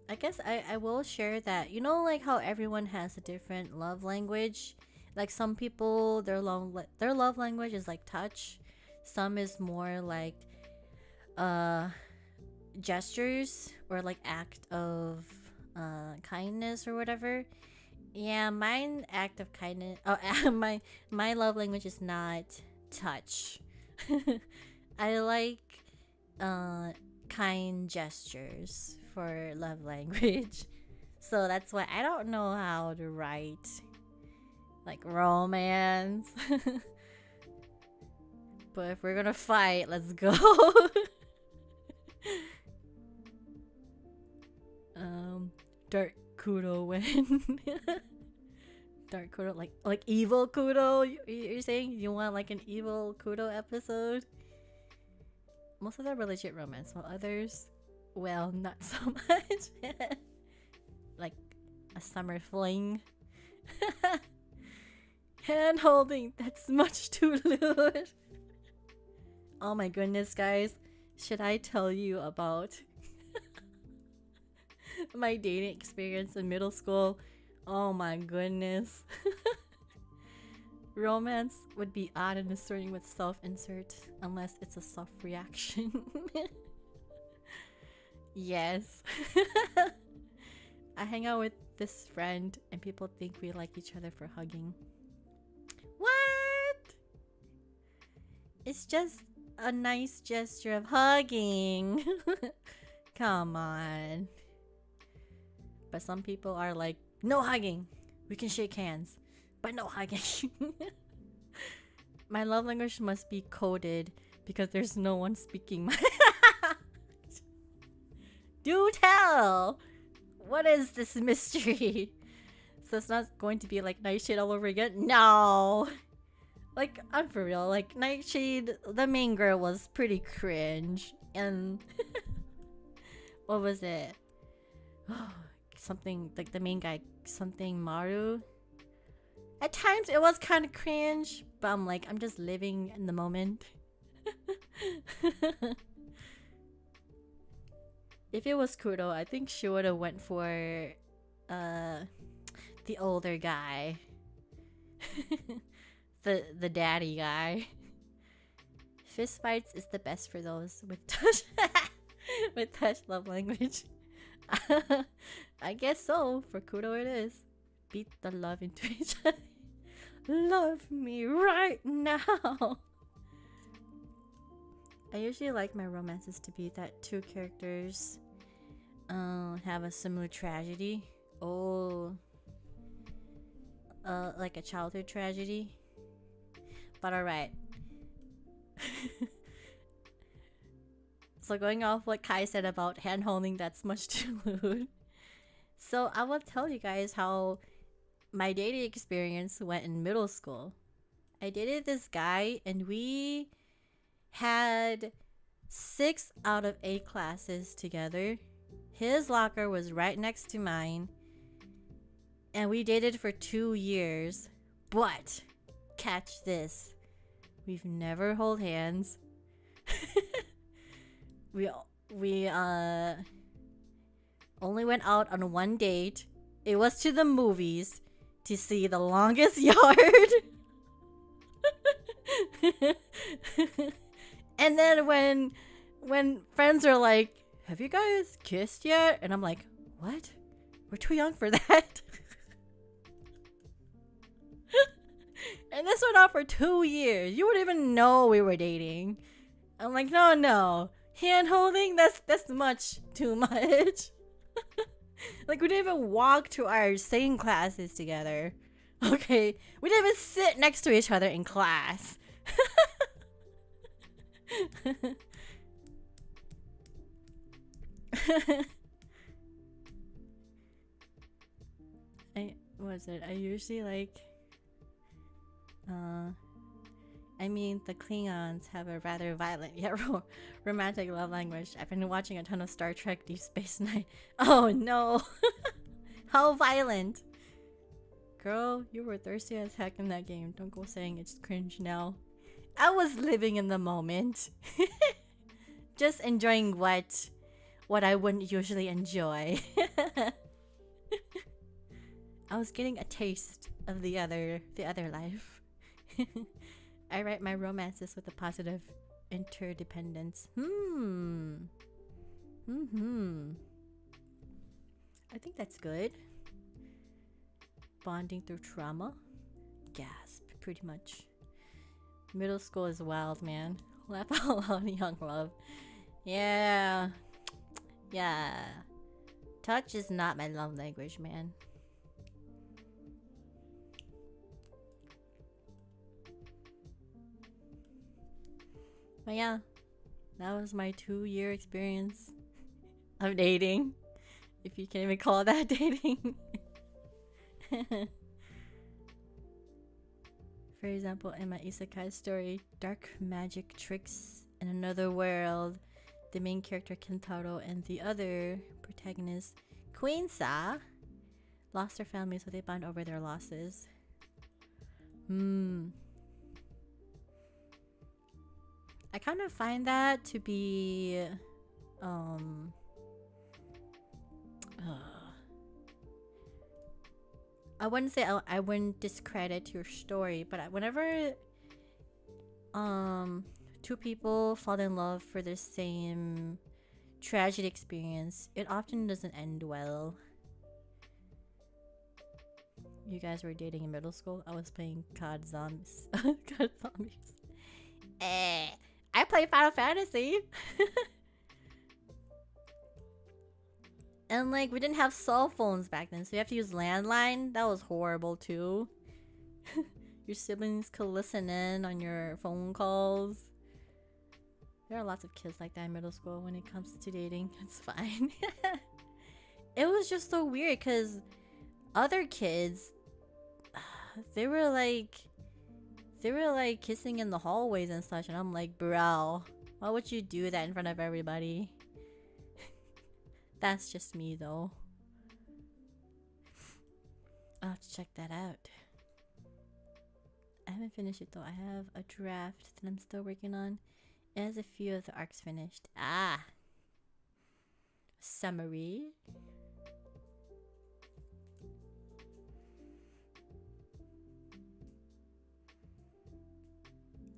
I guess I will share that, you know, like how everyone has a different love language. Like some people, their love language is like touch. Some is more like gestures or like act of kindness or whatever. Yeah, mine act of kindness. Oh, my love language is not touch. I like kind gestures for love language. So that's why I don't know how to write like romance. But if we're gonna fight, let's go. Dark Kuro win. Dark Kuro, like evil Kuro. You're saying you want like an evil Kuro episode? Most of them are legit romance, while others, well, not so much. Like a summer fling. Hand holding, that's much too lewd. Oh my goodness, guys. Should I tell you about my dating experience in middle school? Oh my goodness. Romance would be odd and starting with self-insert unless it's a soft reaction. Yes. I hang out with this friend and people think we like each other for hugging. What? It's just a nice gesture of hugging. Come on. But some people are like, no hugging. We can shake hands, but no hugging. My love language must be coded because there's no one speaking my Do tell! What is this mystery? So it's not going to be like Nightshade all over again? No! Like, I'm for real. Like, Nightshade, the main girl, was pretty cringe. And what was it? Something, like the main guy, something Maru. At times it was kind of cringe, but I'm like, I'm just living in the moment. If it was Kuro, I think she would have went for the older guy. the daddy guy. Fist fights is the best for those with touch with touch love language. I guess so. For Kuro it is. Beat the love into each other. Love me right now. I usually like my romances to be that two characters have a similar tragedy. Oh, like a childhood tragedy. But alright. So going off what Kai said about hand holding, that's much too lewd. So I will tell you guys how my dating experience went in middle school. I dated this guy and we had 6 out of 8 classes together. His locker was right next to mine. And we dated for 2 years. But, catch this. We've never held hands. we only went out on one date. It was to the movies to see The Longest Yard. And then when friends are like, have you guys kissed yet? And I'm like, what? We're too young for that. And this went on for 2 years. You wouldn't even know we were dating. I'm like, no. Hand holding, that's much too much. Like, we didn't even walk to our same classes together. Okay? We didn't even sit next to each other in class. I usually like the Klingons have a rather violent yet romantic love language. I've been watching a ton of Star Trek Deep Space Nine. Oh no. How violent. Girl, you were thirsty as heck in that game. Don't go saying it's cringe now. I was living in the moment. Just enjoying what I wouldn't usually enjoy. I was getting a taste of the other life. I write my romances with a positive interdependence. I think that's good. Bonding through trauma. Gasp, pretty much. Middle school is wild, man. Laugh out loud, young love. Yeah. Touch is not my love language, man. But yeah, that was my 2-year experience of dating. If you can even call that dating. For example, in my isekai story, Dark Magic Tricks in Another World, the main character Kentaro and the other protagonist, Queen Sa, lost their family, so they bond over their losses. I kind of find that to be I wouldn't say I wouldn't discredit your story, but whenever two people fall in love for the same tragedy experience, it often doesn't end well. You guys were dating in middle school? I was playing COD Zombies. COD Zombies. I play Final Fantasy. And like, we didn't have cell phones back then, so you have to use landline. That was horrible too. Your siblings could listen in on your phone calls. There are lots of kids like that in middle school when it comes to dating. It's fine. It was just so weird because other kids, they were like kissing in the hallways and such, and I'm like, bro, why would you do that in front of everybody? That's just me though. I'll have to check that out. I haven't finished it though. I have a draft that I'm still working on. It has a few of the arcs finished. Summary.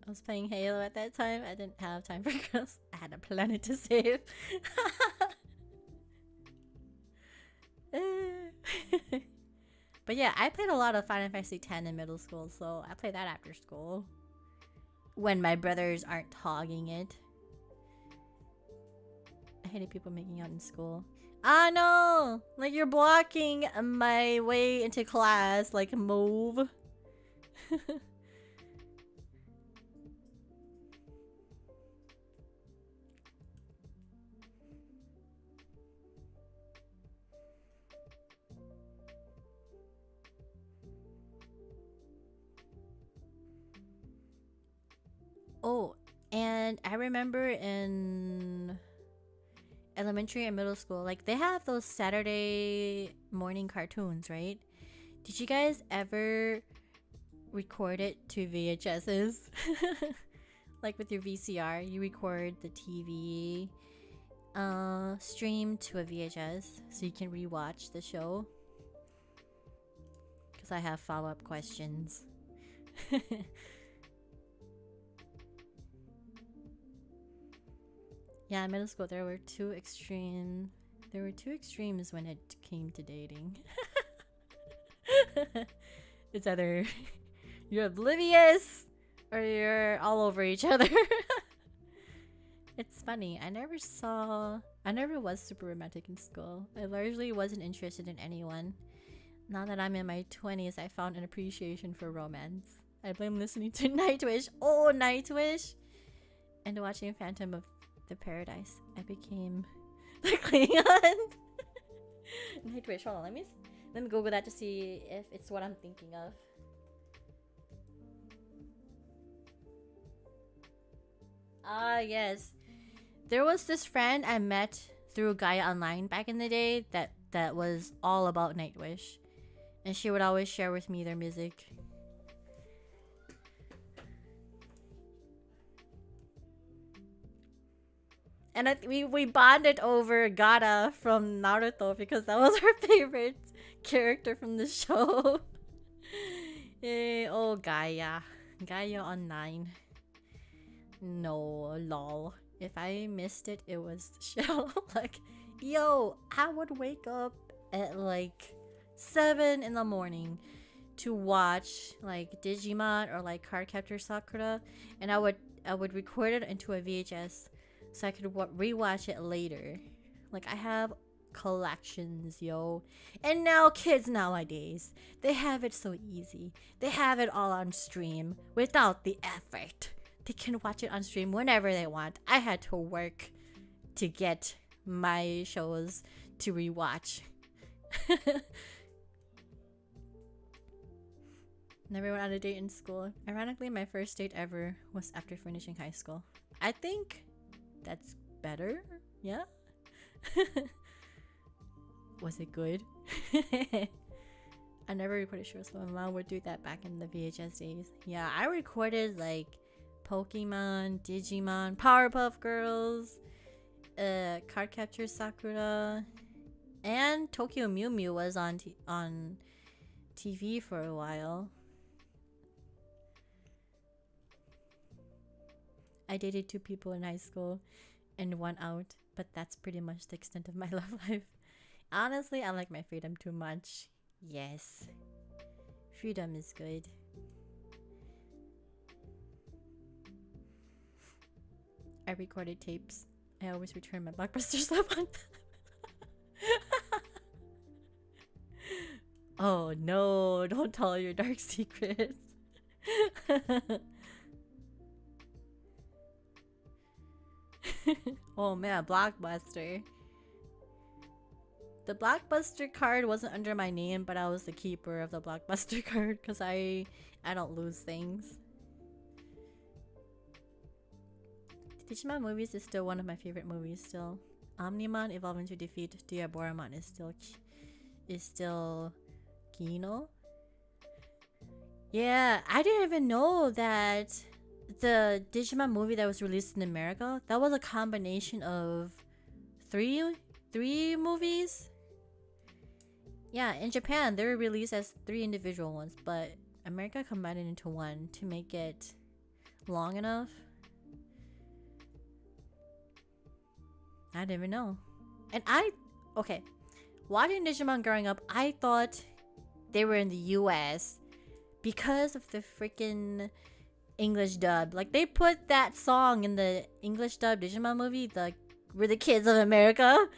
I was playing Halo at that time. I didn't have time for girls. I had a planet to save. But yeah, I played a lot of Final Fantasy X in middle school, so I played that after school. When my brothers aren't hogging it. I hated people making out in school. Ah no! Like, you're blocking my way into class. Like, move. Oh, And I remember in elementary and middle school, like they have those Saturday morning cartoons, right? Did you guys ever record it to VHSs? Like with your VCR, you record the TV stream to a VHS so you can rewatch the show. Because I have follow-up questions. Yeah, in middle school there were two extremes when it came to dating. It's either you're oblivious or you're all over each other. It's funny. I never was super romantic in school. I largely wasn't interested in anyone. Now that I'm in my 20s, I found an appreciation for romance. I blame listening to Nightwish. Oh, Nightwish! And watching Phantom of the Paradise. I became the Klingon. Nightwish. Hold on, let me Google that to see if it's what I'm thinking of. Ah, yes. There was this friend I met through Gaia Online back in the day that was all about Nightwish. And she would always share with me their music. And we bonded over Gaara from Naruto because that was her favorite character from the show. Oh, Gaia. Gaia Online. No, lol. If I missed it, it was the show. Like, yo, I would wake up at like 7 in the morning to watch like Digimon or like Cardcaptor Sakura, and I would record it into a VHS so I could rewatch it later. Like, I have collections, yo. And now kids nowadays, they have it so easy. They have it all on stream without the effort. They can watch it on stream whenever they want. I had to work to get my shows to rewatch. Never went on a date in school. Ironically, my first date ever was after finishing high school. I think that's better. Yeah? Was it good? I never recorded shows, so my mom would do that back in the VHS days. Yeah, I recorded like Pokemon, Digimon, Powerpuff Girls, Cardcaptor Sakura, and Tokyo Mew Mew was on TV for a while. I dated 2 people in high school and 1 out, but that's pretty much the extent of my love life. Honestly, I like my freedom too much. Yes. Freedom is good. I recorded tapes. I always return my Blockbuster stuff on time. Oh no, don't tell your dark secrets. Oh man, Blockbuster. The Blockbuster card wasn't under my name, but I was the keeper of the Blockbuster card because I don't lose things. Digimon movies is still one of my favorite movies still. Omnimon evolving to defeat Diaboramon is still Kino. Yeah, I didn't even know that the Digimon movie that was released in America, that was a combination of three movies. Yeah, in Japan they were released as 3 individual ones, but America combined it into one to make it long enough. I didn't even know. And okay, watching Digimon growing up, I thought they were in the US because of the freaking English dub. Like, they put that song in the English dub Digimon movie, We're the Kids of America.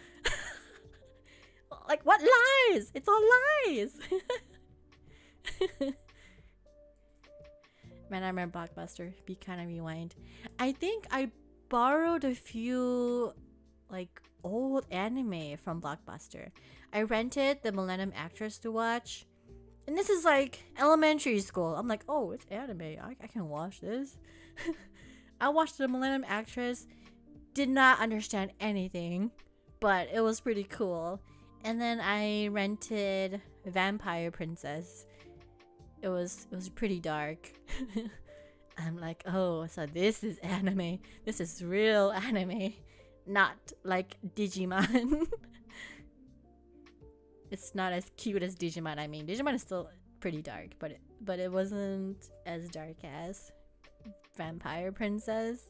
Like, what lies? It's all lies. Man, I remember Blockbuster. Be kind of rewind. I think I borrowed a few like old anime from Blockbuster. I rented the Millennium Actress to watch, and this is like elementary school. I'm like, oh, it's anime. I can watch this. I watched the Millennium Actress, did not understand anything, but it was pretty cool. And then I rented Vampire Princess. It was pretty dark. I'm like, oh, so this is anime. This is real anime, not like Digimon. It's not as cute as Digimon. I mean, Digimon is still pretty dark, but it wasn't as dark as Vampire Princess.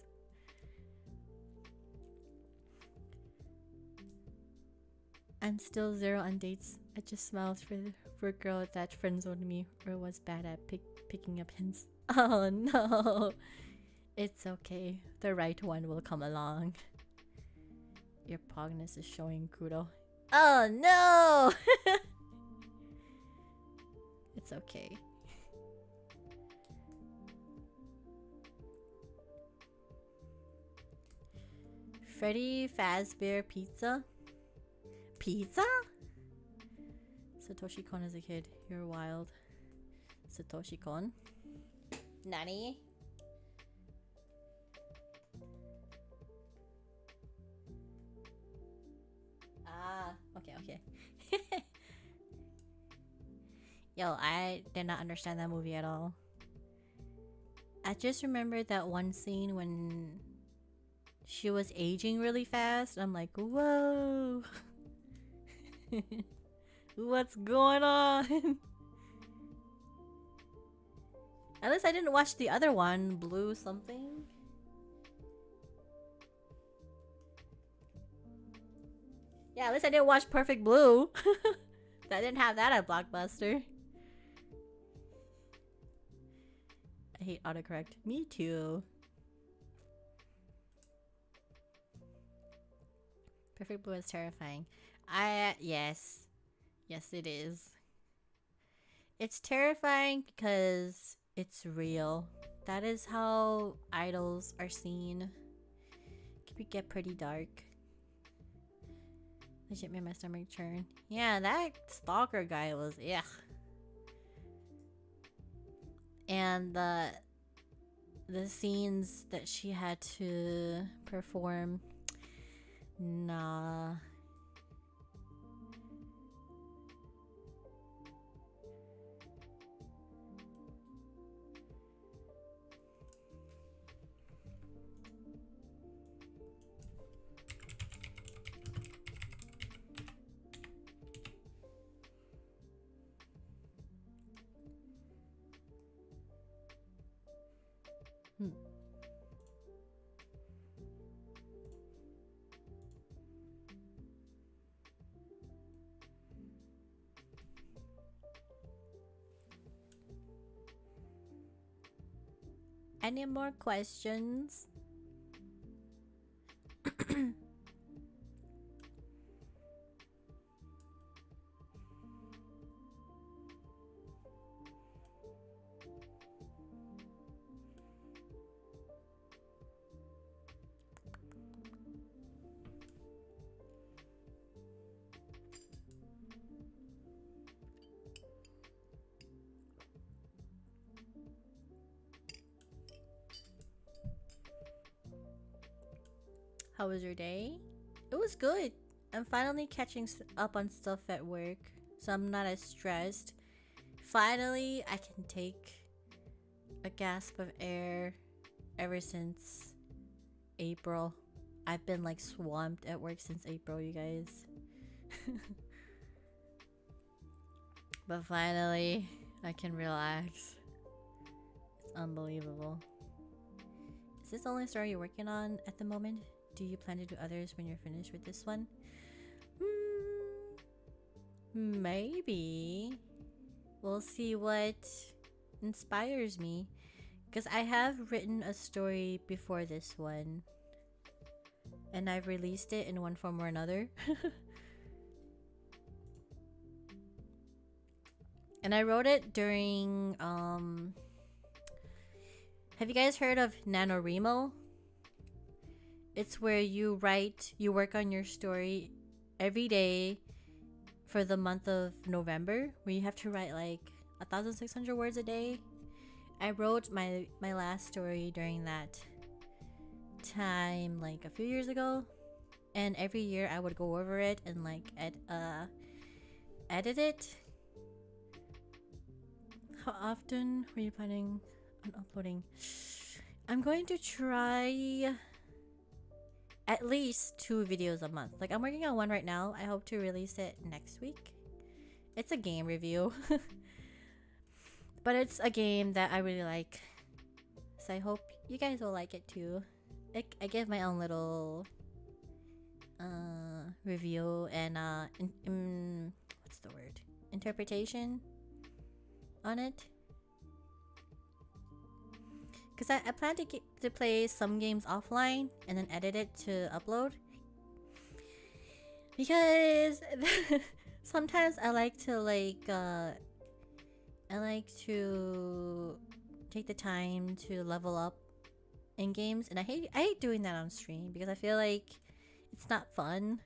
I'm still 0 on dates. I just smiled for a girl that friend-zoned me or was bad at picking up hints. Oh no. It's okay. The right one will come along. Your pogness is showing, Kuro. Oh no! It's okay. Freddy Fazbear Pizza? Pizza? Satoshi-kon as a kid. You're wild. Satoshi-kon? Nani? Ah, okay. Yo, I did not understand that movie at all. I just remembered that one scene when she was aging really fast. I'm like, whoa. What's going on? At least I didn't watch the other one, Blue something. Yeah, at least I didn't watch Perfect Blue. I didn't have that at Blockbuster. I hate autocorrect. Me too. Perfect Blue is terrifying. Yes. Yes, it is. It's terrifying because it's real. That is how idols are seen. It can get pretty dark. Legit made my stomach churn. Yeah, that stalker guy was ugh. And the scenes that she had to perform, nah. Any more questions? How was your day? It was good. I'm finally catching up on stuff at work, so I'm not as stressed. Finally, I can take a gasp of air ever since April. I've been like swamped at work since April, you guys. But finally, I can relax. It's unbelievable. Is this the only story you're working on at the moment? Do you plan to do others when you're finished with this one? Maybe. We'll see what inspires me. Because I have written a story before this one. And I've released it in one form or another. And I wrote it during... Have you guys heard of NaNoWriMo? It's where you work on your story every day for the month of November, where you have to write like 1,600 words a day. I wrote my last story during that time like a few years ago, and every year I would go over it and like edit it. How often were you planning on uploading? I'm going to try at least 2 videos a month. Like I'm working on one right now. I hope to release it next week. It's a game review. But it's a game that I really like. So I hope you guys will like it too. I give my own little review and what's the word? Interpretation on it. Because I plan to play some games offline and then edit it to upload. Because sometimes I like to take the time to level up in games, and I hate doing that on stream because I feel like it's not fun.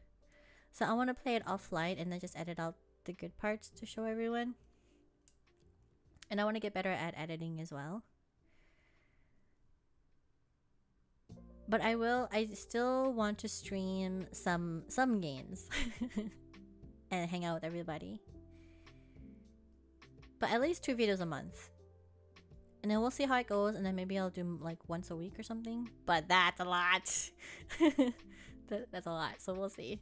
So I want to play it offline and then just edit out the good parts to show everyone. And I want to get better at editing as well. But I still want to stream some games and hang out with everybody. But at least 2 videos a month. And then we'll see how it goes, and then maybe I'll do like once a week or something. But that's a lot. That's a lot, so we'll see.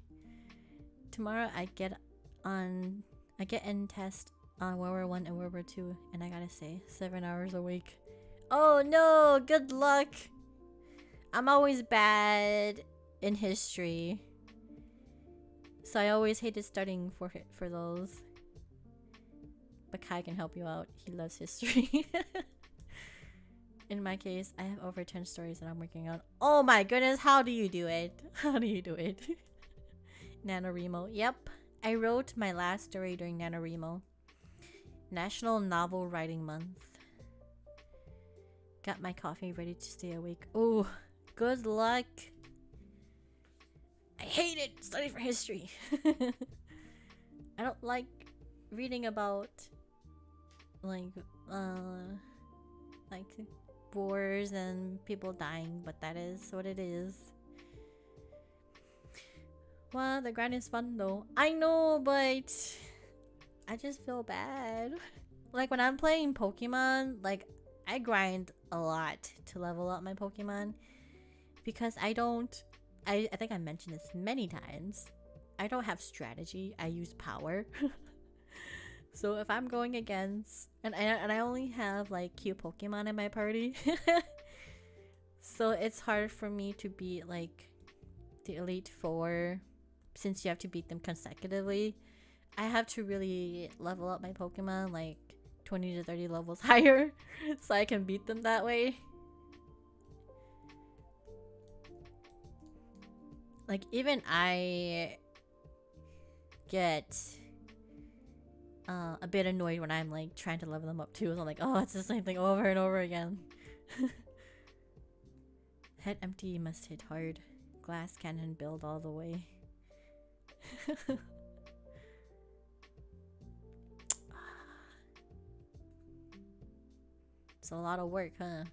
Tomorrow I get in test on World War 1 and World War 2, and I gotta say, 7 hours a week. Oh no, good luck. I'm always bad in history, so I always hated studying for those. But Kai can help you out. He loves history. In my case, I have over 10 stories that I'm working on. Oh my goodness, how do you do it? How do you do it? NaNoWriMo. Yep, I wrote my last story during NaNoWriMo. National Novel Writing Month. Got my coffee ready to stay awake. Oh, good luck. I hate it studying for history. I don't like reading about like wars and people dying, but that is what it is. Well, the grind is fun though. I know, but I just feel bad. Like when I'm playing Pokemon, like I grind a lot to level up my Pokemon because I think I mentioned this many times. I don't have strategy. I use power. So if I'm going against and I only have like cute Pokemon in my party, so it's hard for me to beat like the Elite Four since you have to beat them consecutively. I have to really level up my Pokemon like 20 to 30 levels higher so I can beat them that way. Like even I get a bit annoyed when I'm like trying to level them up too. So I'm like, oh, it's the same thing over and over again. Head empty, must hit hard. Glass cannon build all the way. It's a lot of work, huh?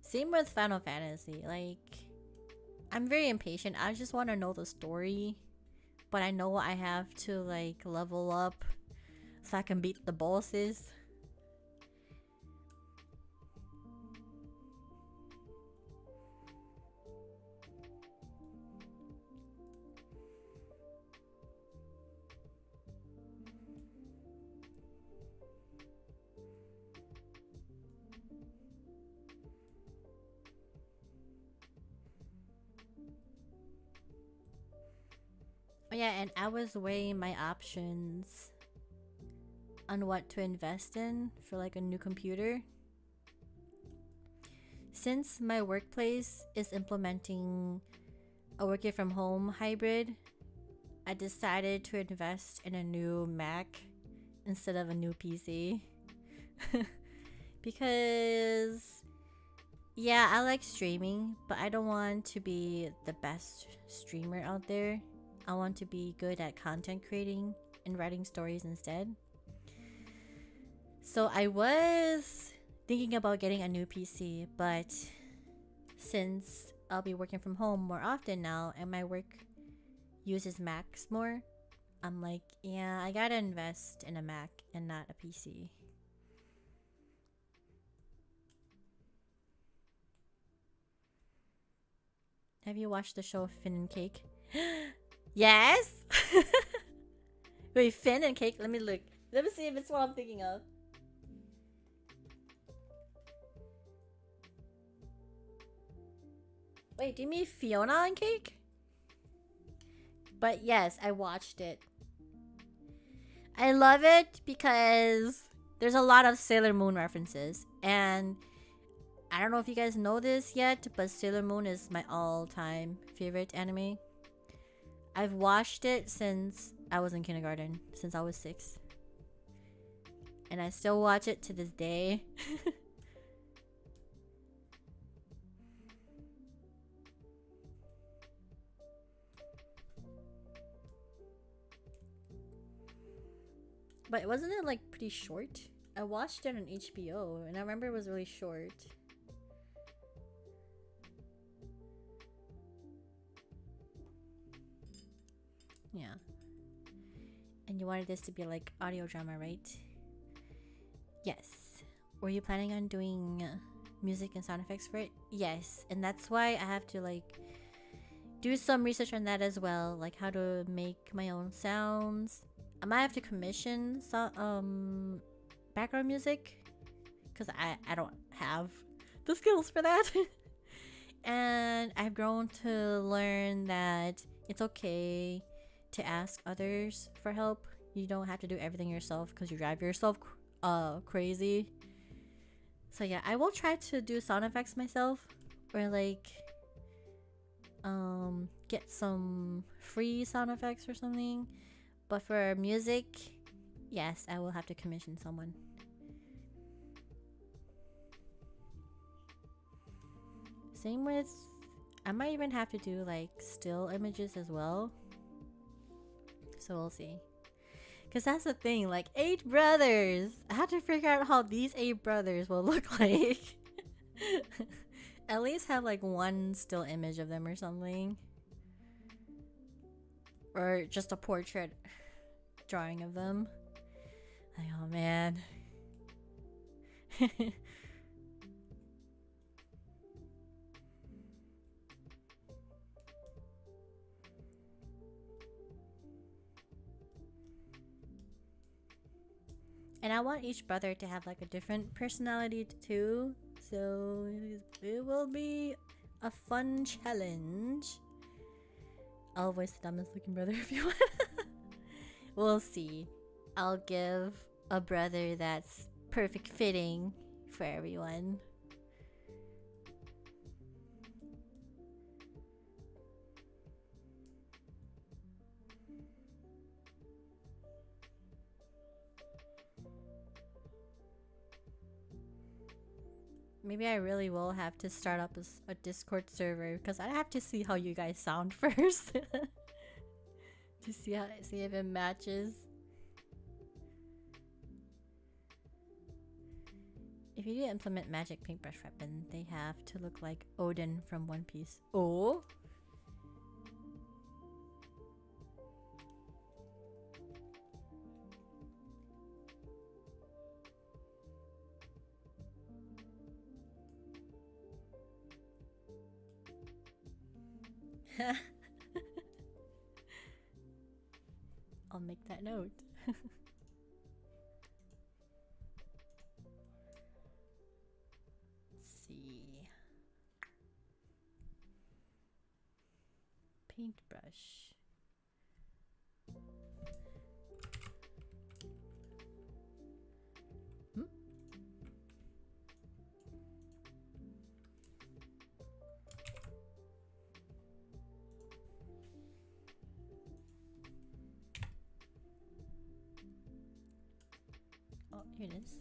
Same with Final Fantasy. Like, I'm very impatient. I just want to know the story. But I know I have to like level up so I can beat the bosses. Oh yeah, and I was weighing my options on what to invest in for like a new computer. Since my workplace is implementing a working from home hybrid, I decided to invest in a new Mac instead of a new PC. Because yeah, I like streaming, but I don't want to be the best streamer out there. I want to be good at content creating and writing stories instead. So I was thinking about getting a new PC, but since I'll be working from home more often now and my work uses Macs more. I'm like, yeah, I gotta invest in a Mac and not a PC. Have you watched the show Finn and Cake? Yes! Wait, Finn and Cake? Let me look. Let me see if it's what I'm thinking of. Wait, do you mean Fiona and Cake? But yes, I watched it. I love it because there's a lot of Sailor Moon references. And I don't know if you guys know this yet, but Sailor Moon is my all-time favorite anime. I've watched it since I was in kindergarten, since I was 6. And I still watch it to this day. But wasn't it like pretty short? I watched it on HBO and I remember it was really short. Yeah. And you wanted this to be like audio drama, right? Yes. Were you planning on doing music and sound effects for it? Yes. And that's why I have to like do some research on that as well, like how to make my own sounds. I might have to commission some background music because I don't have the skills for that. And I've grown to learn that it's okay to ask others for help. You don't have to do everything yourself because you drive yourself crazy. So yeah, I will try to do sound effects myself, or like get some free sound effects or something. But for music, yes, I will have to commission someone. Same with, I might even have to do like still images as well. So we'll see. Because that's the thing, like 8 brothers. I have to figure out how these 8 brothers will look like. At least have like one still image of them or something. Or just a portrait drawing of them. Like, oh man. And I want each brother to have like a different personality too. So it will be a fun challenge. I'll voice the dumbest looking brother if you want. We'll see. I'll give a brother that's perfect fitting for everyone. Maybe I really will have to start up a Discord server because I have to see how you guys sound first. To see if it matches. If you do implement magic paintbrush weapon, they have to look like Odin from One Piece. Oh. I'll make that note. Let's see. Paintbrush. Oh, here it is.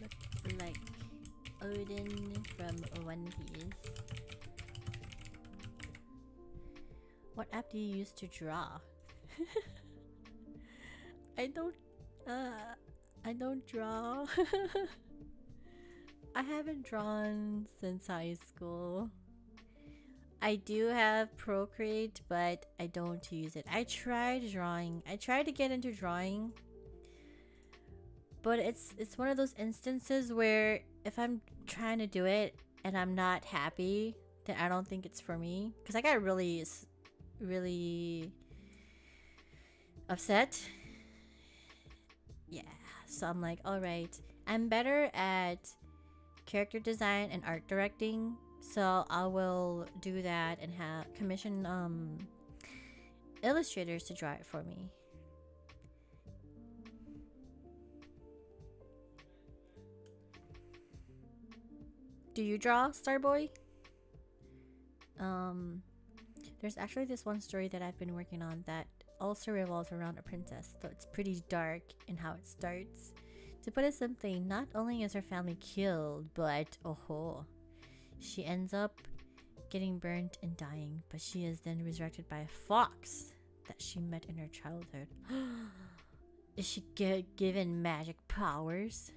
Look like Odin from One Piece. What app do you use to draw? I don't draw. I haven't drawn since high school. I do have Procreate, but I don't use it. I tried drawing. I tried to get into drawing, but it's one of those instances where if I'm trying to do it and I'm not happy, then I don't think it's for me. Because I got really upset. Yeah, so I'm like, all right, I'm better at character design and art directing, so I will do that and have commission illustrators to draw it for me. Do you draw, Starboy? There's actually this one story that I've been working on that also revolves around a princess, though it's pretty dark in how it starts. To put it simply, not only is her family killed, but she ends up getting burnt and dying, but she is then resurrected by a fox that she met in her childhood. Is she given magic powers?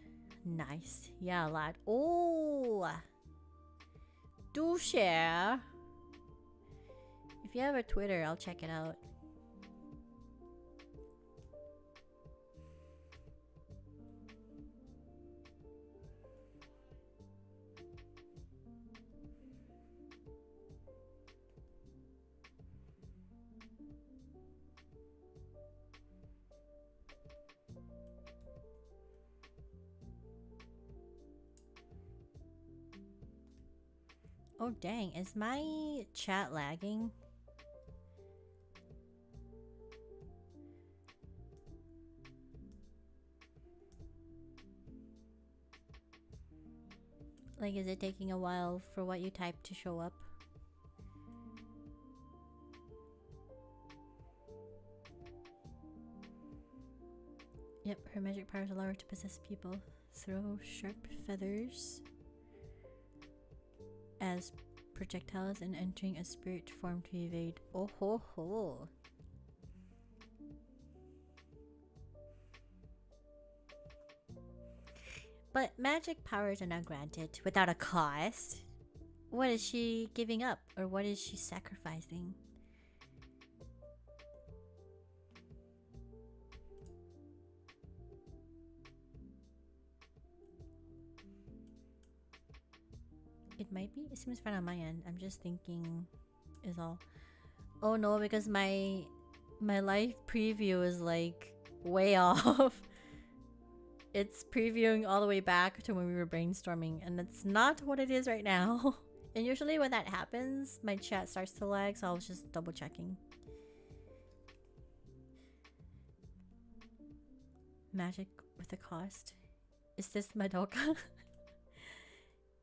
Nice. Yeah, lad. Oh! Do share. If you have a Twitter, I'll check it out. Oh dang, is my chat lagging? Like, is it taking a while for what you type to show up? Yep, her magic powers allow her to possess people. Throw sharp feathers as projectiles and entering a spirit form to evade. Oh ho ho. But magic powers are not granted without a cost. What is she giving up, or what is she sacrificing? It might be. It seems fine on my end. I'm just thinking is all. Oh no, because my live preview is like way off. It's previewing all the way back to when we were brainstorming, and it's not what it is right now. And usually when that happens, my chat starts to lag, so I was just double checking. Magic with a cost. Is this Madoka?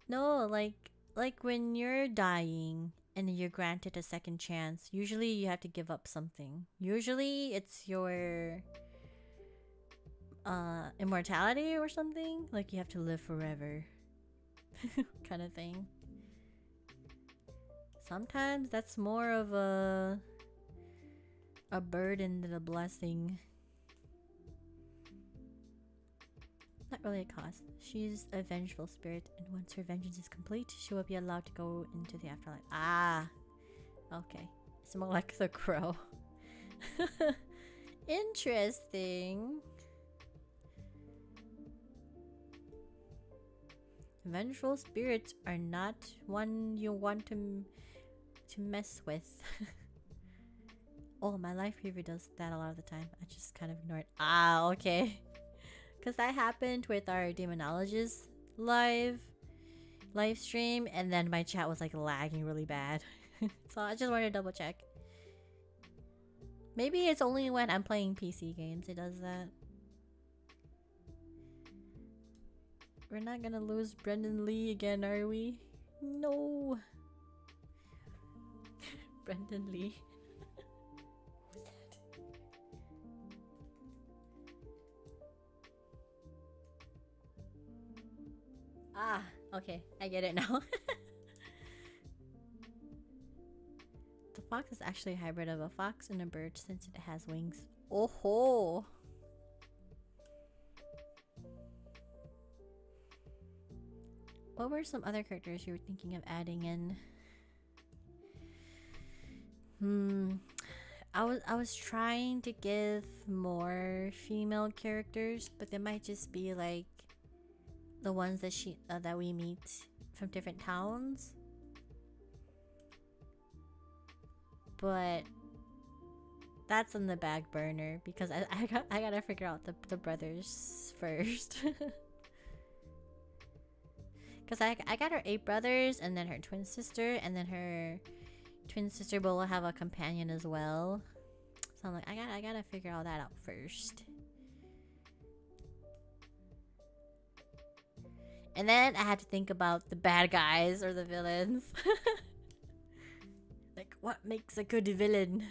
No, like when you're dying and you're granted a second chance, usually you have to give up something. Usually it's your immortality or something. Like you have to live forever kind of thing. Sometimes that's more of a burden than a blessing. Not really a cost. She's a vengeful spirit, and once her vengeance is complete, she will be allowed to go into the afterlife. Ah, okay. It's more like the crow. Interesting. Vengeful spirits are not one you want to mess with. Oh, my life preview does that a lot of the time. I just kind of ignore it. Ah, okay. Because that happened with our demonologist live stream, and then my chat was like lagging really bad. So I just wanted to double check. Maybe it's only when I'm playing PC games it does that. We're not gonna lose Brendan Lee again, are we? No. Brendan Lee. Who's that? Ah, okay. I get it now. The fox is actually a hybrid of a fox and a bird since it has wings. Oh ho! What were some other characters you were thinking of adding in? I was trying to give more female characters, but they might just be like the ones that we meet from different towns. But that's on the back burner because I gotta figure out the brothers first. Because I got her 8 brothers and then her twin sister, and then her twin sister will have a companion as well. So I'm like, I gotta figure all that out first. And then I had to think about the bad guys or the villains. Like, what makes a good villain?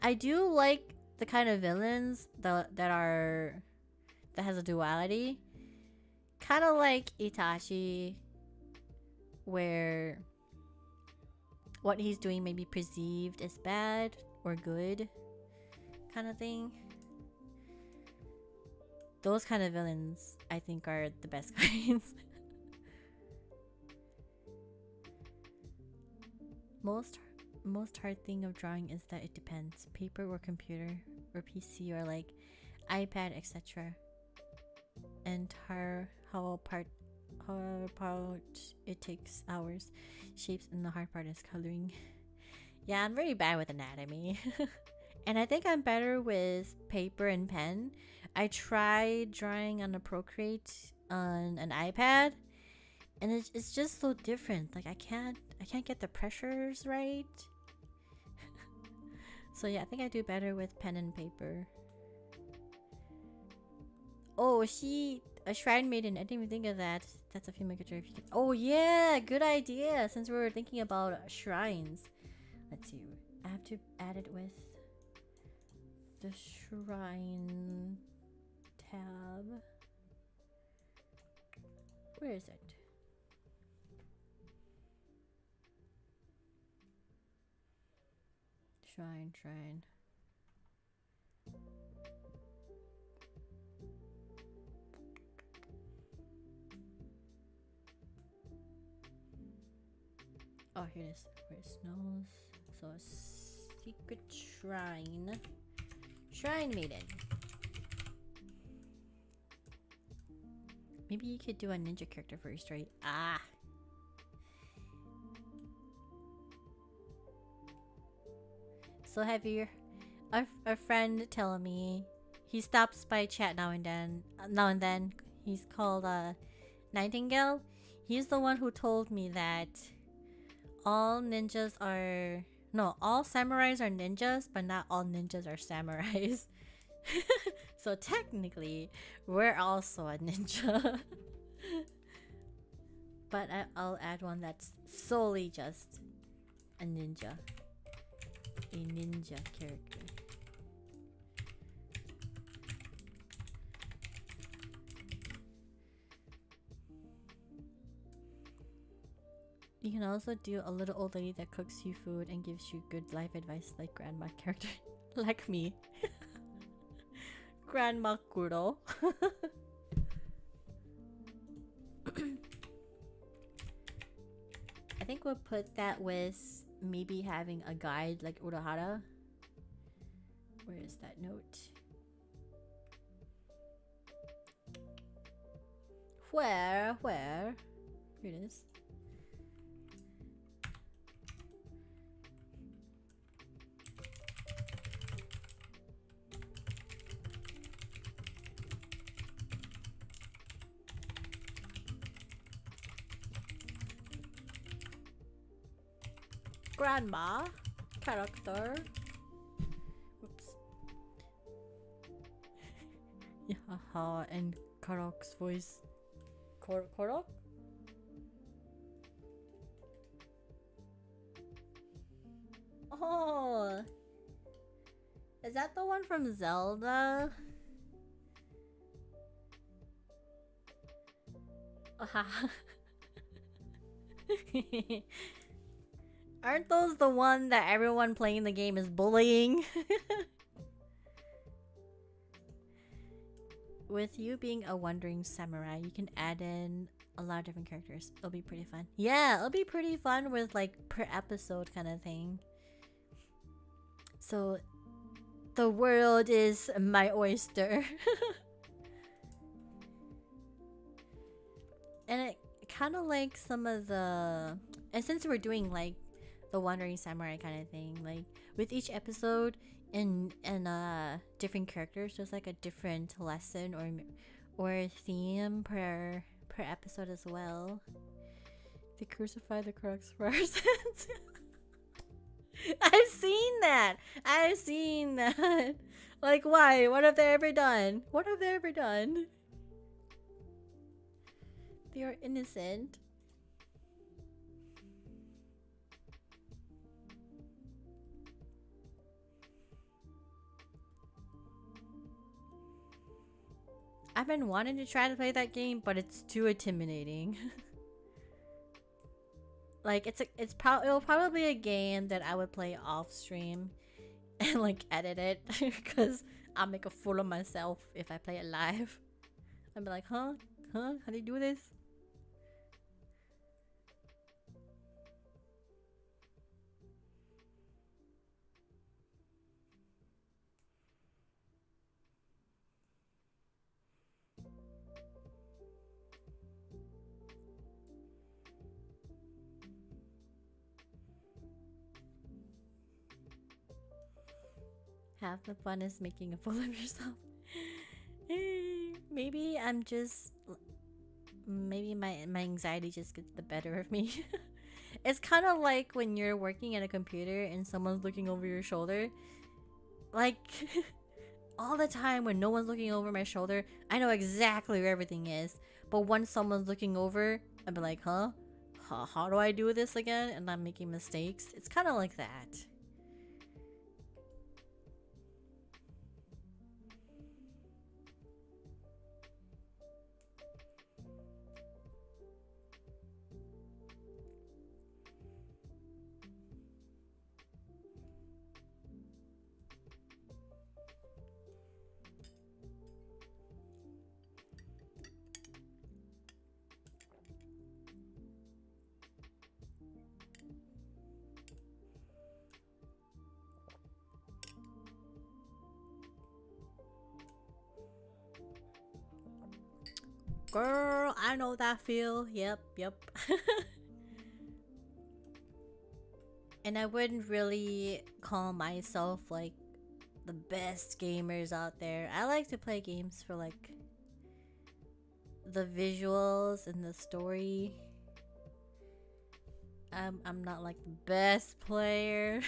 I do like the kind of villains that has a duality. Kind of like Itachi, where what he's doing may be perceived as bad or good kind of thing. Those kind of villains, I think, are the best kinds. Most hard thing of drawing is that it depends. Paper or computer or PC or like iPad, etc. And how apart it takes hours. Shapes, and the hard part is coloring. Yeah, I'm very bad with anatomy. And I think I'm better with paper and pen. I tried drawing on a Procreate on an iPad, and it's just so different. Like I can't get the pressures right. So yeah, I think I do better with pen and paper. Oh, a shrine maiden. I didn't even think of that. That's a female character. If you can. Oh yeah, good idea. Since we were thinking about shrines, let's see. I have to add it with the shrine tab. Where is it? Shrine. Oh, here it is. Where it snows. So a secret shrine. Shrine maiden. Maybe you could do a ninja character first, right? Ah. So have you a friend telling me he stops by chat now and then. He's called Nightingale. He's the one who told me that all samurais are ninjas, but not all ninjas are samurais. So technically, we're also a ninja. But I'll add one that's solely just a ninja. A ninja character. You can also do a little old lady that cooks you food and gives you good life advice like grandma character. Like me. Grandma Kuro. I think we'll put that with maybe having a guide like Urahara. Where is that note? Where? Here it is. Grandma character. Oops. Yahaha, and Karok's voice. Korok? Oh, is that the one from Zelda? Aren't those the one that everyone playing the game is bullying? with you being a wandering samurai, you can add in a lot of different characters. It'll be pretty fun. Yeah, it'll be pretty fun with like per episode kind of thing. So the world is my oyster. And it kind of like some of the, and since we're doing like the wandering samurai kind of thing, like with each episode and different characters, there's like a different lesson or theme per episode as well. They crucify the crux first. I've seen that. Like, why? What have they ever done? They are innocent. I've been wanting to try to play that game, but it's too intimidating. Like it'll probably be a game that I would play off stream and like edit it because I'll make a fool of myself if I play it live. I'll be like, huh? How do you do this? Half the fun is making a fool of yourself. Maybe my anxiety just gets the better of me. It's kind of like when you're working at a computer and someone's looking over your shoulder. Like all the time when no one's looking over my shoulder, I know exactly where everything is. But once someone's looking over, I'll be like, huh? How do I do this again? And I'm making mistakes. It's kind of like that. Girl, I know that feel. Yep. And I wouldn't really call myself like the best gamers out there. I like to play games for like the visuals and the story. I'm not like the best player.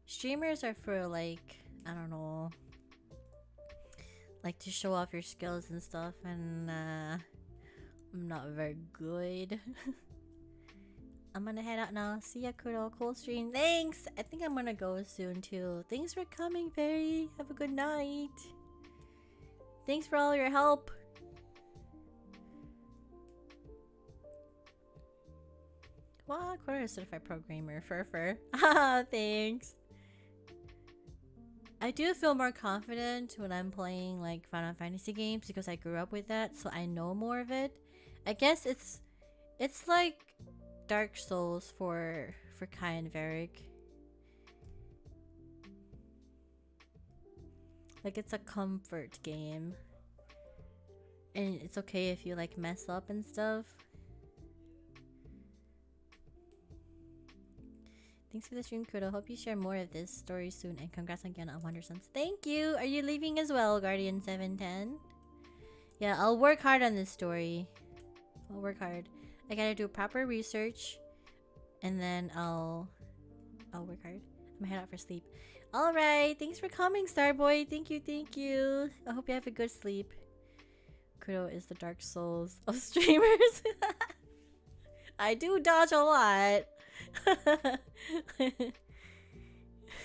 Streamers are for like, I don't know, like to show off your skills and stuff, and I'm not very good. I'm gonna head out now. See ya, Kuro. Cool stream. Thanks! I think I'm gonna go soon too. Thanks for coming, Perry. Have a good night. Thanks for all your help. Wow, Kuro is a certified programmer. Fur. Ah, thanks. I do feel more confident when I'm playing like Final Fantasy games because I grew up with that, so I know more of it. I guess it's like Dark Souls for Kai and Varric. Like it's a comfort game. And it's okay if you like mess up and stuff. Thanks for the stream, Kudo. Hope you share more of this story soon, and congrats again on Wonder Sons. Thank you! Are you leaving as well, Guardian710? Yeah, I'll work hard on this story. I'll work hard. I gotta do proper research, and then I'll work hard. I'm gonna head out for sleep. Alright, thanks for coming, Starboy. Thank you. I hope you have a good sleep. Kudo is the Dark Souls of streamers. I do dodge a lot.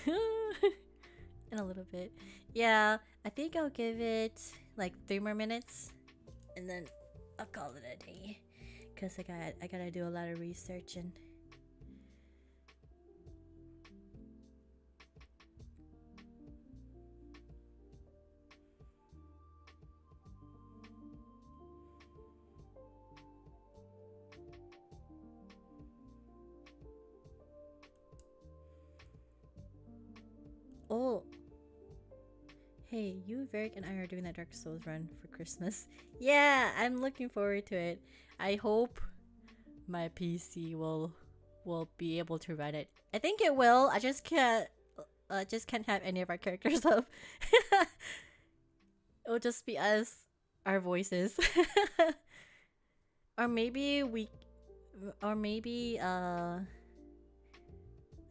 In a little bit. Yeah, I think I'll give it like 3 more minutes and then I'll call it a day, because I gotta do a lot of research. And Oh. Hey, you, Varric, and I are doing that Dark Souls run for Christmas. Yeah, I'm looking forward to it. I hope my PC will be able to run it. I think it will. I just can't have any of our characters up. It'll just be us, our voices. Or maybe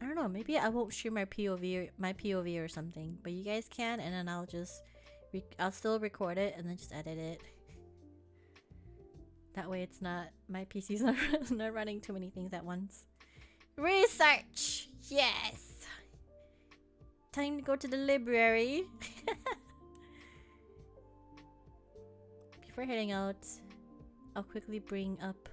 I don't know, maybe I won't share my POV or something, but you guys can, and then I'll just I'll still record it and then just edit it. That way it's not, my PC's not running too many things at once. Research! Yes! Time to go to the library. Before heading out, I'll quickly bring up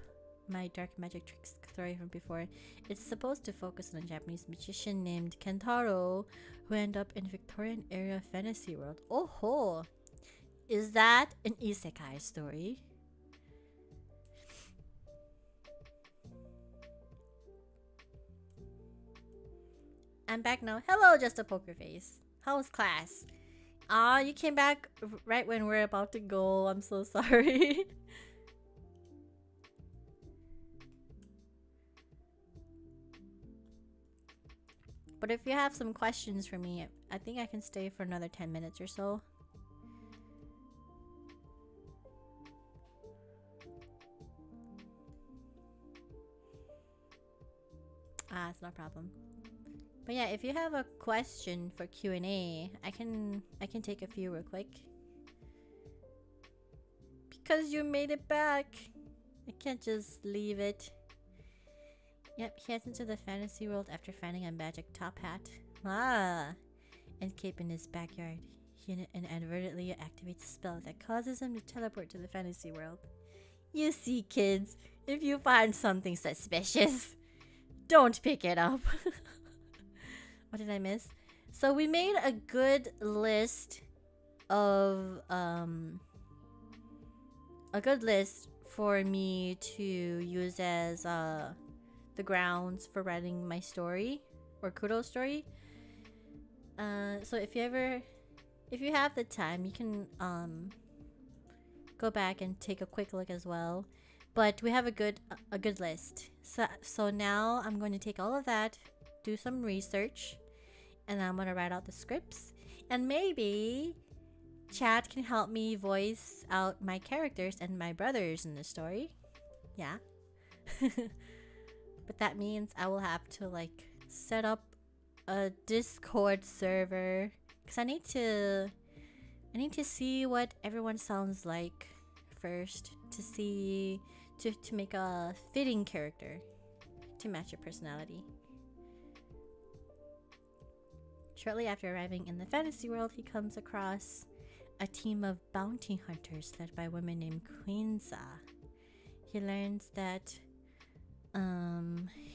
my dark magic tricks story from before. It's supposed to focus on a Japanese magician named Kentaro who ended up in Victorian era fantasy world. Oh ho! Is that an isekai story? I'm back now. Hello, just a poker face. How was class? Ah, you came back right when we're about to go. I'm so sorry. But if you have some questions for me, I think I can stay for another 10 minutes or so. Ah, it's no problem. But yeah, if you have a question for Q&A, I can take a few real quick. Because you made it back. I can't just leave it. Yep, he heads into the fantasy world after finding a magic top hat. Ah! And cape in his backyard. He inadvertently activates a spell that causes him to teleport to the fantasy world. You see, kids, if you find something suspicious, don't pick it up. What did I miss? So we made a good list of for me to use as the grounds for writing my story or Kuro's story. So if you have the time, you can go back and take a quick look as well. But we have a good list. So now I'm going to take all of that, do some research, and I'm gonna write out the scripts, and maybe chat can help me voice out my characters and my brothers in the story. Yeah. But that means I will have to like set up a Discord server, because I need to see what everyone sounds like first, to make a fitting character to match your personality. Shortly after arriving in the fantasy world, he comes across a team of bounty hunters led by a woman named Queenza. He learns that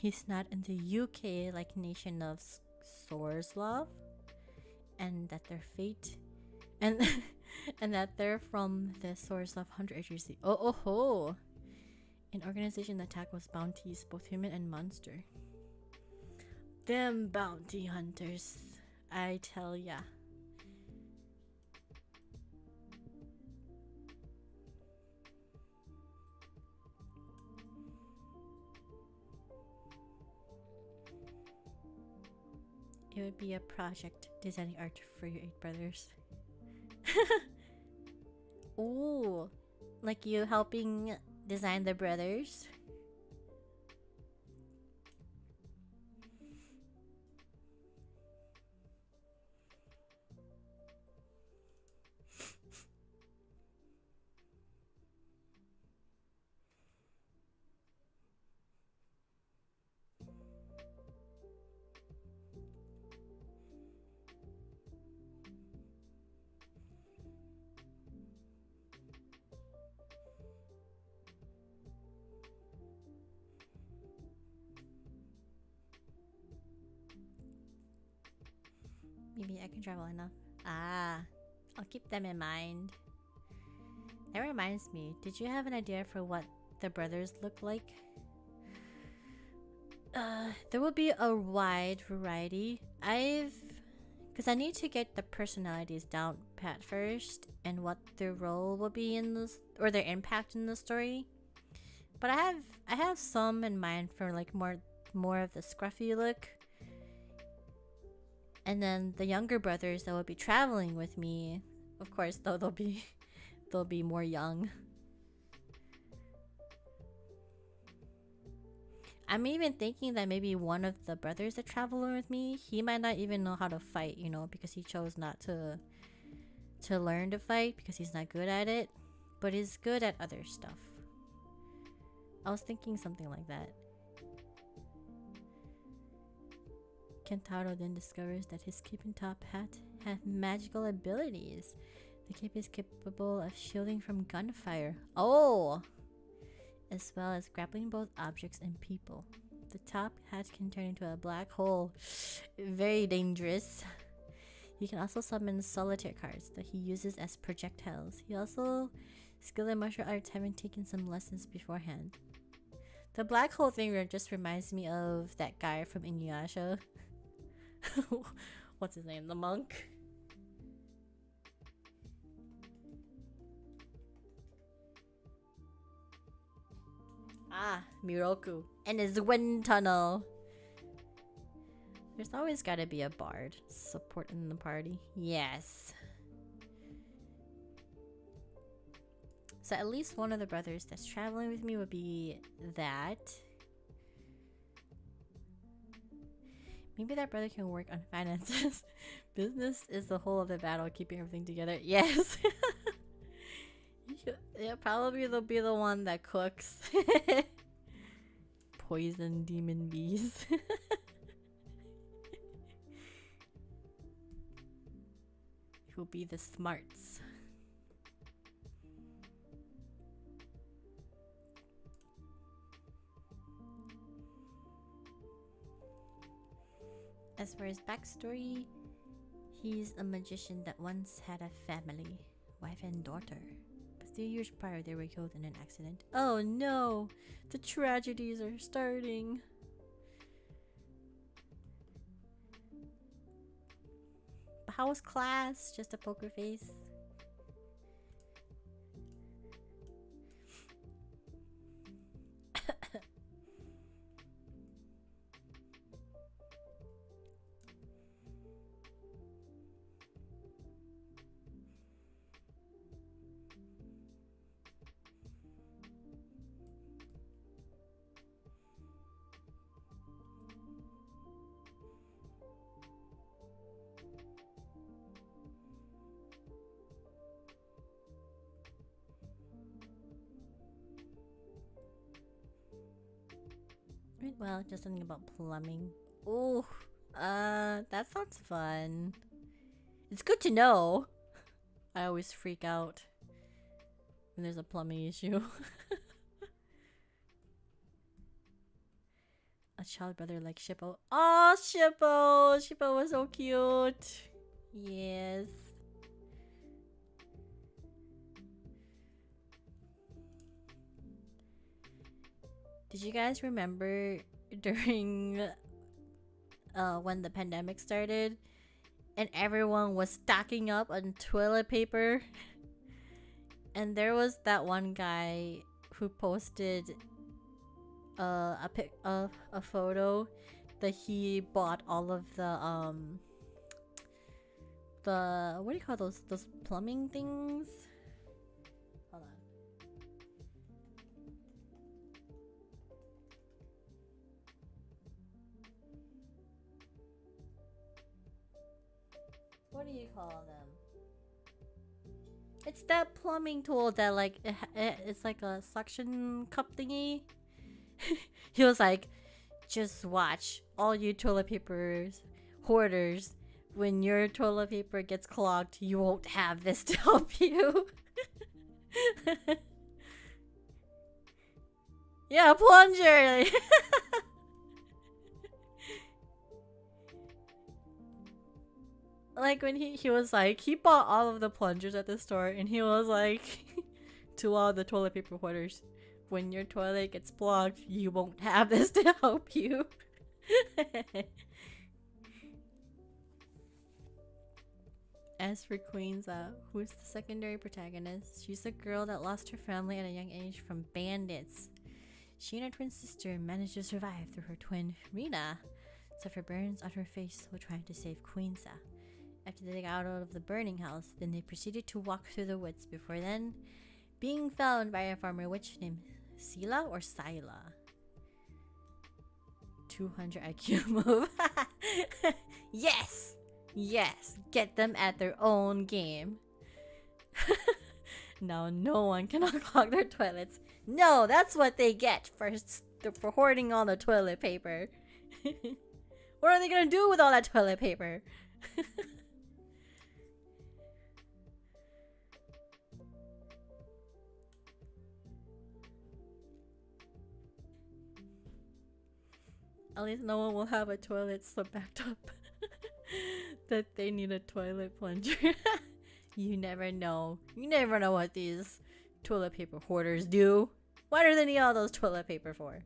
he's not in the UK like nation of Sorslav, and that their fate and that they're from the Sorslav Hunter Agency. Oh, an organization that tackles bounties, both human and monster. Them bounty hunters, I tell ya. It would be a project designing art for your 8 brothers. Ooh, like you helping design the brothers? Maybe I can travel enough. Ah, I'll keep them in mind. That reminds me, did you have an idea for what the brothers look like? There will be a wide variety. I've Because I need to get the personalities down pat first and what their role will be in this, or their impact in the story. But I have some in mind for like more of the scruffy look. And then the younger brothers that will be traveling with me, of course, though they'll be more young. I'm even thinking that maybe one of the brothers that travel with me, he might not even know how to fight, you know, because he chose not to learn to fight because he's not good at it, but he's good at other stuff. I was thinking something like that. Kentaro then discovers that his keeping top hat has magical abilities. The cape is capable of shielding from gunfire. Oh! As well as grappling both objects and people. The top hat can turn into a black hole. Very dangerous. He can also summon solitaire cards that he uses as projectiles. He also skilled in martial arts, having taken some lessons beforehand. The black hole thing just reminds me of that guy from Inuyasha. What's his name? The monk? Ah, Miroku and his wind tunnel. There's always gotta be a bard supporting the party. Yes. So at least one of the brothers that's traveling with me would be that. Maybe that brother can work on finances. Business is the whole of the battle, keeping everything together. Yes. Yeah, probably they'll be the one that cooks. Poison demon bees. Who'll be the smarts. As for his backstory, he's a magician that once had a family, wife and daughter. But 3 years prior, they were killed in an accident. Oh no! The tragedies are starting. But how was class? Just a poker face? Well, just something about plumbing. Oh, that sounds fun. It's good to know. I always freak out when there's a plumbing issue. A child brother like Shippo. Oh, Shippo! Shippo was so cute. Yes. Did you guys remember during when the pandemic started and everyone was stocking up on toilet paper? And there was that one guy who posted a photo that he bought all of the what do you call those plumbing things? Hold on. What do you call them? It's that plumbing tool that like it's like a suction cup thingy. He was like, just watch, all you toilet papers hoarders. When your toilet paper gets clogged, you won't have this to help you. Yeah, a plunger. Like when he was like, he bought all of the plungers at the store and he was like to all the toilet paper hoarders, when your toilet gets clogged, you won't have this to help you. As for Queenza, who's the secondary protagonist, she's a girl that lost her family at a young age from bandits. She and her twin sister managed to survive through her twin, Rina, suffer burns on her face while trying to save Queenza. After they got out of the burning house, then they proceeded to walk through the woods before then being found by a farmer witch named Sila or Sila. 200 IQ move. Yes! Yes! Get them at their own game. Now no one can unclog their toilets. No, that's what they get for hoarding all the toilet paper. What are they gonna do with all that toilet paper? At least no one will have a toilet so backed up that they need a toilet plunger. You never know. You never know what these toilet paper hoarders do. What do they need all those toilet paper for?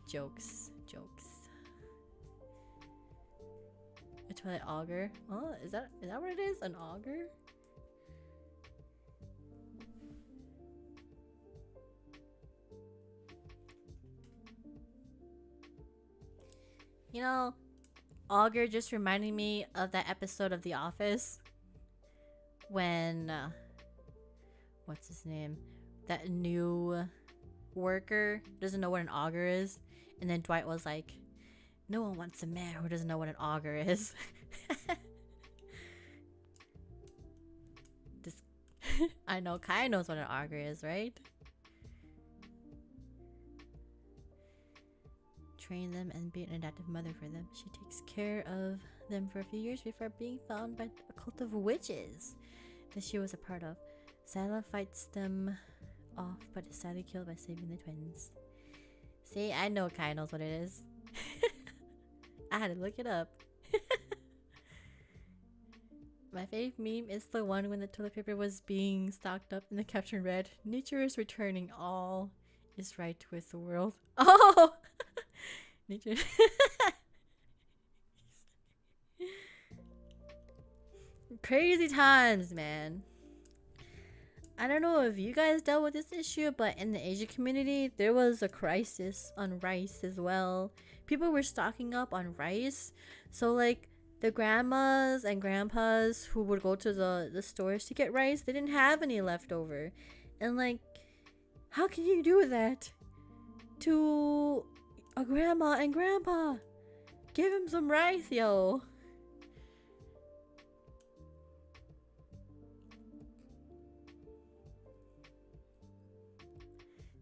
Jokes. A toilet auger? Oh, is that what it is? An auger? You know, auger just reminded me of that episode of The Office when what's his name? That new worker doesn't know what an auger is, and then Dwight was like, "No one wants a man who doesn't know what an auger is." I know Kai knows what an auger is, right? Train them and be an adoptive mother for them. She takes care of them for a few years before being found by a cult of witches that she was a part of. Sila fights them off but is sadly killed by saving the twins. See, I know Kai knows what it is. I had to look it up. My fave meme is the one when the toilet paper was being stocked up and the caption read, "Nature is returning, all is right with the world." Oh! Nature. Crazy times, man. I don't know if you guys dealt with this issue, but in the Asian community, there was a crisis on rice as well. People were stocking up on rice. So, like, the grandmas and grandpas who would go to the stores to get rice, they didn't have any left over. And, like, how can you do that to a grandma and grandpa? Give him some rice, yo.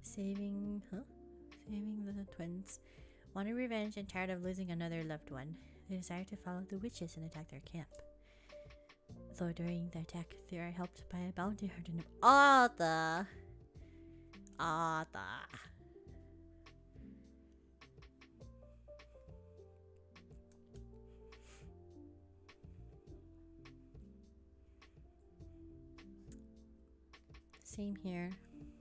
Saving the twins. Wanting revenge and tired of losing another loved one, they desire to follow the witches and attack their camp. Though during the attack, they are helped by a bounty hunter named Arthur. Same here.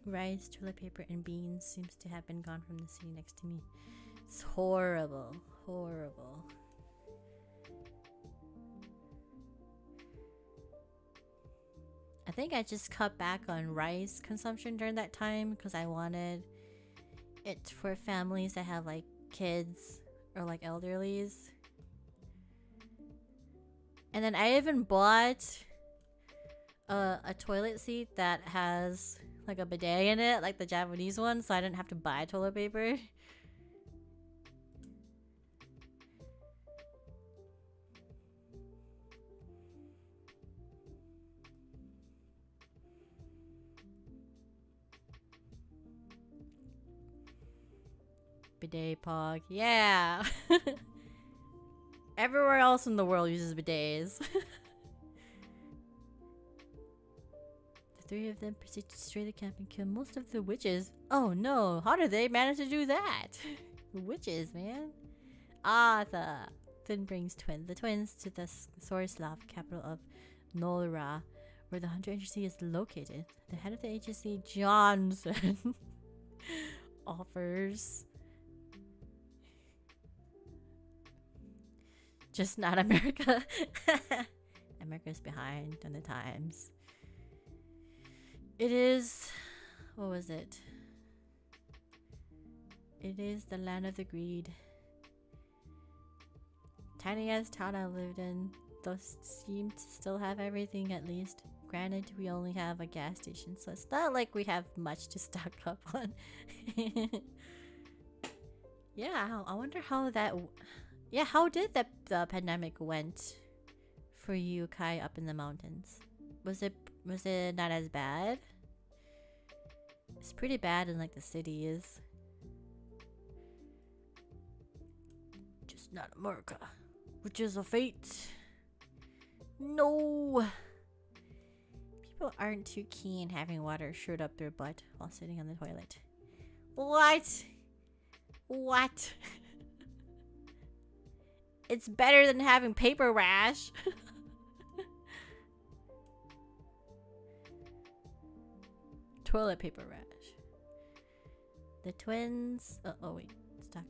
Rice, toilet paper, and beans seems to have been gone from the city next to me. It's horrible. Horrible. I think I just cut back on rice consumption during that time because I wanted it for families that have like kids or like elderlies. And then I even bought a toilet seat that has like a bidet in it, like the Japanese one, so I didn't have to buy toilet paper. Bidet pog, yeah. Everywhere else in the world uses bidets. The three of them proceed to destroy the camp and kill most of the witches. Oh no, how did they manage to do that? Witches, man. Arthur then brings the twins to the Sorislav capital of Nolra, where the Hunter Agency is located. The head of the agency, Johnson, offers just not America. America's behind on the times. It is... What was it? It is the land of the greed. Tiny ass town I lived in. Those seem to still have everything at least. Granted, we only have a gas station, so it's not like we have much to stock up on. Yeah, I wonder how that... Yeah, how did the pandemic went for you, Kai, up in the mountains? Was it not as bad? It's pretty bad in like the city is. Just not America, which is a fate. No. People aren't too keen having water shoot up their butt while sitting on the toilet. What? What? It's better than having paper rash. Toilet paper rash. The twins. Oh wait, stuck.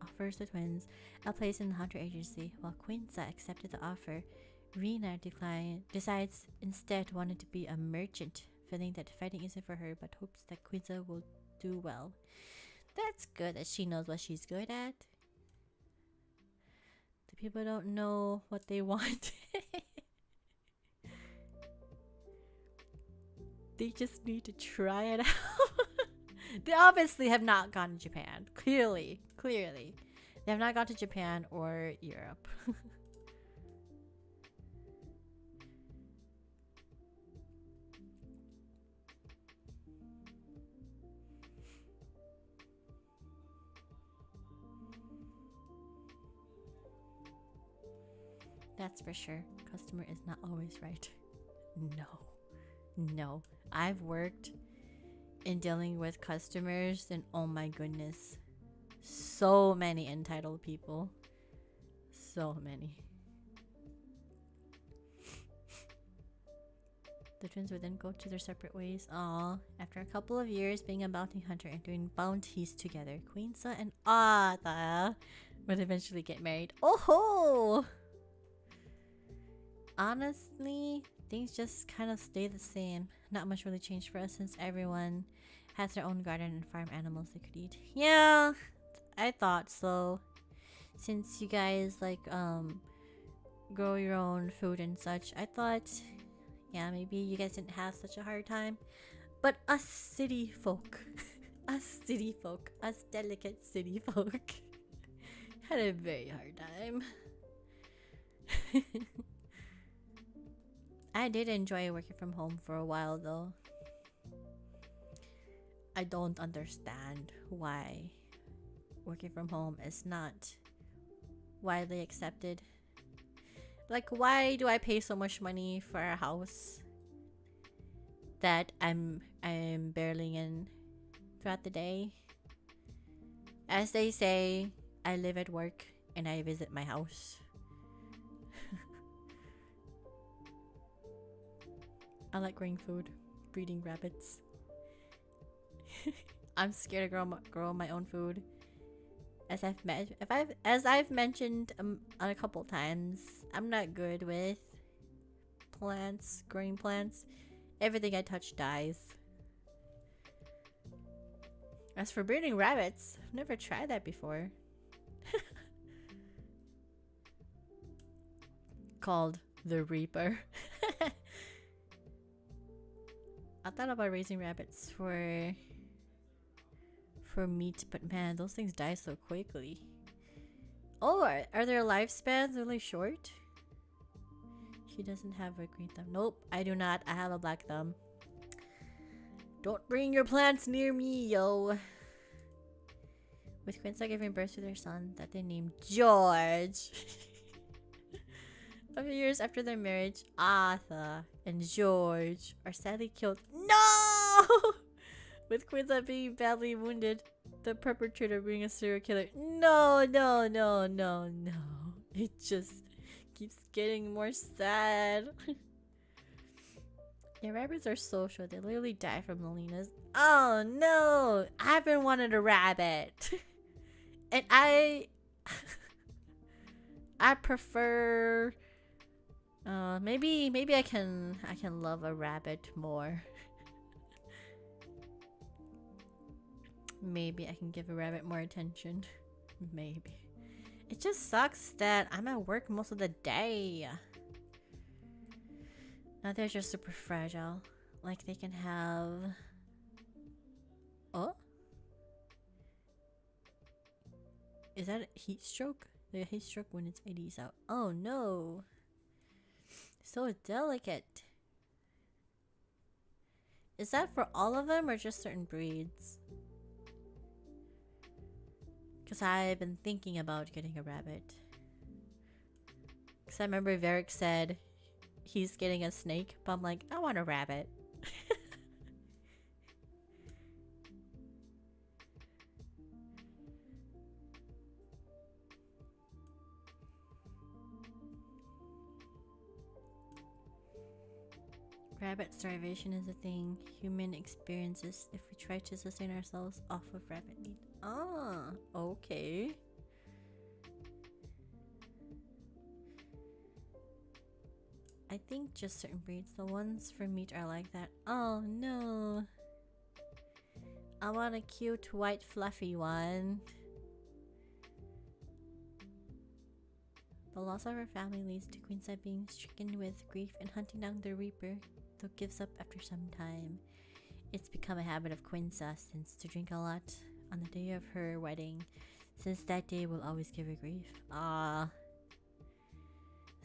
Offers the twins a place in the hunter agency. While Quinza accepted the offer, Rena decides instead wanted to be a merchant, feeling that fighting isn't for her, but hopes that Quinza will do well. That's good that she knows what she's good at. The people don't know what they want. They just need to try it out. They obviously have not gone to Japan. Clearly. They have not gone to Japan or Europe. That's for sure. Customer is not always right. No. I've worked in dealing with customers and oh my goodness. So many entitled people. So many. The twins would then go to their separate ways. Aww. After a couple of years being a bounty hunter and doing bounties together, Queensa and Ada would eventually get married. Oh ho! Honestly, things just kind of stay the same. Not much really changed for us since everyone has their own garden and farm animals they could eat. Yeah, I thought so. Since you guys like grow your own food and such, I thought, yeah, maybe you guys didn't have such a hard time. But us city folk, us delicate city folk, had a very hard time. I did enjoy working from home for a while though. I don't understand why working from home is not widely accepted. Like, why do I pay so much money for a house that I'm barely in throughout the day? As they say, I live at work and I visit my house. I like growing food, breeding rabbits. I'm scared to grow my own food. As I've mentioned a couple times, I'm not good with plants, growing plants. Everything I touch dies. As for breeding rabbits, I've never tried that before. Called the Reaper. I thought about raising rabbits for meat, but man, those things die so quickly. Oh, are their lifespans really short? She doesn't have a green thumb. Nope, I do not. I have a black thumb. Don't bring your plants near me, yo. With Quincy giving birth to their son that they named George. A few years after their marriage, Arthur and George are sadly killed. No! With Quincy being badly wounded, the perpetrator being a serial killer. No. It just keeps getting more sad. Yeah, rabbits are social. They literally die from loneliness. Oh no! I've been wanting a rabbit. And I prefer maybe I can love a rabbit more. Maybe I can give a rabbit more attention. Maybe. It just sucks that I'm at work most of the day. Now they're just super fragile. Like they can have... Oh? Is that a heat stroke? The heat stroke when it's 80s out. Oh no! So delicate. Is that for all of them or just certain breeds? Because I've been thinking about getting a rabbit. Because I remember Varric said he's getting a snake, but I'm like, I want a rabbit. Rabbit starvation is a thing human experiences if we try to sustain ourselves off of rabbit meat. Ah, okay. I think just certain breeds. The ones for meat are like that. Oh no. I want a cute white fluffy one. The loss of her family leads to Queensa being stricken with grief and hunting down the Reaper, though gives up after some time. It's become a habit of Queensa since to drink a lot on the day of her wedding, since that day will always give her grief. Ah,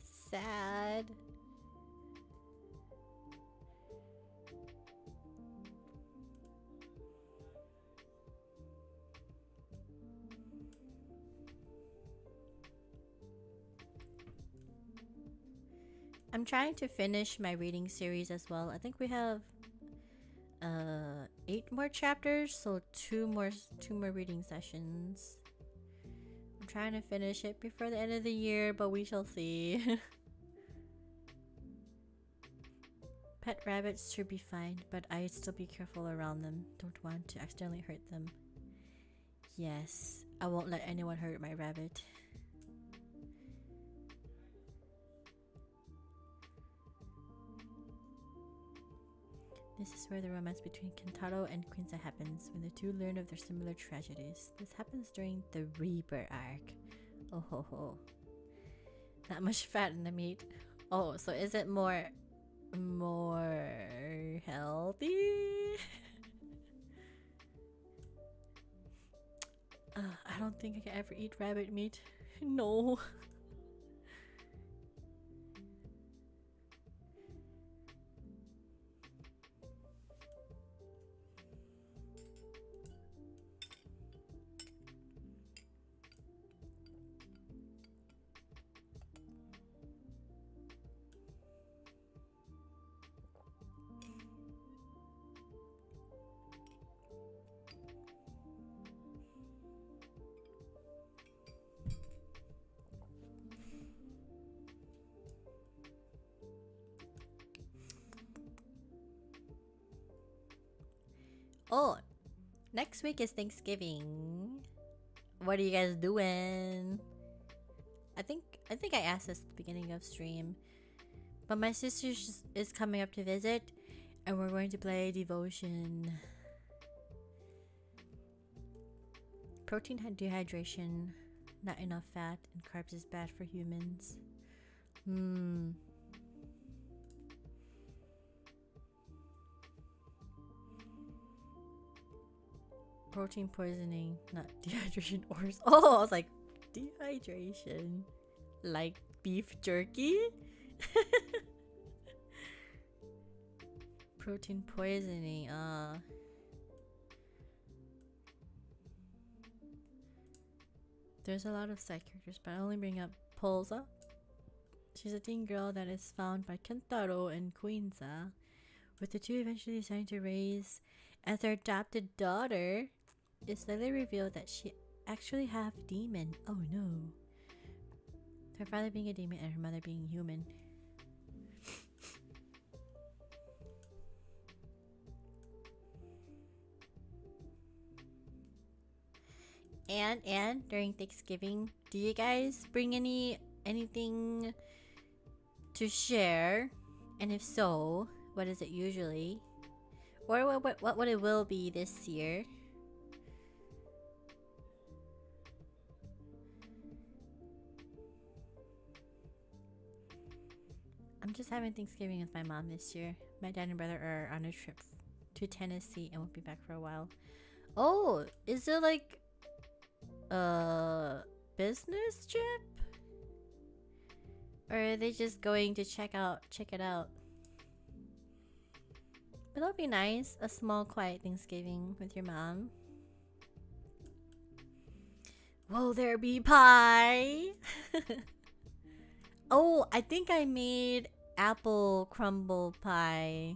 sad. I'm trying to finish my reading series as well. I think we have 8 more chapters, so two more reading sessions. I'm trying to finish it before the end of the year, but we shall see. Pet rabbits should be fine, but I'd still be careful around them. Don't want to accidentally hurt them. Yes, I won't let anyone hurt my rabbit. This is where the romance between Kentaro and Quinza happens, when the two learn of their similar tragedies. This happens during the Reaper arc. Oh ho ho. Not much fat in the meat. Oh, so is it more healthy? I don't think I can ever eat rabbit meat. No. Oh, next week is Thanksgiving. What are you guys doing? I think I asked this at the beginning of stream, but my sister is coming up to visit, and we're going to play Devotion. Protein dehydration, not enough fat, and carbs is bad for humans. Protein poisoning, not dehydration or... Oh, I was like, dehydration? Like beef jerky? Protein poisoning, There's a lot of side characters, but I only bring up Polza. She's a teen girl that is found by Kentaro and Queenza, with the two eventually deciding to raise as their adopted daughter. It's later revealed that she actually half demon. Oh no. Her father being a demon and her mother being human. And during Thanksgiving, do you guys bring any anything to share? And if so, what is it usually? Or what it will be this year? I'm just having Thanksgiving with my mom this year. My dad and brother are on a trip to Tennessee and won't be back for a while. Oh, is it like a business trip? Or are they just going to check it out? But it'll be nice, a small quiet Thanksgiving with your mom. Will there be pie? Oh, I think I made apple crumble pie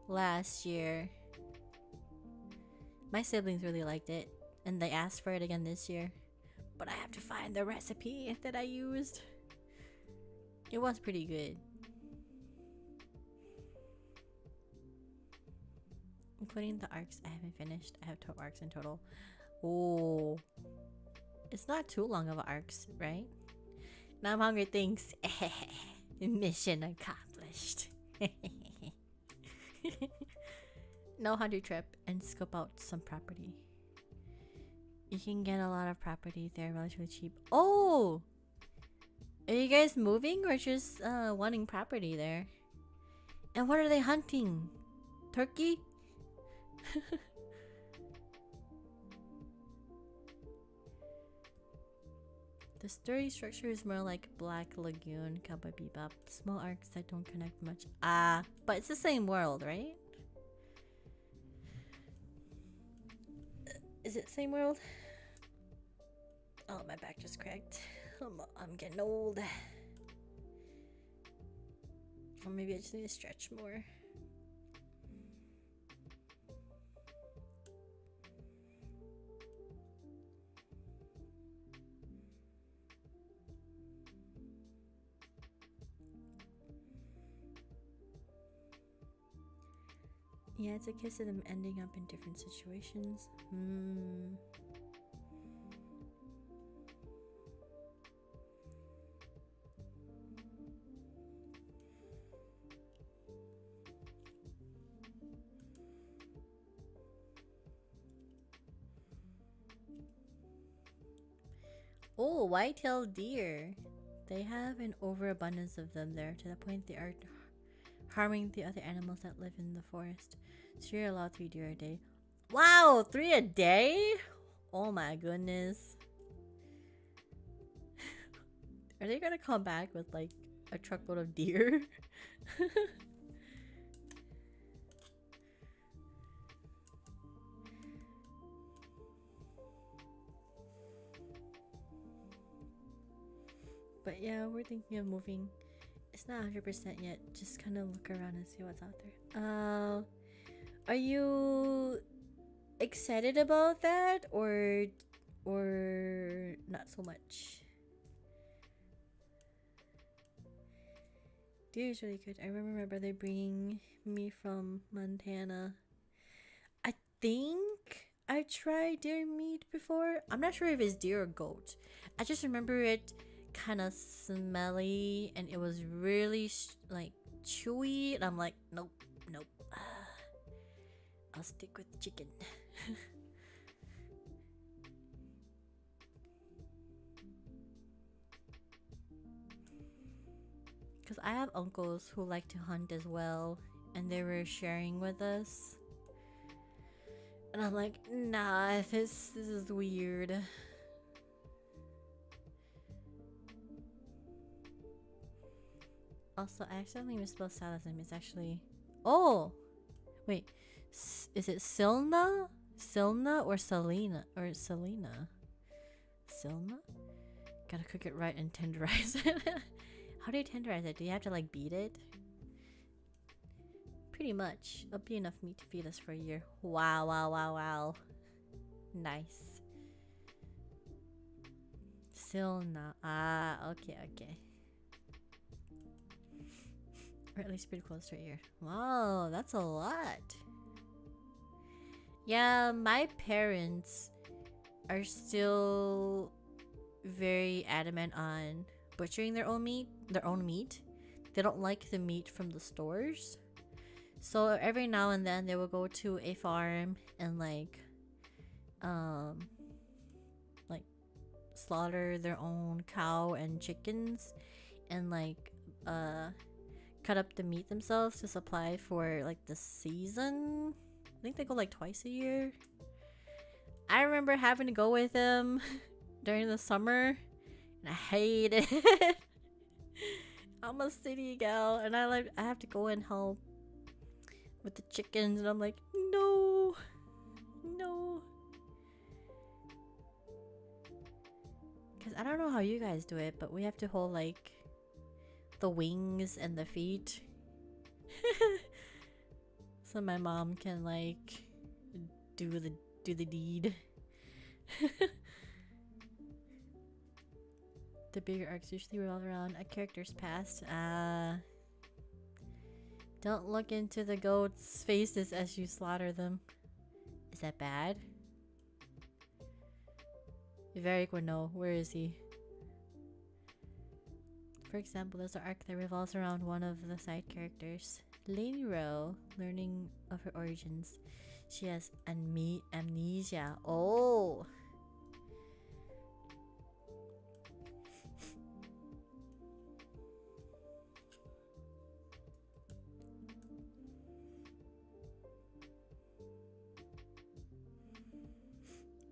last year. My siblings really liked it and they asked for it again this year. But I have to find the recipe that I used. It was pretty good. Including the arcs I haven't finished. I have 12 arcs in total. Oh, it's not too long of arcs, right? Now I'm hungry. Thanks. Mission accomplished. No hunter trip and scope out some property. You can get a lot of property there relatively cheap. Oh, are you guys moving or just wanting property there? And what are they hunting? Turkey? The story structure is more like Black Lagoon, Cowboy Bebop. Small arcs that don't connect much. But it's the same world, right? Is it same world? Oh, my back just cracked. I'm getting old. Or maybe I just need to stretch more. Yeah, it's a case of them ending up in different situations. Oh, white-tailed deer. They have an overabundance of them there to the point they are harming the other animals that live in the forest. So you're allowed 3 deer a day. Wow, 3 a day? Oh my goodness. Are they gonna come back with like a truckload of deer? But yeah, we're thinking of moving. It's not 100% yet. Just kind of look around and see what's out there. Are you excited about that or not so much? Deer is really good. I remember my brother bringing me from Montana. I think I tried deer meat before. I'm not sure if it's deer or goat. I just remember it kind of smelly and it was really like chewy, and I'm like, nope. I'll stick with chicken. Because I have uncles who like to hunt as well, and they were sharing with us, and I'm like, nah, this is weird. Also, I accidentally misspelled Salazim. It's actually... Oh! Wait. Is it Silna? Silna or Selena? Or Selena? Silna? Gotta cook it right and tenderize it. How do you tenderize it? Do you have to like beat it? Pretty much. It'll be enough meat to feed us for a year. Wow. Nice. Silna. Okay. Or at least pretty close to a year. Wow, that's a lot. Yeah, my parents are still very adamant on butchering their own meat. They don't like the meat from the stores. So every now and then they will go to a farm and like slaughter their own cow and chickens and like cut up the meat themselves to supply for like the season. I think they go like twice a year. I remember having to go with them during the summer and I hated it. I'm a city gal and I have to go and help with the chickens and I'm like, no. Cause I don't know how you guys do it, but we have to hold like the wings and the feet. So my mom can like do the deed. The bigger arcs usually revolve around a character's past. Don't look into the goats' faces as you slaughter them. Is that bad? Varric would know. Where is he? For example, there's an arc that revolves around one of the side characters. Lady Rowe, learning of her origins. She has amnesia. Oh!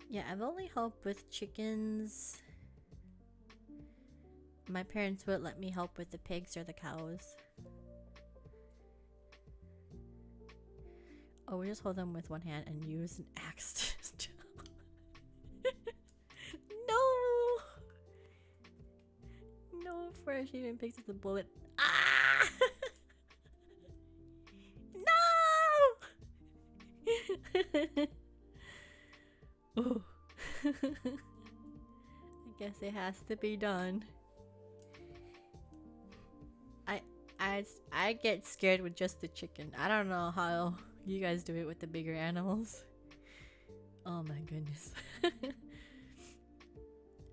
Yeah, I've only helped with chickens. My parents would let me help with the pigs or the cows. Oh, we just hold them with one hand and use an axe to No, for she even picks up the bullet. Ah! No! Oh. I guess it has to be done. I get scared with just the chicken. I don't know how you guys do it with the bigger animals. Oh my goodness.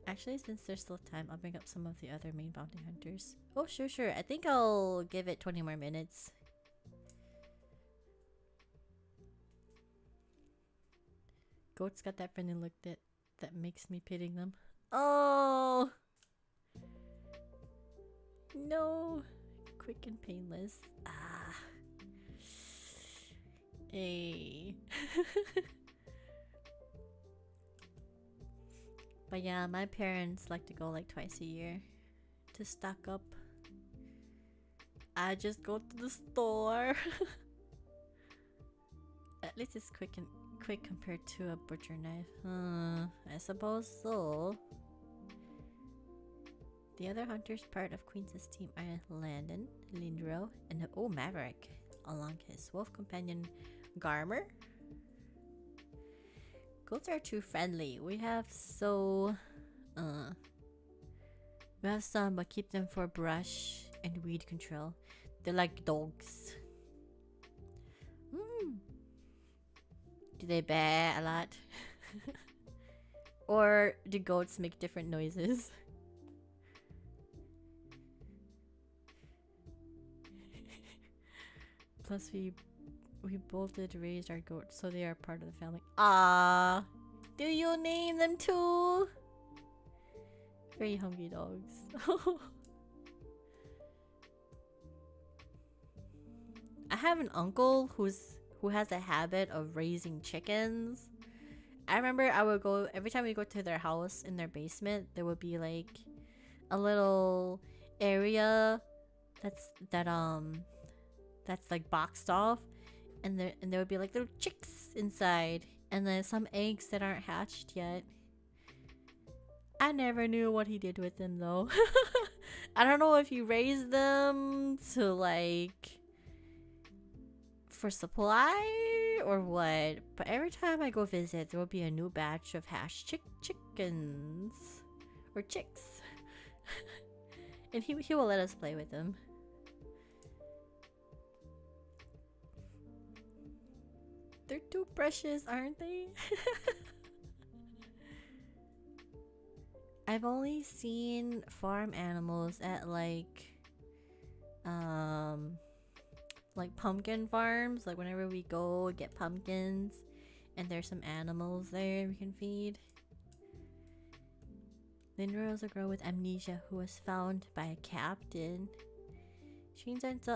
Actually, since there's still time, I'll bring up some of the other main bounty hunters. Oh, sure. I think I'll give it 20 more minutes. Goats got that friendly look that makes me pitying them. Oh! No! Quick and painless. Ah. Hey. But yeah, my parents like to go like twice a year to stock up. I just go to the store. At least it's quick compared to a butcher knife. I suppose so. The other hunters part of Queen's team are Landon, Lindro, and Maverick, along his wolf companion Garmer. Goats are too friendly. We have some, but keep them for brush and weed control. They're like dogs. Do they bae a lot? Or do goats make different noises? Plus we bolted raised our goats, so they are part of the family. Ah, do you name them too? Very hungry dogs. I have an uncle who has a habit of raising chickens. I remember I would go every time we go to their house in their basement. There would be like a little area that's like boxed off, and there would be like little chicks inside, and then some eggs that aren't hatched yet. I never knew what he did with them though. I don't know if he raised them to like for supply or what, but every time I go visit, there will be a new batch of hatched chickens or chicks. And he will let us play with them. They're too precious, aren't they? I've only seen farm animals at like pumpkin farms, like whenever we go get pumpkins and there's some animals there we can feed. Linda is a girl with amnesia who was found by a captain. She joins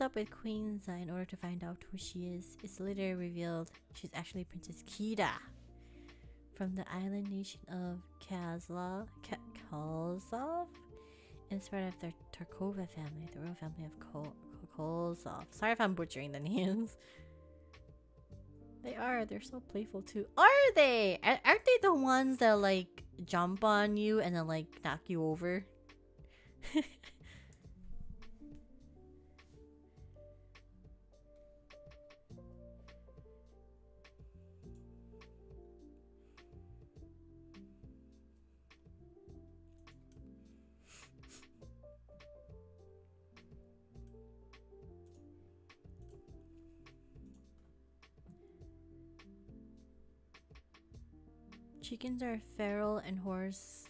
up with Queenza in order to find out who she is. It's later revealed she's actually Princess Kida from the island nation of Kazlov, and it's part of the Tarkova family, the royal family of Kolzov. Sorry if I'm butchering the names. They're so playful too. Are they? Aren't they the ones that like jump on you and then like knock you over? Chickens are feral and horse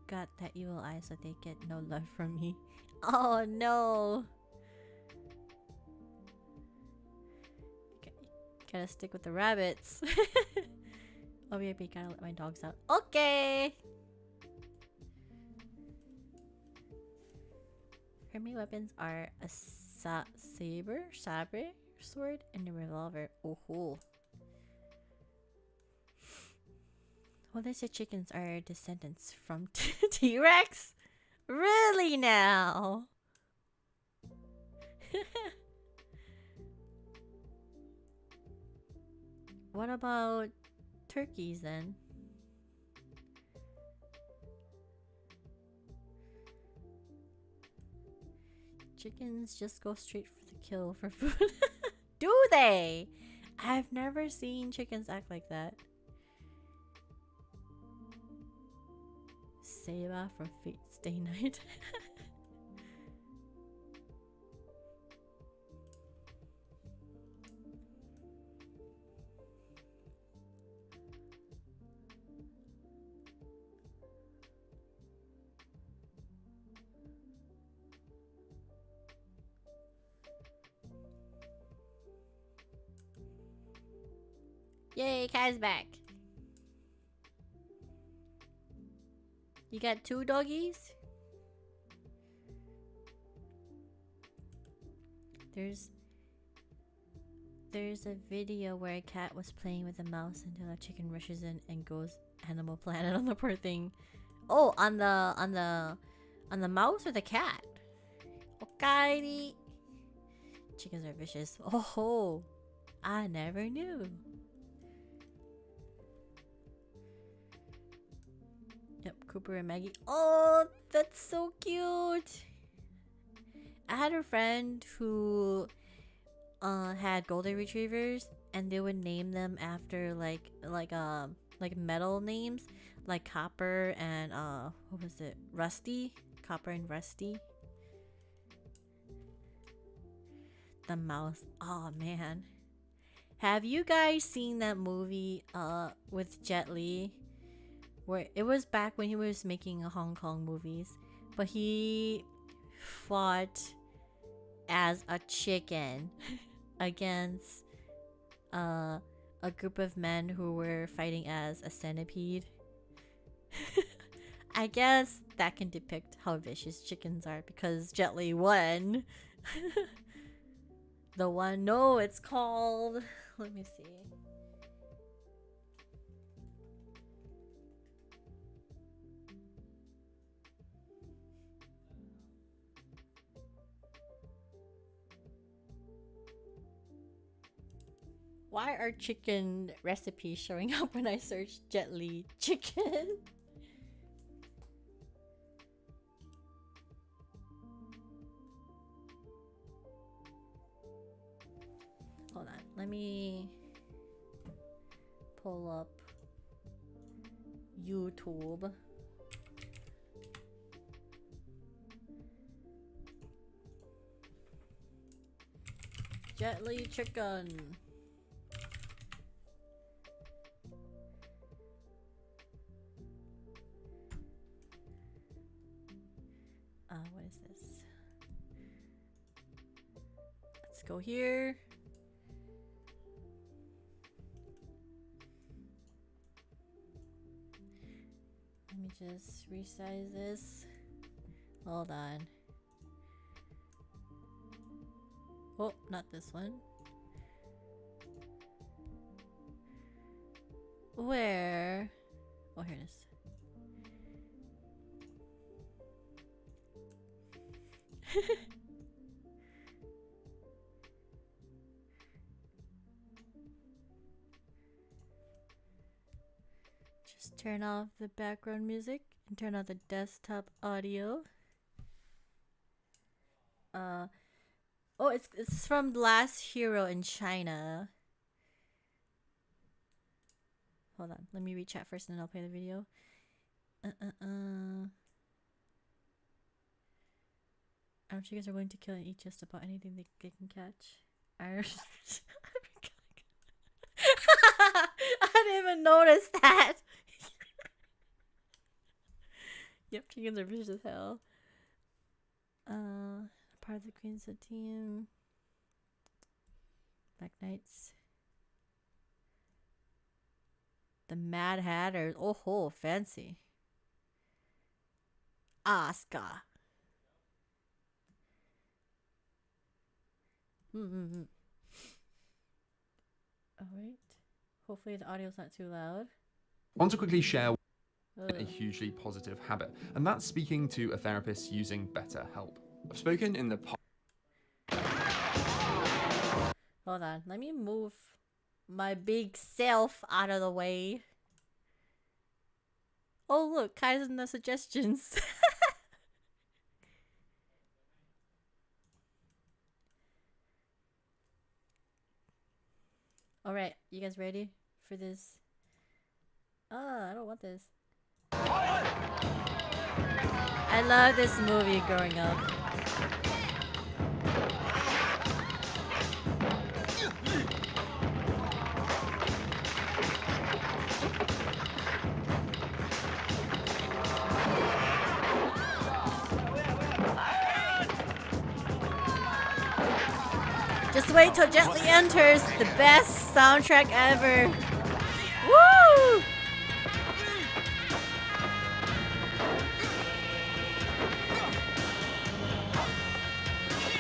got that evil eye, so they get no love from me. Oh no! Okay, gotta stick with the rabbits. Oh, yeah, gotta let my dogs out. Okay! Her main weapons are a saber sword, and a revolver. Oh. Well, they said chickens are descendants from T-Rex? Really now? What about turkeys then? Chickens just go straight for the kill for food. Do they? I've never seen chickens act like that. Seba from Fate Stay Night. Yay, Kai's back. You got 2 doggies? There's a video where a cat was playing with a mouse until a chicken rushes in and goes Animal Planet on the poor thing. Oh, on the mouse or the cat? Okay. Chickens are vicious. Oh, I never knew. Yep, Cooper and Maggie. Oh, that's so cute. I had a friend who had golden retrievers, and they would name them after like metal names, like Copper and what was it? Rusty? Copper and Rusty. The mouse. Oh man. Have you guys seen that movie with Jet Li? Where it was back when he was making Hong Kong movies, but he fought as a chicken against a group of men who were fighting as a centipede. I guess that can depict how vicious chickens are because Jet Li won. The one, no, it's called, let me see. Why are chicken recipes showing up when I search Jet Li chicken? Hold on, let me pull up YouTube. Jet Li chicken. is this? Let's go here. Let me just resize this. Hold on. Oh, not this one. Where? Oh, here it is. Just turn off the background music and turn on the desktop audio. Oh, it's from Last Hero in China. Hold on, let me read chat first and then I'll play the video. I don't think you guys are willing to kill and eat just about anything they can catch. I didn't even notice that. Yep, chickens are vicious as hell. Part of the Queen's team. Black Knights. The Mad Hatter. Oh ho, fancy. Asuka. Alright. Hopefully the audio's not too loud. I want to quickly share a hugely positive habit, and that's speaking to a therapist using BetterHelp. I've spoken in the past. Hold on, let me move my big self out of the way. Oh look, Kai's in the suggestions. Alright, you guys ready for this? Oh, I don't want this. I love this movie growing up. Just wait till Gently enters, the best soundtrack ever. Woo!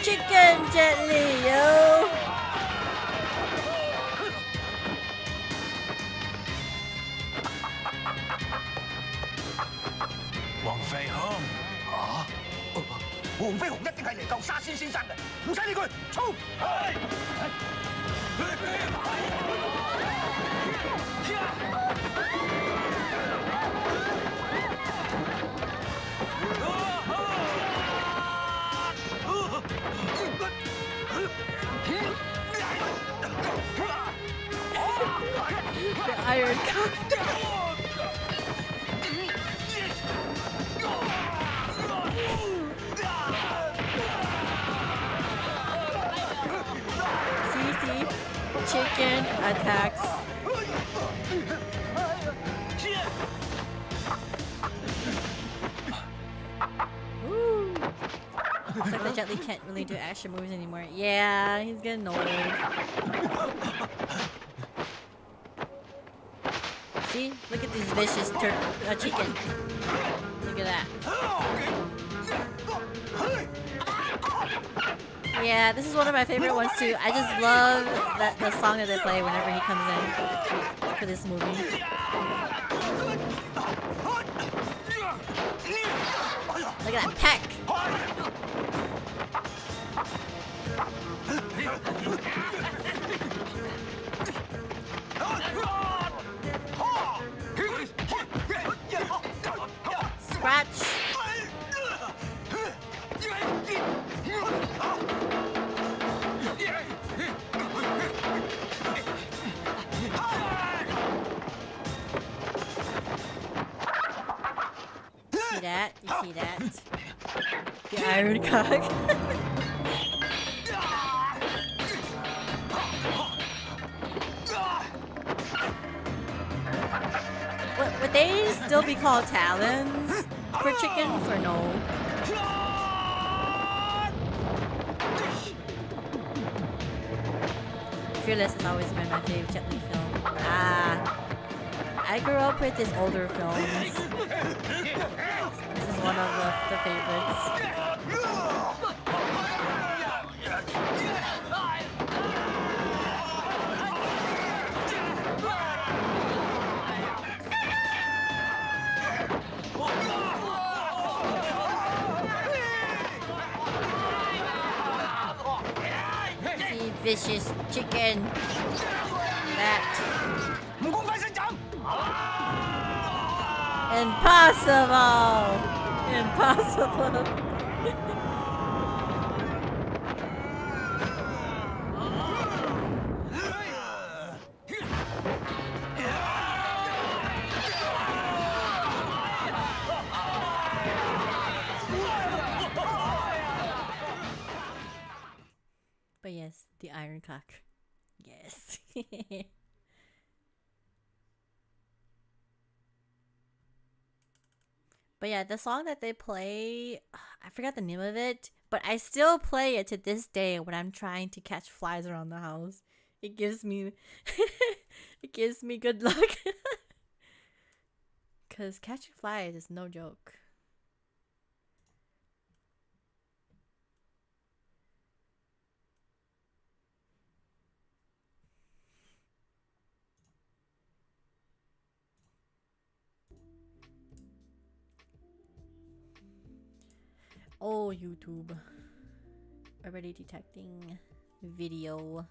Chicken Gently, yo! Wang Fei Hong. 嚇？黃飛鴻一定係嚟救沙仙先生嘅，唔使理佢，衝！The Iron Cup. See, chicken attacks. Woo. Looks like the Jet Li can't really do action moves anymore. Yeah, he's getting old. See? Look at this vicious chicken. Look at that. Yeah, this is one of my favorite ones too. I just love the song that they play whenever he comes in for this movie. Look at that peck. Scratch. See that? You see that? The iron cock. Would they still be called talons for chickens or no? Fearless has always been my favorite Jet Li film. Ah, I grew up with his older films. This is one of the favorites. See, vicious chicken. That. Impossible! Impossible! But yes, the iron cock. Yes. But yeah, the song that they play, I forgot the name of it, but I still play it to this day when I'm trying to catch flies around the house. It gives me it gives me good luck. Cause catching flies is no joke. Oh, YouTube. Already detecting video.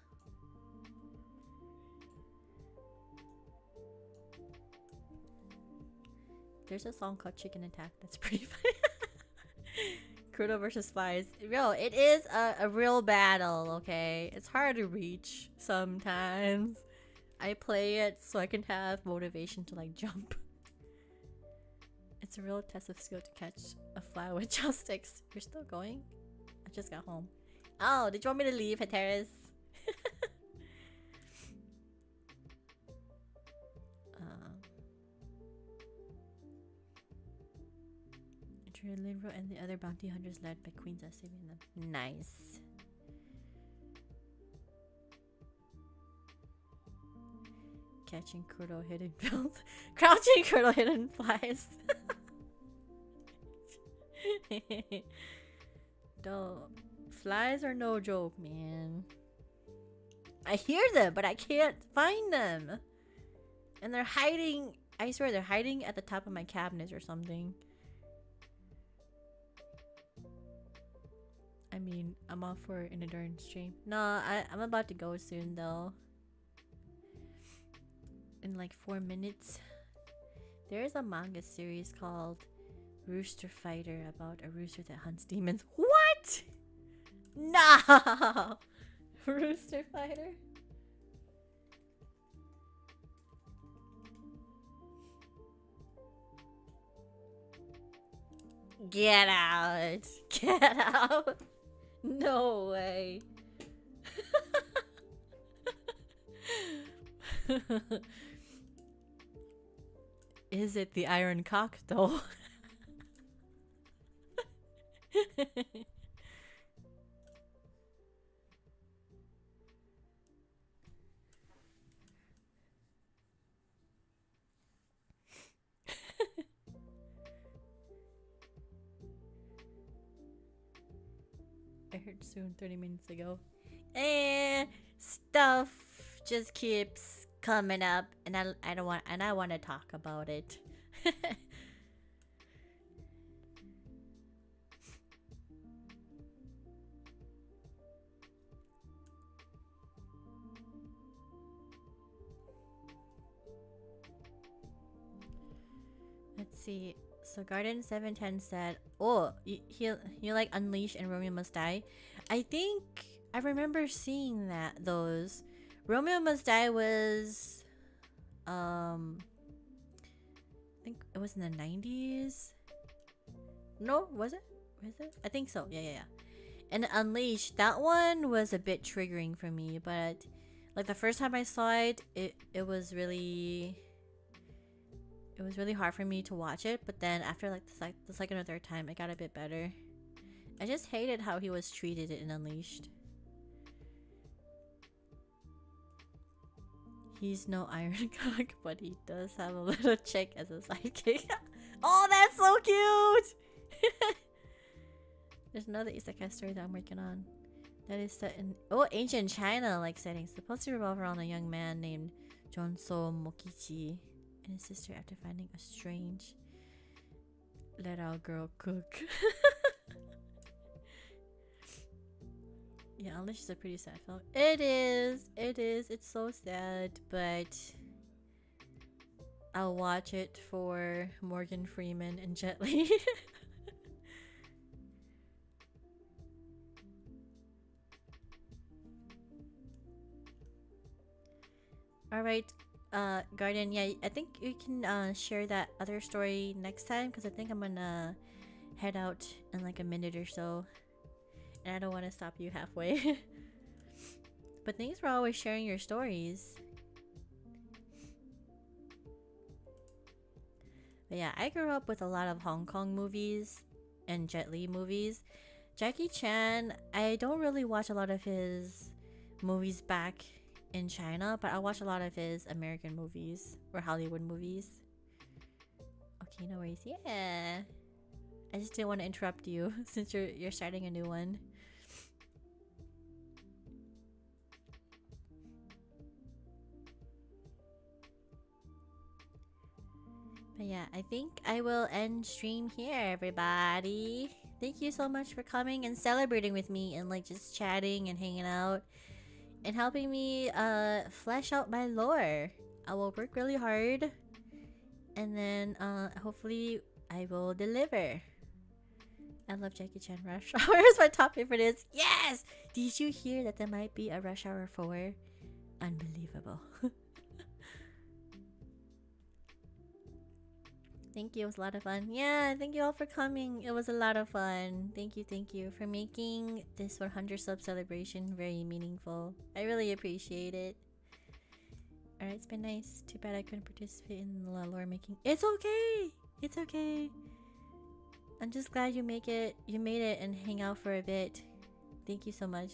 There's a song called Chicken Attack that's pretty funny. Kuro versus Flies. Real, it is a real battle, okay? It's hard to reach sometimes. I play it so I can have motivation to like jump. It's a real test of skill to catch a fly with chopsticks. You're still going? I just got home. Oh, did you want me to leave, Hateris? Linro and the other bounty hunters led by Queens are saving them. Nice. Catching Kuro hidden bills. Crouching Kuro hidden flies. Though flies are no joke, man. I hear them, but I can't find them. And they're hiding. I swear they're hiding at the top of my cabinets or something. I mean, I'm off for an endurance stream. No, I'm about to go soon though. In like 4 minutes. There is a manga series called Rooster Fighter about a rooster that hunts demons. What? No! Rooster Fighter? Get out! Get out! No way. Is it the iron cock though? I heard soon 30 minutes ago. And stuff just keeps coming up and I want to talk about it. Let's see. So Garden 710 said, "Oh, you like Unleash and Romeo Must Die?" I think I remember seeing those. Romeo Must Die was, I think it was in the 90s. No, was it? I think so. Yeah. And Unleash, that one was a bit triggering for me, but like the first time I saw it, it was really hard for me to watch it, but then after like the second or third time, it got a bit better. I just hated how he was treated in Unleashed. He's no iron cock, but he does have a little chick as a sidekick. Oh, that's so cute! There's another isekai story that I'm working on. That is set in ancient China like settings. Supposed to revolve around a young man named Jonso Mokichi and his sister after finding a strange let our girl cook. Yeah, unless it's a pretty sad film. It is. It's so sad, but I'll watch it for Morgan Freeman and Jet Li. Alright, Guardian, yeah, I think you can share that other story next time, because I think I'm gonna head out in like a minute or so. And I don't want to stop you halfway. But thanks for always sharing your stories. But yeah, I grew up with a lot of Hong Kong movies and Jet Li movies. Jackie Chan, I don't really watch a lot of his movies back in China, but I watch a lot of his American movies or Hollywood movies. Okay, no worries. Yeah. I just didn't want to interrupt you since you're starting a new one. But yeah, I think I will end stream here, everybody. Thank you so much for coming and celebrating with me and like just chatting and hanging out and helping me flesh out my lore. I will work really hard and then hopefully I will deliver. I love Jackie Chan. Rush Hour is my top favorite. Is yes. Did you hear that there might be a Rush Hour 4? Unbelievable. Thank you. It was a lot of fun. Yeah, thank you all for coming. It was a lot of fun. Thank you for making this 100 sub celebration very meaningful. I really appreciate it. Alright, it's been nice. Too bad I couldn't participate in the lore making. It's okay. It's okay. I'm just glad you made it and hang out for a bit. Thank you so much.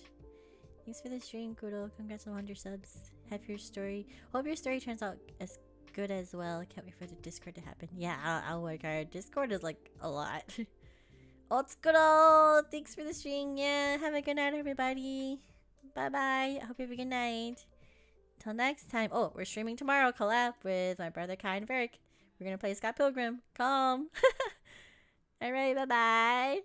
Thanks for the stream, Kuro. Congrats on 100 subs. Have your story. Hope your story turns out as good as well. I can't wait for the Discord to happen. Yeah, I'll work hard. Discord is like a lot. Otskuro! Thanks for the stream. Yeah, have a good night, everybody. Bye bye. I hope you have a good night. Till next time. Oh, we're streaming tomorrow. Collab with my brother Kai and Varric. We're gonna play Scott Pilgrim. Calm. Alright, bye bye.